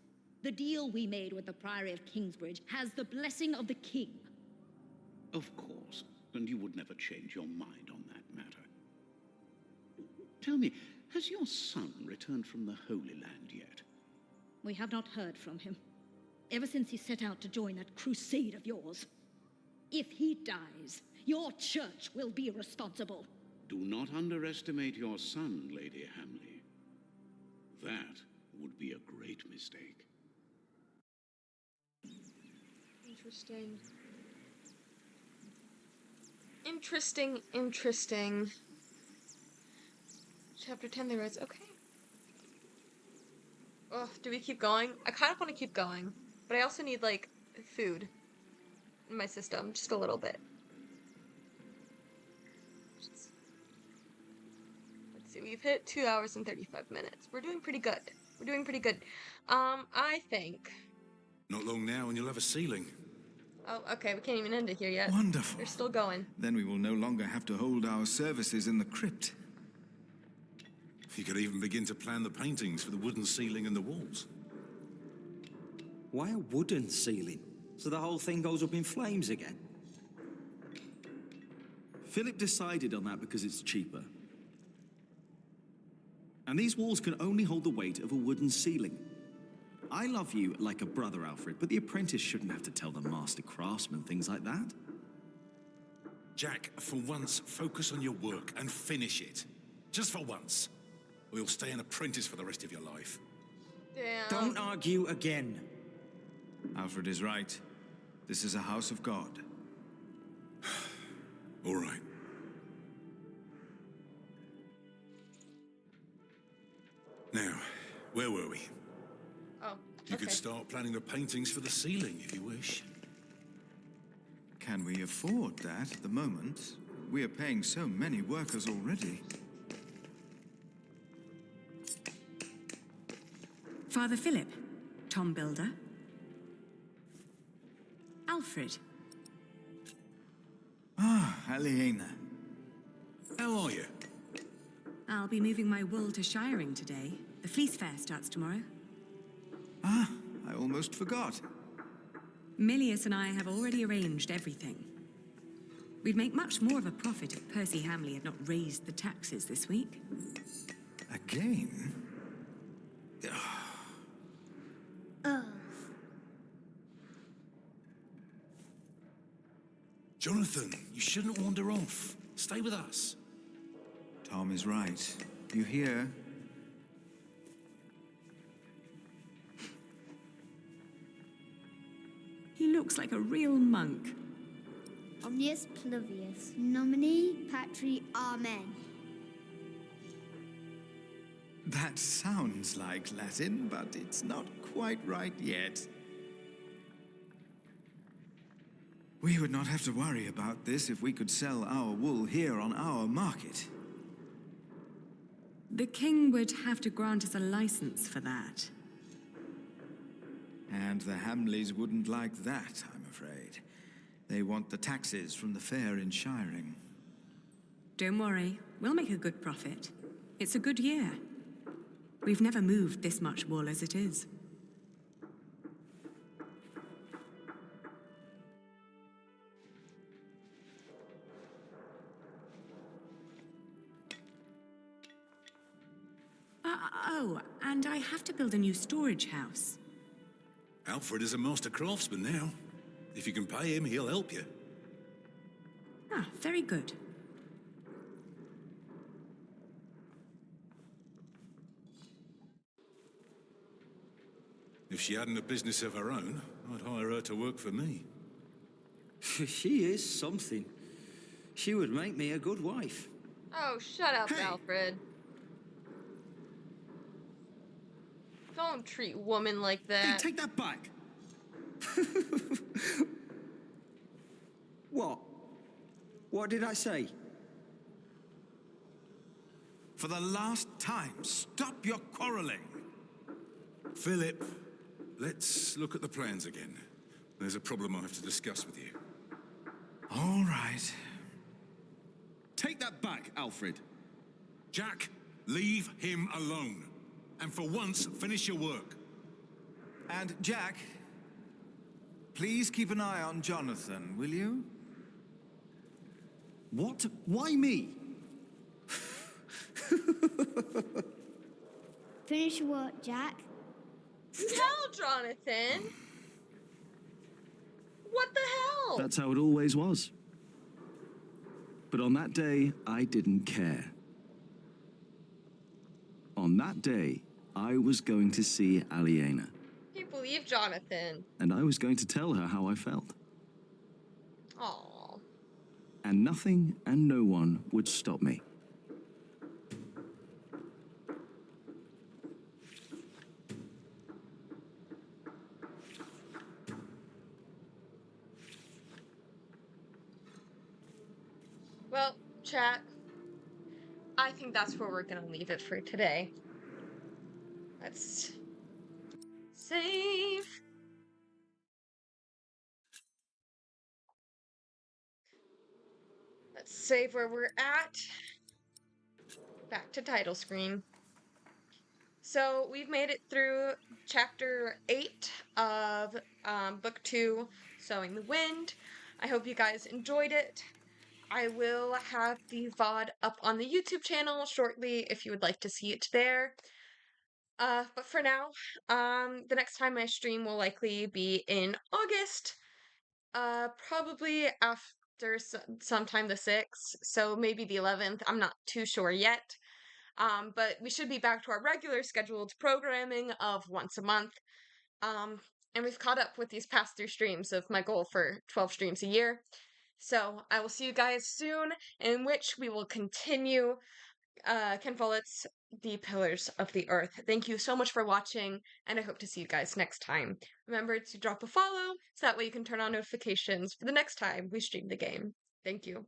The deal we made with the Priory of Kingsbridge has the blessing of the king. Of course, and you would never change your mind on that matter. Tell me, has your son returned from the Holy Land yet? We have not heard from him, ever since he set out to join that crusade of yours. If he dies, your church will be responsible. Do not underestimate your son, Lady Hamley. That would be a great mistake. Interesting. Interesting. Chapter 10, they writes, okay. Oh, do we keep going? I kind of want to keep going, but I also need, like, food in my system, just a little bit. Let's see, we've hit 2 hours and 35 minutes. We're doing pretty good. I think... Not long now and you'll have a ceiling. Oh, okay, we can't even end it here yet. Wonderful. We're still going. Then we will no longer have to hold our services in the crypt. You could even begin to plan the paintings for the wooden ceiling and the walls. Why a wooden ceiling? So the whole thing goes up in flames again? Philip decided on that because it's cheaper. And these walls can only hold the weight of a wooden ceiling. I love you like a brother, Alfred, but the apprentice shouldn't have to tell the master craftsman things like that. Jack, for once, focus on your work and finish it. Just for once. Or you'll stay an apprentice for the rest of your life. Damn. Don't argue again. Alfred is right. This is a house of God. All right. Now, where were we? Oh, You could start planning the paintings for the ceiling if you wish. Can we afford that at the moment? We are paying so many workers already. Father Philip, Tom Builder. Alfred. Ah, Aliena. How are you? I'll be moving my wool to Shiring today. The fleece fair starts tomorrow. Ah, I almost forgot. Milius and I have already arranged everything. We'd make much more of a profit if Percy Hamley had not raised the taxes this week. Again? Jonathan, you shouldn't wander off. Stay with us. Tom is right. You hear? He looks like a real monk. Omnius Pluvius, nomine patri amen. That sounds like Latin, but it's not quite right yet. We would not have to worry about this if we could sell our wool here on our market. The king would have to grant us a license for that. And the Hamleys wouldn't like that, I'm afraid. They want the taxes from the fair in Shiring. Don't worry, we'll make a good profit. It's a good year. We've never moved this much wool as it is. Oh, and I have to build a new storage house. Alfred is a master craftsman now. If you can pay him, he'll help you. Ah, very good. If she hadn't a business of her own, I'd hire her to work for me. She is something. She would make me a good wife. Oh, shut up, Alfred. Don't treat women like that. Hey, take that back! What? What did I say? For the last time, stop your quarreling. Philip, let's look at the plans again. There's a problem I have to discuss with you. All right. Take that back, Alfred. Jack, leave him alone. And for once, finish your work. And Jack, please keep an eye on Jonathan, will you? What? Why me? Finish your work, Jack. Tell Jonathan. What the hell? That's how it always was. But on that day, I didn't care. On that day, I was going to see Aliena. Can you believe Jonathan? And I was going to tell her how I felt. Aww. And nothing and no one would stop me. Well, chat, I think that's where we're gonna leave it for today. Let's save. Let's save where we're at. Back to title screen. So we've made it through chapter 8 of book 2, Sowing the Wind. I hope you guys enjoyed it. I will have the VOD up on the YouTube channel shortly if you would like to see it there. But for now, the next time I stream will likely be in August. Probably after sometime the 6th, so maybe the 11th. I'm not too sure yet. But we should be back to our regular scheduled programming of once a month. And we've caught up with these past 3 streams of my goal for 12 streams a year. So I will see you guys soon, in which we will continue Ken Follett's The Pillars of the Earth. Thank you so much for watching, and I hope to see you guys next time. Remember to drop a follow, so that way you can turn on notifications for the next time we stream the game. Thank you.